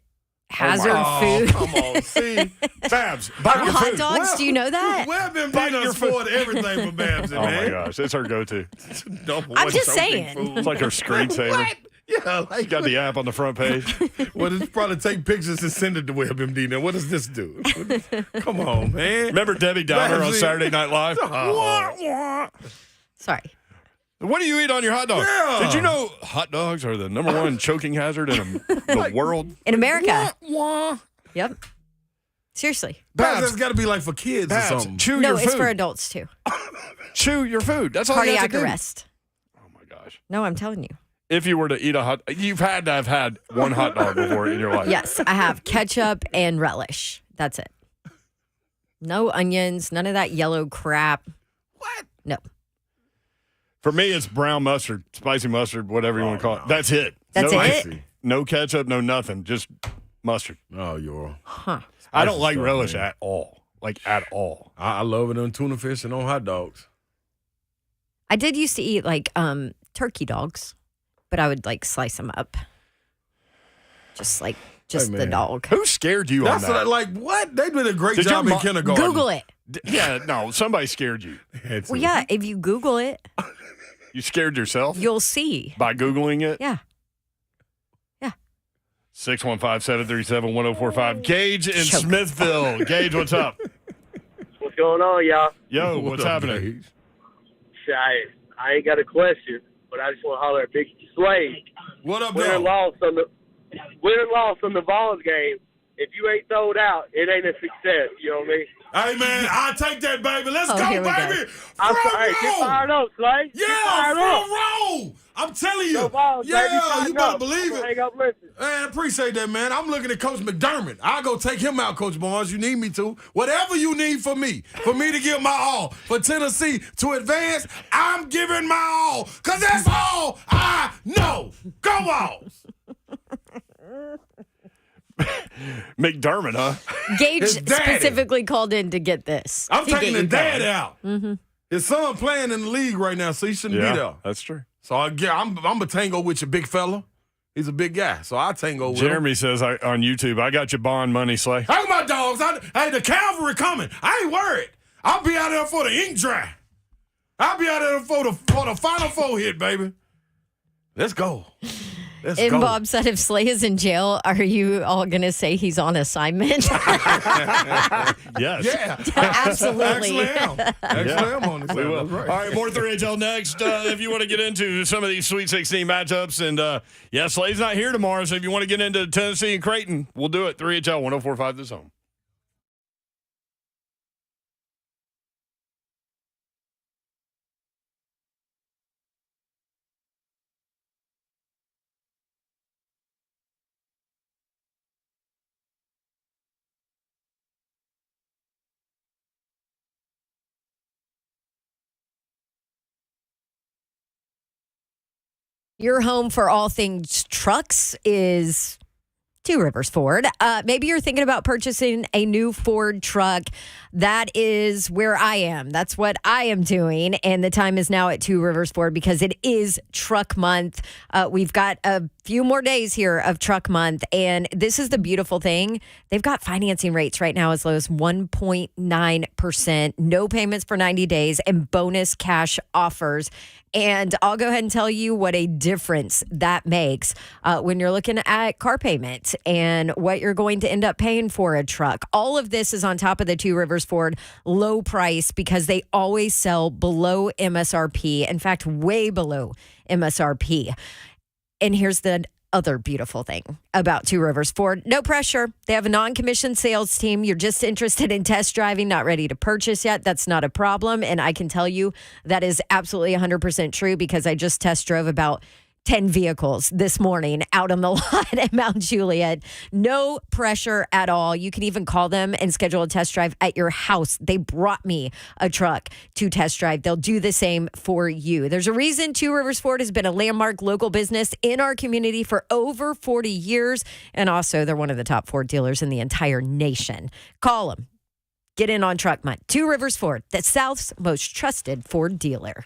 hazard Oh, food? come on. See? Babs, bite your Hot food. dogs? Do you know that? Where been Bite being your food. spoiled everything for Babsy, Oh, man? my gosh. It's her go-to. I'm just saying. It's like her screensaver. Yeah, She's got the app on the front page. well, it's probably take pictures and send it to WebMD. Now, what does this do? Come on, man. Remember Debbie Downer on Babsy. Saturday Night Live? Sorry. What do you eat on your hot dog? Yeah. Did you know hot dogs are the number one choking hazard in the world? In America. Yep. Seriously. Babs, that's got to be like for kids or Babs, something. chew No, your it's food. for adults too. Chew your food. That's all you have Cardiac to do. arrest. Oh, my gosh. No, I'm telling you. If you were to eat you've had to have had one hot dog before in your life. Yes, I have ketchup and relish. That's it. No onions, none of that yellow crap. What? No. For me, it's brown mustard, spicy mustard, whatever you want to call it. That's it. That's no, it? No ketchup, no nothing, just mustard. Oh, you're. Huh. I don't like stuff, relish man. at all. Like, at all. I love it on tuna fish and on hot dogs. I did used to eat like turkey dogs, but I would like slice them up. Just Hey, the man. dog. Who scared you on That's that? like what? They did a great Did job your in kindergarten. Google it. Yeah, no, somebody scared you. Well, yeah, if you Google it, You scared yourself you'll see. by Googling it? Yeah. 615-737-1045. Gage in Choke. Smithville. Gage, what's up? What's going on, y'all? Yo, what's up, happening? Gage? I ain't got a question, but I just want to holler at Big Slade. What up, Winner dog? loss on the Vols game. If you ain't sold out, it ain't a success. You know what I mean? Hey, man, I'll take that, baby. Let's Oh, go, here we go. baby. I'm Front sorry. Get row. fired up, Slade. Get Yeah, fired up. front row. I'm telling you. Go Vols, baby. Yeah, Tighten you better up. believe it. Hang up, listen. Man, I appreciate that, man. I'm looking at Coach McDermott. I'll go take him out, Coach Barnes. You need me to. Whatever you need for me to give my all. For Tennessee to advance, I'm giving my all. Because that's all I know. Go on. McDermott, huh? Gage His daddy. specifically called in to get this. I'm to taking get the you dad going. out. Mm-hmm. His son playing in the league right now, so he shouldn't be there. That's true. So I'm a tango with you, big fella. He's a big guy, so I tango with him. Jeremy says on YouTube, I got your bond money, Slay. Hey, my dogs. Hey, the cavalry coming. I ain't worried. I'll be out there for the ink dry. I'll be out there for the Final Four hit, baby. Let's go. Let's And go. Bob said if Slay is in jail, are you all going to say he's on assignment? Yes. Yeah. Absolutely. Actually, I'm on this. We will. That's right. All right, more 3HL next. If you want to get into some of these Sweet 16 matchups, and Slay's not here tomorrow, so if you want to get into Tennessee and Creighton, we'll do it. 3HL 1045 The Zone. Your home for all things trucks is Two Rivers Ford. Maybe you're thinking about purchasing a new Ford truck. That is where I am. That's what I am doing. And the time is now at Two Rivers Ford because it is truck month. We've got a few more days here of truck month. And this is the beautiful thing. They've got financing rates right now as low as 1.9%, no payments for 90 days, and bonus cash offers. And I'll go ahead and tell you what a difference that makes when you're looking at car payments and what you're going to end up paying for a truck. All of this is on top of the Two Rivers Ford low price because they always sell below MSRP. In fact, way below MSRP. And here's the other beautiful thing about Two Rivers Ford. No pressure. They have a non-commissioned sales team. You're just interested in test driving, not ready to purchase yet. That's not a problem. And I can tell you that is absolutely 100% true because I just test drove about 10 vehicles this morning out on the lot at Mount Juliet. No pressure at all. You can even call them and schedule a test drive at your house. They brought me a truck to test drive. They'll do the same for you. There's a reason Two Rivers Ford has been a landmark local business in our community for over 40 years. And also, they're one of the top Ford dealers in the entire nation. Call them. Get in on Truck Month. Two Rivers Ford, the South's most trusted Ford dealer.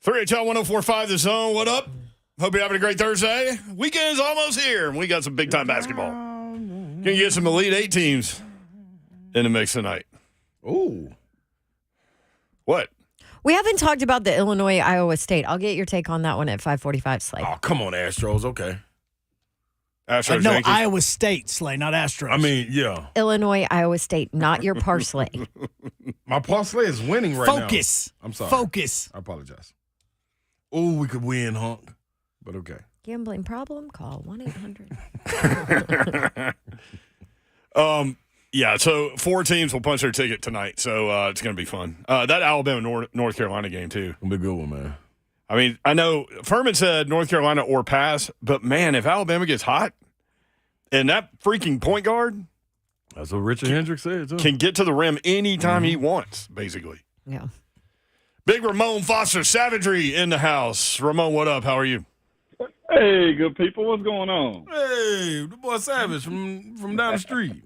3HL 104.5 The Zone. What up? Hope you're having a great Thursday. Weekend's almost here, and we got some big-time basketball. Gonna get some Elite Eight teams in the mix tonight. Ooh. What? We haven't talked about the Illinois-Iowa State. I'll get your take on that one at 5:45, Slade. Oh, come on, Astros. Okay. Astros, No, Yankees? Iowa State, Slay, not Astros. I mean, yeah. Illinois-Iowa State, not your parsley. My parsley is winning right now. Focus. I'm sorry. Focus. I apologize. Oh, we could win, Hunk. But okay. Gambling problem? Call 1-800. Yeah, so 4 teams will punch their ticket tonight, so it's going to be fun. That Alabama-North Carolina game, too. It'll be a good one, man. I mean, I know Furman said North Carolina or pass, but, man, if Alabama gets hot and that freaking point guard That's what Richard Hendrick said, too. can get to the rim anytime he wants, basically. Yeah. Big Ramone Foster savagery in the house. Ramon, what up? How are you? Hey, good people. What's going on? Hey, the boy Savage from down the street.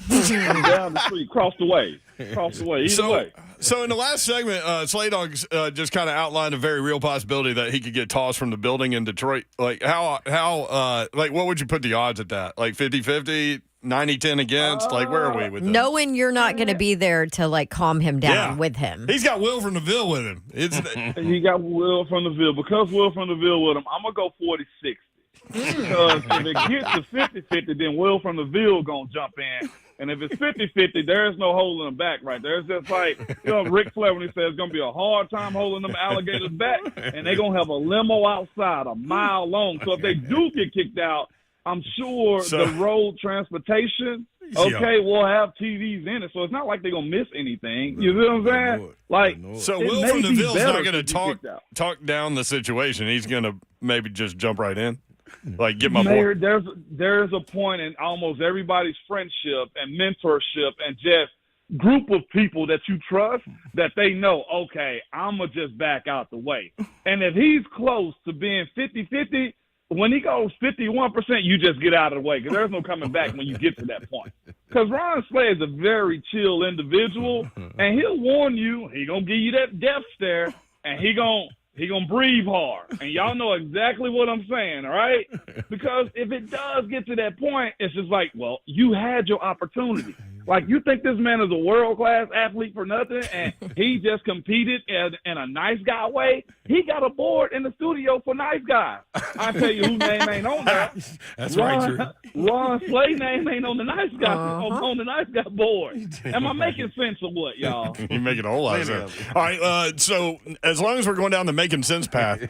Down the street, across the way. Either way. So in the last segment, Slay Dogs just kind of outlined a very real possibility that he could get tossed from the building in Detroit. Like how what would you put the odds at that? Like 50-50, 90-10 against? Like where are we with that? Knowing you're not going to be there to like calm him down with him. He's got Will from the Ville with him. He got Will from the Ville. Because Will from the Ville with him, I'm going to go 40-60. Because if it gets to 50-50, then Will from the Ville going to jump in. And if it's 50-50, there's no holding them back right there. It's just like, Ric Flair when he says it's going to be a hard time holding them alligators back, and they're going to have a limo outside a mile long. So if they do get kicked out, I'm sure the road transportation, will have TVs in it. So it's not like they're going to miss anything. You know what I'm saying? Like, so Will from the Ville's not going to talk down the situation. He's going to maybe just jump right in. Like, get my boy. There's a point in almost everybody's friendship and mentorship and just group of people that you trust that they know, okay, I'm going to just back out the way. And if he's close to being 50-50, when he goes 51%, you just get out of the way because there's no coming back when you get to that point. Because Ron Slay is a very chill individual, and he'll warn you. He going to give you that death stare, and he going to breathe hard. And y'all know exactly what I'm saying, all right? Because if it does get to that point, it's just like, well, you had your opportunity. Like, you think this man is a world-class athlete for nothing, and he just competed in a nice guy way? He got a board in the studio for nice guys. I tell you whose name ain't on there. That's right, Drew. Ron Slay name ain't on the nice guy on the nice guy board. Am I making sense of what, y'all? You're making a whole lot of sense. All right, so as long as we're going down the making sense path,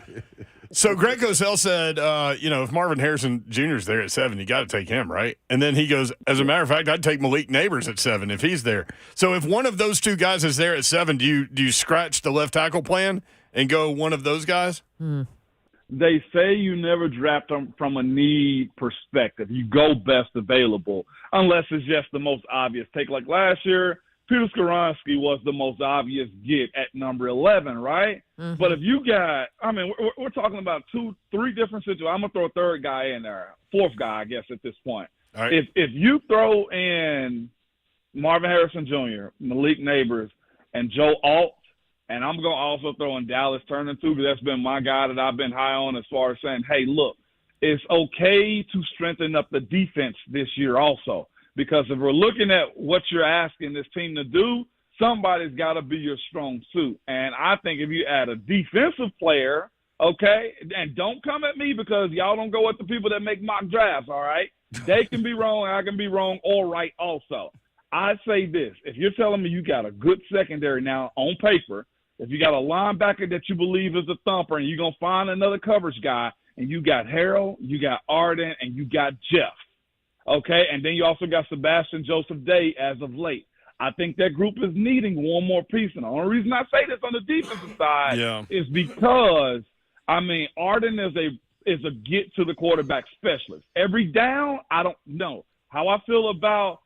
so Greg Cosell said, if Marvin Harrison Jr. is there at 7, you got to take him, right? And then he goes, as a matter of fact, I'd take Malik Neighbors at 7 if he's there. So if one of those two guys is there at 7, do you scratch the left tackle plan and go one of those guys? They say you never draft them from a need perspective. You go best available, unless it's just the most obvious take. Like last year, Peter Skoronski was the most obvious get at number 11, right? Mm-hmm. But if you got, we're talking about 2-3 different situations. I'm going to throw a third guy in there, fourth guy, I guess, at this point. All right. If you throw in Marvin Harrison Jr., Malik Neighbors, and Joe Alt, and I'm going to also throw in Dallas Turner, too, because that's been my guy that I've been high on as far as saying, hey, look, it's okay to strengthen up the defense this year also. Because if we're looking at what you're asking this team to do, somebody's got to be your strong suit. And I think if you add a defensive player, okay, and don't come at me because y'all don't go with the people that make mock drafts, all right? They can be wrong, I can be wrong, or right also. I say this. If you're telling me you got a good secondary now on paper, if you got a linebacker that you believe is a thumper and you're going to find another coverage guy, and you got Harold, you got Arden, and you got Jeff, okay, and then you also got Sebastian Joseph Day as of late. I think that group is needing one more piece. And the only reason I say this on the defensive side is because, Arden is a get to the quarterback specialist. Every down, I don't know. How I feel about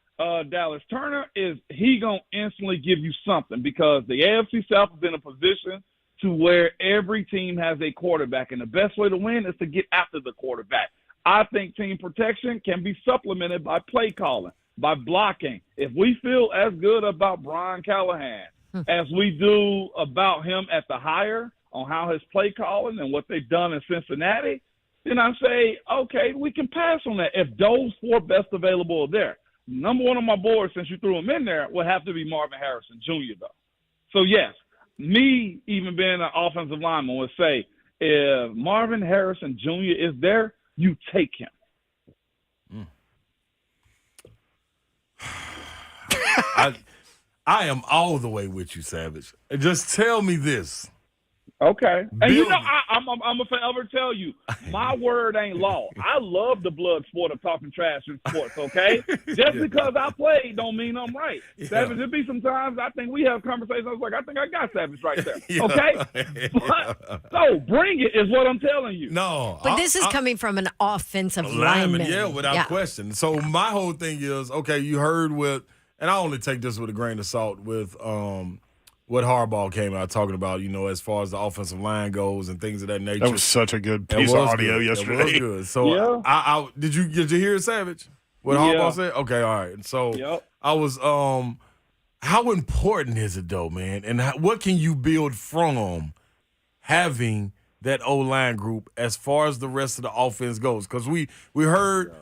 Dallas Turner is he going to instantly give you something because the AFC South is in a position to where every team has a quarterback, and the best way to win is to get after the quarterback. I think team protection can be supplemented by play calling, by blocking. If we feel as good about Brian Callahan as we do about him at the higher, on how his play calling and what they've done in Cincinnati, then I say, okay, we can pass on that if those 4 best available are there. Number 1 on my board, since you threw him in there, would have to be Marvin Harrison Jr., though. So, yes, me even being an offensive lineman would say, if Marvin Harrison Jr. is there, you take him. I am all the way with you, Savage. Just tell me this. Okay. And you know, I'm going to forever tell you, my word ain't law. I love the blood sport of talking trash in sports, okay? Just because I played don't mean I'm right. Yeah. Savage, there be sometimes I think we have conversations, I was like, I think I got Savage right there, okay? But, so bring it is what I'm telling you. No. But this is coming from an offensive lineman. Yeah, without question. So my whole thing is, okay, you heard and I only take this with a grain of salt with what Harbaugh came out talking about, as far as the offensive line goes and things of that nature. That was such a good piece of audio yesterday. That was good. So I did you hear it, Savage? What Harbaugh said? Okay, all right. So I was how important is it though, man? And what can you build from having that O-line group as far as the rest of the offense goes? Because we heard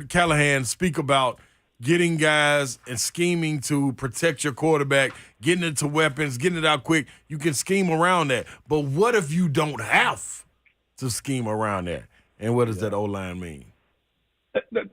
Callahan speak about getting guys and scheming to protect your quarterback, getting it to weapons, getting it out quick. You can scheme around that. But what if you don't have to scheme around that? And what does that O-line mean? The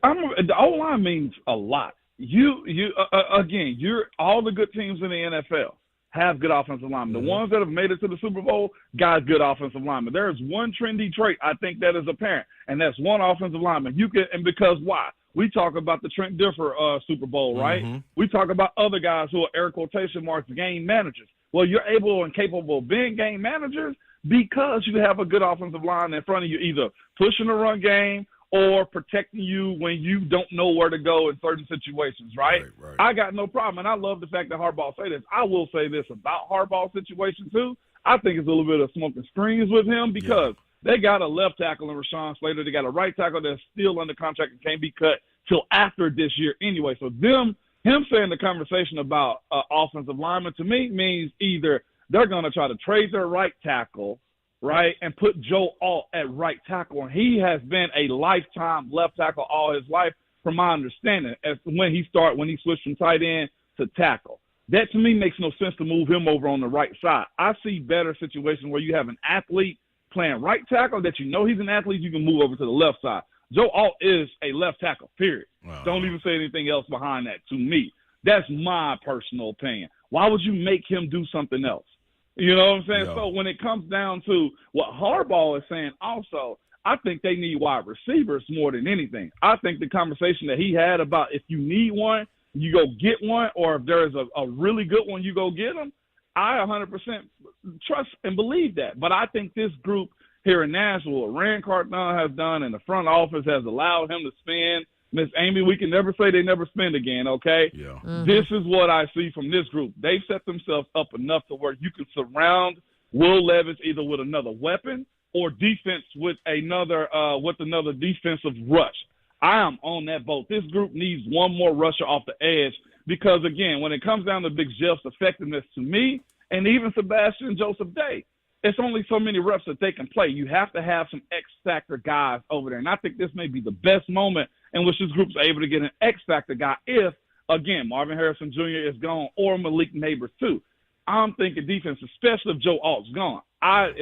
O-line means a lot. Again, you're all the good teams in the NFL have good offensive linemen. The ones that have made it to the Super Bowl got good offensive linemen. There is one trendy trait I think that is apparent, and that's one offensive lineman. Because why? We talk about the Trent Dilfer Super Bowl, right? Mm-hmm. We talk about other guys who are air quotation marks game managers. Well, you're able and capable of being game managers because you have a good offensive line in front of you, either pushing the run game or protecting you when you don't know where to go in certain situations, right? I got no problem, and I love the fact that Harbaugh say this. I will say this about Harbaugh's situation, too. I think it's a little bit of smoke and screens with him because they got a left tackle in Rashawn Slater. They got a right tackle that's still under contract and can't be cut till after this year anyway. So him saying the conversation about offensive lineman to me means either they're going to try to trade their right tackle, right, and put Joe Alt at right tackle. And he has been a lifetime left tackle all his life, from my understanding, as when he switched from tight end to tackle. That to me makes no sense to move him over on the right side. I see better situations where you have an athlete playing right tackle that you know he's an athlete, you can move over to the left side. Joe Alt is a left tackle, period. Wow. Don't even say anything else behind that to me. That's my personal opinion. Why would you make him do something else? You know what I'm saying? Yeah. So when it comes down to what Harbaugh is saying also, I think they need wide receivers more than anything. I think the conversation that he had about if you need one, you go get one, or if there's a really good one, you go get them. I 100% trust and believe that. But I think this group here in Nashville, what Rand Carthon has done and the front office has allowed him to spend. Miss Amy, we can never say they never spend again, okay? Yeah. Mm-hmm. This is what I see from this group. They've set themselves up enough to where you can surround Will Levis either with another weapon or defense with another defensive rush. I am on that boat. This group needs one more rusher off the edge because, again, when it comes down to Big Jeff's effectiveness to me and even Sebastian Joseph Day, it's only so many reps that they can play. You have to have some X-factor guys over there. And I think this may be the best moment in which this group's able to get an X-factor guy if, again, Marvin Harrison Jr. is gone or Malik Neighbors too. I'm thinking defense, especially if Joe Alt's gone. I'm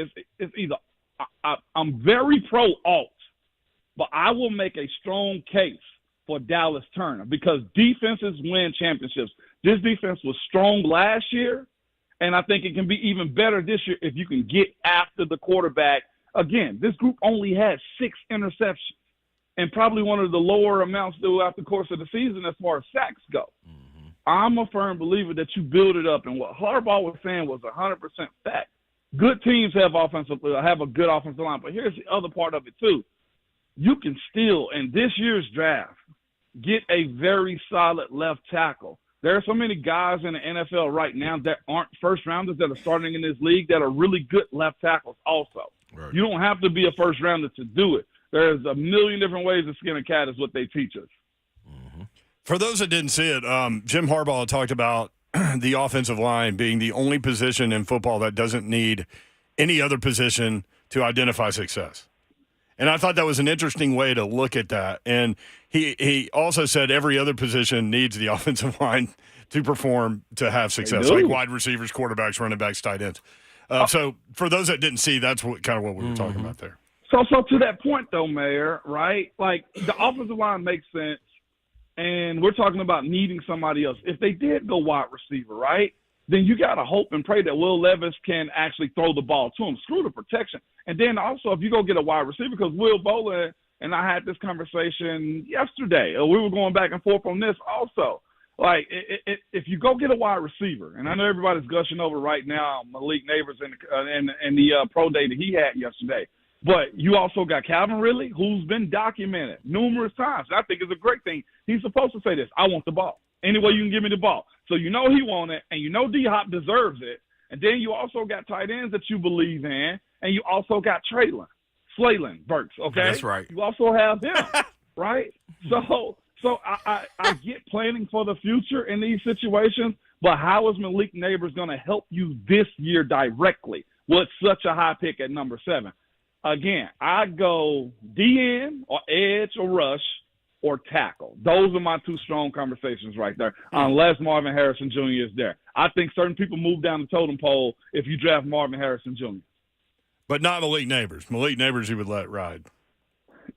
very pro-Alt, but I will make a strong case for Dallas Turner because defenses win championships. This defense was strong last year. And I think it can be even better this year if you can get after the quarterback. Again, this group only had 6 interceptions and probably one of the lower amounts throughout the course of the season as far as sacks go. Mm-hmm. I'm a firm believer that you build it up. And what Harbaugh was saying was 100% fact. Good teams have a good offensive line. But here's the other part of it, too. You can still, in this year's draft, get a very solid left tackle. There are so many guys in the NFL right now that aren't first-rounders that are starting in this league that are really good left tackles also. Right. You don't have to be a first-rounder to do it. There's a million different ways to skin a cat is what they teach us. Mm-hmm. For those that didn't see it, Jim Harbaugh talked about the offensive line being the only position in football that doesn't need any other position to identify success. And I thought that was an interesting way to look at that. And he also said every other position needs the offensive line to perform to have success, like wide receivers, quarterbacks, running backs, tight ends. So for those that didn't see, that's what we were talking about there. So to that point, though, Mayor, right? Like, the offensive line makes sense, and we're talking about needing somebody else. If they did go wide receiver, right, then you got to hope and pray that Will Levis can actually throw the ball to him. Screw the protection. And then also, if you go get a wide receiver, because Will Boland and I had this conversation yesterday. We were going back and forth on this also. Like, if you go get a wide receiver, and I know everybody's gushing over right now Malik Neighbors and the pro day that he had yesterday, but you also got Calvin Ridley, who's been documented numerous times. I think it's a great thing. He's supposed to say this: I want the ball. Any way you can give me the ball. So you know he wants it, and you know D-Hop deserves it. And then you also got tight ends that you believe in, and you also got Slayland Burks, okay? That's right. You also have him, right? So I get planning for the future in these situations, but how is Malik Neighbors going to help you this year directly with such a high pick at number 7? Again, I go DN or edge or rush or tackle. Those are my two strong conversations right there, unless Marvin Harrison Jr. is there. I think certain people move down the totem pole if you draft Marvin Harrison Jr. But not Malik Neighbors. Malik Neighbors you would let ride.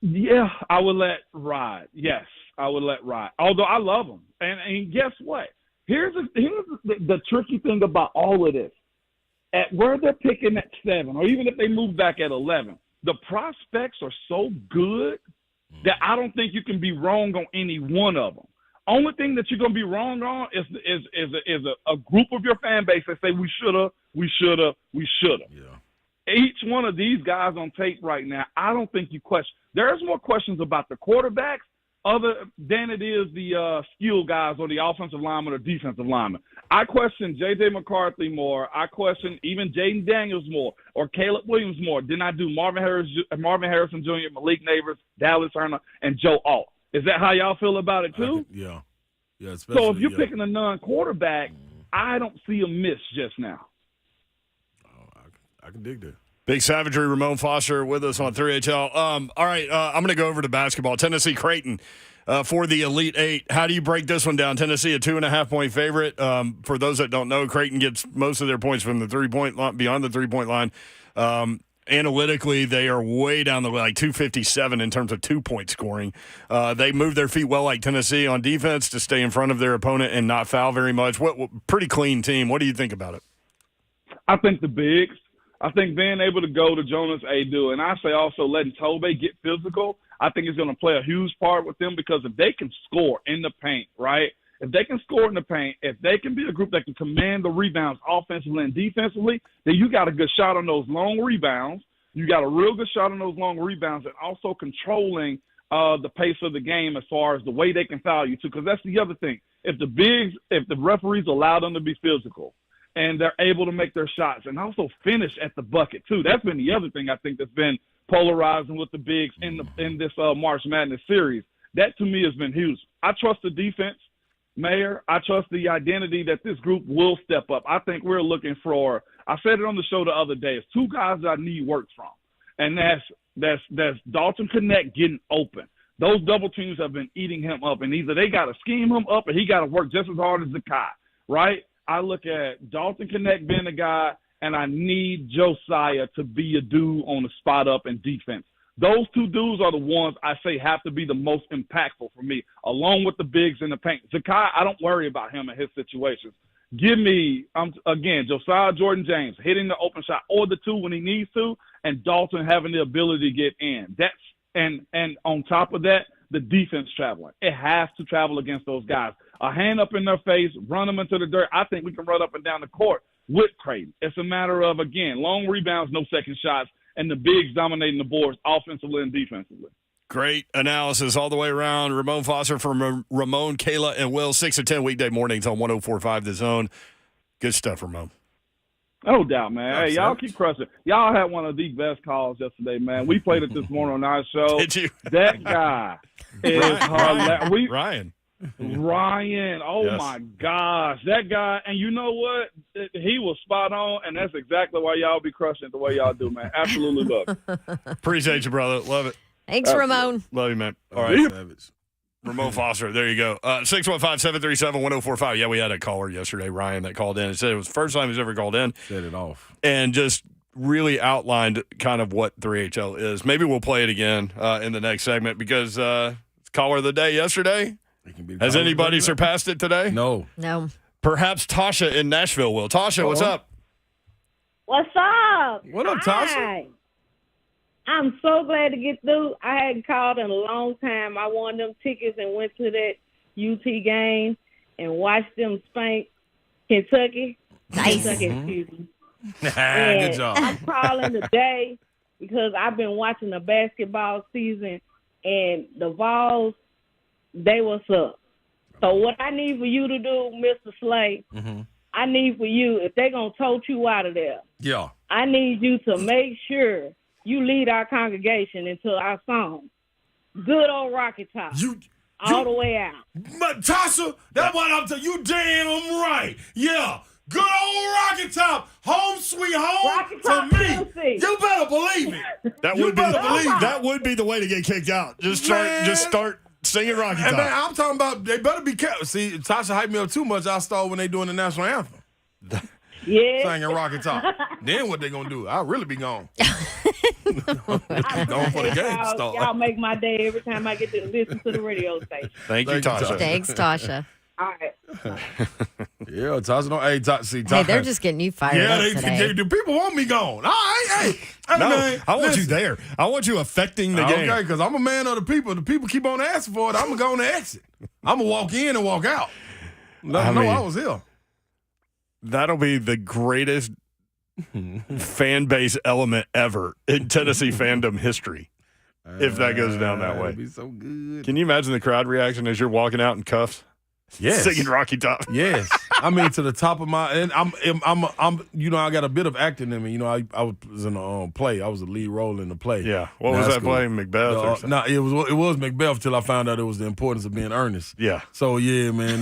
Yeah, I would let ride. Yes, I would let ride. Although I love him. And guess what? Here's the tricky thing about all of this. At where they're picking at 7, or even if they move back at 11, the prospects are so good that I don't think you can be wrong on any one of them. Only thing that you're going to be wrong on is a group of your fan base that say we shoulda. Yeah. Each one of these guys on tape right now, I don't think you question. There's more questions about the quarterbacks other than it is the skill guys or the offensive lineman or defensive lineman. I question J.J. McCarthy more. I question even Jaden Daniels more or Caleb Williams more than I do Marvin Harrison Jr., Malik Neighbors, Dallas Turner, and Joe Alt. Is that how y'all feel about it too? Yeah. So if you're picking a non-quarterback, I don't see a miss just now. Oh, I can dig that. Big Savagery, Ramone Foster with us on 3HL. All right, I'm going to go over to basketball. Tennessee Creighton for the Elite Eight. How do you break this one down? Tennessee, a 2.5-point favorite. For those that don't know, Creighton gets most of their points from the three-point line, beyond the three-point line. Analytically, they are way down the like 257 in terms of 2-point scoring. They move their feet well like Tennessee on defense to stay in front of their opponent and not foul very much. What pretty clean team. What do you think about it? I think the bigs. I think being able to go to Jonas Adu, and I say also letting Tobe get physical, I think is going to play a huge part with them because if they can score in the paint, right? If they can score in the paint, if they can be a group that can command the rebounds offensively and defensively, then you got a good shot on those long rebounds. You got a real good shot on those long rebounds and also controlling the pace of the game as far as the way they can foul you too, because that's the other thing. If the referees allow them to be physical, and they're able to make their shots and also finish at the bucket, too. That's been the other thing I think that's been polarizing with the bigs in this March Madness series. That, to me, has been huge. I trust the defense, Mayor. I trust the identity that this group will step up. I think we're looking for – I said it on the show the other day. It's two guys that I need work from, and that's Dalton Connect getting open. Those double teams have been eating him up, and either they got to scheme him up or he got to work just as hard as Zakai, right? I look at Dalton Connect being a guy, and I need Josiah to be a dude on the spot up in defense. Those two dudes are the ones I say have to be the most impactful for me, along with the bigs in the paint. Zakai, I don't worry about him in his situations. Give me, again, Josiah Jordan-James hitting the open shot or the two when he needs to, and Dalton having the ability to get in. And on top of that, the defense traveling. It has to travel against those guys. A hand up in their face, run them into the dirt. I think we can run up and down the court with Creighton. It's a matter of, again, long rebounds, no second shots, and the bigs dominating the boards offensively and defensively. Great analysis all the way around. Ramone Foster from Ramon, Kayla, and Will, 6 to 10 weekday mornings on 104.5 The Zone. Good stuff, Ramon. No doubt, man. Hey, y'all keep crushing. Y'all had one of the best calls yesterday, man. We played it this morning on our show. Did you? That guy is hilarious. Ryan. Ryan, oh Yes. my gosh, that guy, and you know what? He was spot on, and that's exactly why y'all be crushing it the way y'all do, man. Absolutely love it. Appreciate you, brother. Love it. Thanks, Ramon. Love you, man. All right. Savage. Ramone Foster, there you go. 615-737-1045. Yeah, we had a caller yesterday, Ryan, that called in and said it was the first time he's ever called in. Set it off. And just really outlined kind of what 3HL is. Maybe we'll play it again in the next segment because it's caller of the day yesterday. Has anybody surpassed it today? No. No. Perhaps Tasha in Nashville will. Tasha, what's up? What's up? What up, Tasha? Hi. I'm so glad to get through. I hadn't called in a long time. I won them tickets and went to that UT game and watched them spank Kentucky. Nice. Kentucky, excuse me. Good And job. I'm calling today because I've been watching the basketball season and the Vols, they was up. So what I need for you to do, Mr. Slay, I need for you, if they're going to tote you out of there, Yeah. I need you to make sure you lead our congregation into our song. Good old Rocky Top. All the way out. But Tasha, that's what I'm telling you. Damn right. Yeah. Good old Rocky Top. Home sweet home Rocky to Top, me. Tennessee. You better believe it. That would be the way to get kicked out. Just start singing Rocky Top. And man, I'm talking about they better be careful. See, Tasha hyped me up too much. I start when they doing the national anthem. Yeah. Singing Rocky Top. Then what they gonna do? I'll really be gone. Gone for the game to start. Y'all make my day every time I get to listen to the radio station. Thank you, Tasha. Thanks, Tasha. All right. Yeah, Tasha don't. Hey, see, Hey, they're just getting you fired yeah, up today. the people want me gone. All right, hey, No, man, I want you listen. there. I want you affecting the game. Okay, because I'm a man of the people. The people keep on asking for it. I'm gonna go on the exit. I'm gonna walk in and walk out. Let them know I was here. That'll be the greatest fan base element ever in Tennessee fandom history. If that goes down that way. It'd be so good. Can you imagine the crowd reaction as you're walking out in cuffs? Yes. Singing Rocky Top. Yes. I mean, to the top of my, and I'm, you know, I got a bit of acting in me. You know, I was in a play. I was a lead role in the play. Yeah. What was that play? Macbeth or something? No, it was Macbeth till I found out it was the importance of being earnest. Yeah. So yeah, man,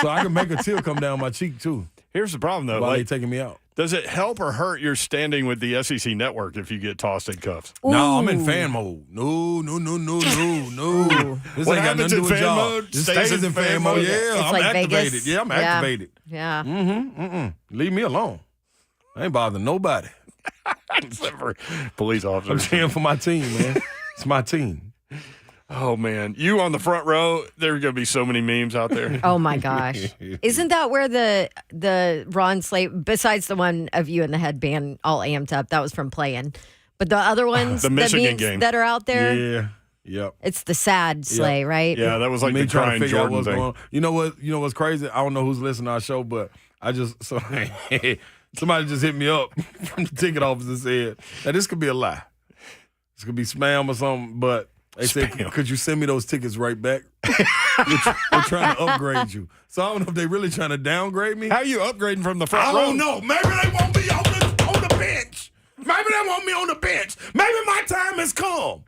so I can make a tear come down my cheek too. Here's the problem though. While they taking me out. Does it help or hurt your standing with the SEC network if you get tossed in cuffs? No, I'm in fan mode. No. This What ain't got happens nothing to do in with fan y'all. mode This stays stays in in fan fan mode. mode. Yeah, It's I'm like activated. Vegas. Yeah, I'm activated. Yeah. Leave me alone. I ain't bothering nobody. Except for police I'm officers. cheering for my team, man. It's my team. Oh, man. You on the front row, there are going to be so many memes out there. Oh my gosh! Isn't that where the Ron Slate, besides the one of you in the headband all amped up, that was from playing, but the other ones, The Michigan memes game. that are out there, Yeah. Yep. it's the sad Slay, right? Yeah, that was like Me the trying crying to figure out Jordan what's thing. going on. You know what's crazy? I don't know who's listening to our show, but somebody just hit me up from the ticket office and said, now this could be a lie. This could be spam or something, but they said, could you send me those tickets right back? We're trying to upgrade you. So I don't know if they really trying to downgrade me. How are you upgrading from the front I row? don't know. Maybe they want me on the bench. Maybe they want me on the bench. Maybe my time has come.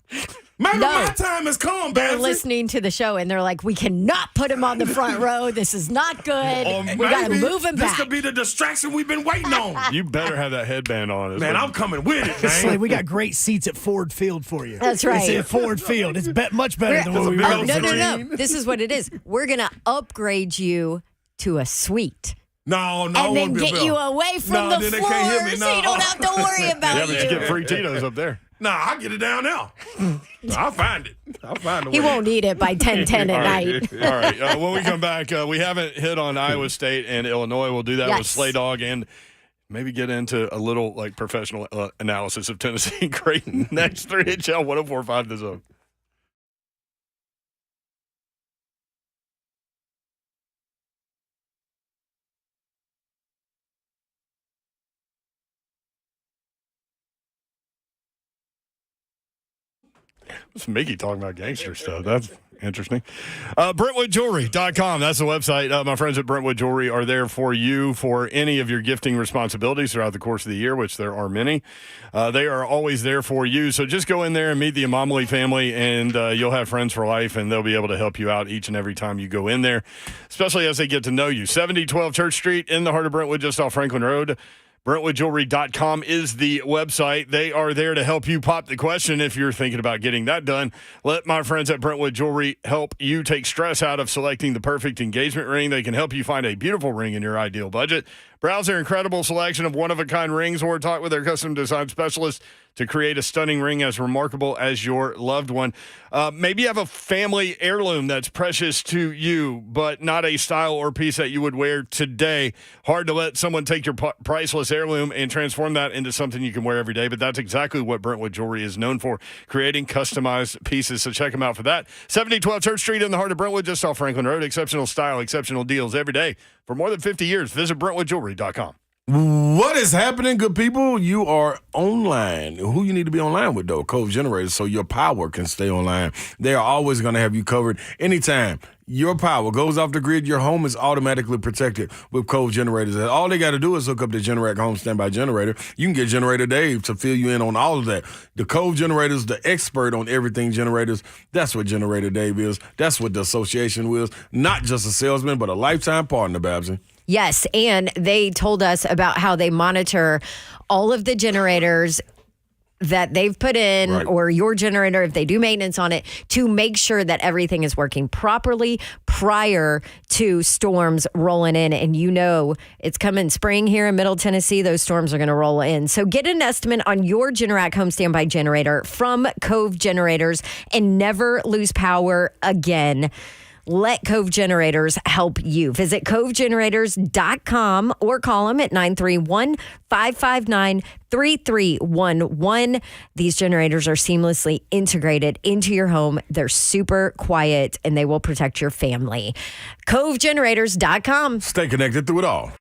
Maybe No. my time has come, They're Babsy. listening to the show and they're like, we cannot put him on the front row. This is not good. Or We got to maybe move him this back. could be the distraction we've been waiting on. You better have that headband on. Man, I'm coming with it, Slay, man. we got great seats at Ford Field for you. That's right. It's at Ford Field. It's much better than what we Oh, were no. This is what it is. We're going to upgrade you to a suite. No, I And won't then be get able- you away from No, the then they floor can't hear me. so you don't have to worry about Yeah, but you get free Tito's up there. Nah, I'll get it down now. I'll find it. I'll find a way. He won't need it by 10:10 at night. All right. When we come back, we haven't hit on Iowa State and Illinois. We'll do that with Yes. Slay Dog and maybe get into a little like professional analysis of Tennessee and Creighton next 3HL 1045 The Zone. What's Mickey talking about gangster stuff? That's Interesting. BrentwoodJewelry.com. That's the website. My friends at Brentwood Jewelry are there for you for any of your gifting responsibilities throughout the course of the year, which there are many. They are always there for you. So just go in there and meet the Amamali family, and you'll have friends for life, and they'll be able to help you out each and every time you go in there, especially as they get to know you. 7012 Church Street in the heart of Brentwood, just off Franklin Road. BrentwoodJewelry.com is the website. They are there to help you pop the question if you're thinking about getting that done. Let my friends at Brentwood Jewelry help you take stress out of selecting the perfect engagement ring. They can help you find a beautiful ring in your ideal budget. Browse their incredible selection of one-of-a-kind rings or talk with their custom design specialist to create a stunning ring as remarkable as your loved one. Maybe you have a family heirloom that's precious to you, but not a style or piece that you would wear today. Hard to let someone take your priceless heirloom and transform that into something you can wear every day, but that's exactly what Brentwood Jewelry is known for, creating customized pieces. So check them out for that. 7012 Church Street in the heart of Brentwood, just off Franklin Road. Exceptional style, exceptional deals every day. For more than 50 years, visit BrentwoodJewelry.com. What is happening, good people? You are online. Who you need to be online with, though? Cove Generators, so your power can stay online. They are always going to have you covered anytime your power goes off the grid. Your home is automatically protected with Cove Generators. All they got to do is hook up the Generac Home Standby Generator. You can get Generator Dave to fill you in on all of that. The Cove Generators, the expert on everything generators. That's what Generator Dave is. That's what the association is. Not just a salesman, but a lifetime partner, Babsy. Yes, and they told us about how they monitor all of the generators that they've put in, right, or your generator, if they do maintenance on it, to make sure that everything is working properly prior to storms rolling in. And you know it's coming spring here in Middle Tennessee. Those storms are going to roll in. So get an estimate on your Generac Home Standby Generator from Cove Generators and never lose power again. Let Cove Generators help you. Visit covegenerators.com or call them at 931-559-3311. These generators are seamlessly integrated into your home. They're super quiet and they will protect your family. covegenerators.com. Stay connected through it all.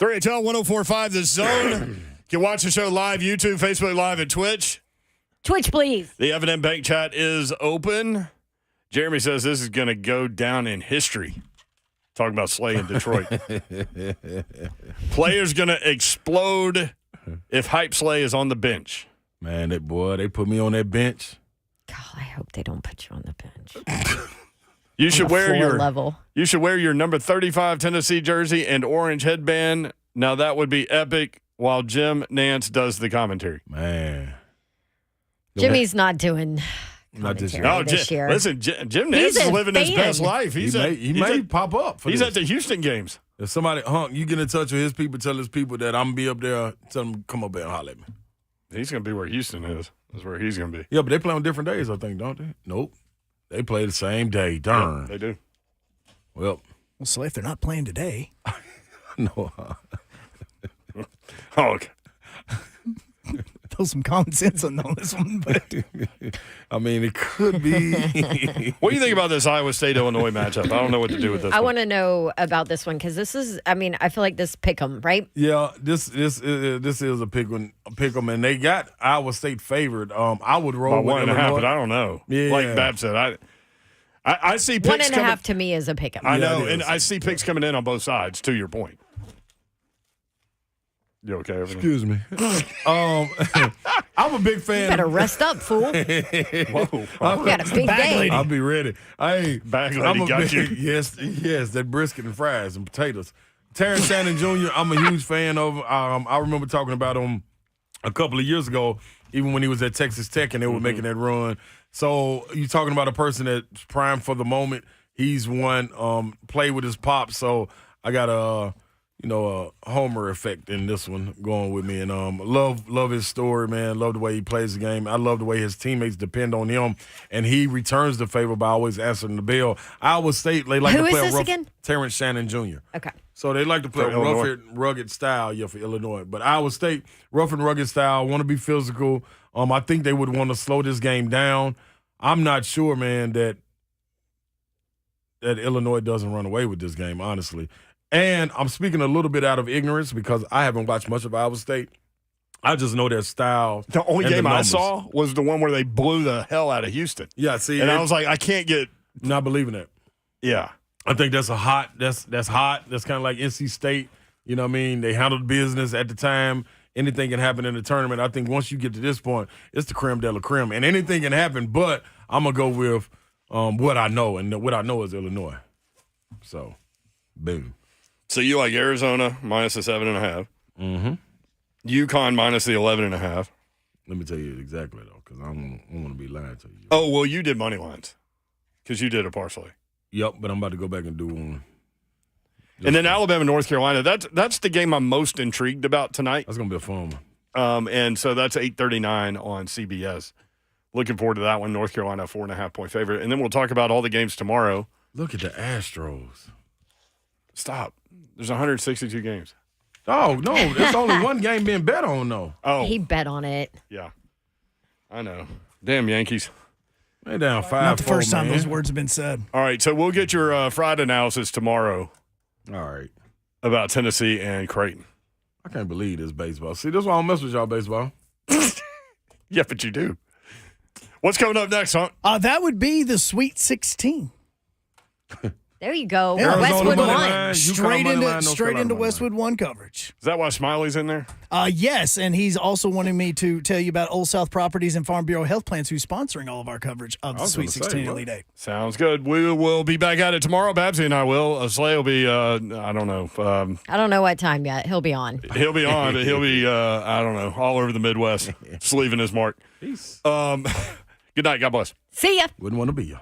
3HL 104.5 The Zone. You can watch the show live, YouTube, Facebook Live, and Twitch. Twitch, please. The Evident Bank chat is open. Jeremy says this is going to go down in history. Talking about Slay in Detroit. Players going to explode if Hype Slay is on the bench. Man, they put me on that bench. God, I hope they don't put you on the bench. You should wear your level. You should wear your number 35 Tennessee jersey and orange headband. Now that would be epic. While Jim Nance does the commentary. Man, Jimmy's not doing not this year. No, this year. Listen, Jim Nance is living his best life. He may pop up. He's at the Houston games. If somebody, you get in touch with his people, tell his people that I'm gonna be up there. Tell them come up there and holler at me. He's gonna be where Houston is. That's where he's gonna be. Yeah, but they play on different days, I think, don't they? Nope. They play the same day. Darn. Yeah, they do. Well, Slay, if they're not playing today. No. Oh, okay. Throw some common sense on this one, but I mean, it could be. What do you think about this Iowa State-Illinois matchup? I don't know what to do with this. I want to know about this one because this is. I mean, I feel like this pick 'em, right? Yeah, this is a pick 'em, and they got Iowa State favored. I would roll About with 1.5, Illinois. but I don't know. Yeah. Like Bab said, I see picks 1.5 to me is a pick 'em. I know, Yeah, it and is. I see picks coming in on both sides. To your point. You okay? Everything? Excuse me. I'm a big fan. You better rest up, fool. Whoa. You got a big Bag day. lady. I'll be ready. Bag lady I'm a got you. Yes, that brisket and fries and potatoes. Terrence Shannon Jr., I'm a huge fan of. I remember talking about him a couple of years ago, even when he was at Texas Tech and they were making that run. So you're talking about a person that's primed for the moment. He's one, played with his pop. So I got a Homer effect in this one going with me, and love his story, man. Love the way he plays the game. I love the way his teammates depend on him, and he returns the favor by always answering the bell. Iowa State, they like Who to play is a this rough. again? Terrence Shannon Jr. Okay. So they like to play For a rough Illinois. and rugged style, for Illinois. But Iowa State, rough and rugged style, want to be physical. I think they would want to slow this game down. I'm not sure, man, that Illinois doesn't run away with this game, honestly. And I'm speaking a little bit out of ignorance because I haven't watched much of Iowa State. I just know their style. The only and game the I numbers. saw was the one where they blew the hell out of Houston. Yeah, see, And I was like, I can't get. not believing that. Yeah. I think that's hot. That's hot. That's kind of like NC State. You know what I mean? They handled business at the time. Anything can happen in the tournament. I think once you get to this point, it's the creme de la creme. And anything can happen, but I'm going to go with what I know. And what I know is Illinois. So, boom. So you like Arizona minus the 7.5. Mm-hmm. UConn minus the 11.5. Let me tell you exactly, though, because I don't want to be lying to you. Oh, well, you did money lines because you did a parlay. Yep, but I'm about to go back and do one. And then Alabama, North Carolina. That's the game I'm most intrigued about tonight. That's going to be a fun one. And so that's 8:39 on CBS. Looking forward to that one. North Carolina, 4.5-point favorite. And then we'll talk about all the games tomorrow. Look at the Astros. Stop. There's 162 games. Oh, no, there's only one game being bet on, though. Oh, He bet on it. yeah. I know. Damn Yankees. They down 5-4, not the first time man. those words have been said. All right, so we'll get your Friday analysis tomorrow All right. about Tennessee and Creighton. I can't believe this baseball. See, that's why I don't mess with y'all baseball. Yeah, but you do. What's coming up next, huh? That would be the Sweet 16. There you go. Yeah. Westwood money won. line. Straight money into line, North straight Carolina into money Westwood 1 coverage. Is that why Smiley's in there? Yes, and he's also wanting me to tell you about Old South Properties and Farm Bureau Health Plans, who's sponsoring all of our coverage of the was Sweet gonna say, 16 what? Elite 8. Sounds good. We will be back at it tomorrow. Babsy and I will. Slay will be, I don't know. I don't know what time yet. He'll be on. He'll be on, but he'll be, I don't know, all over the Midwest, sleeving his mark. Peace. Good night. God bless. See ya. Wouldn't want to be y'all.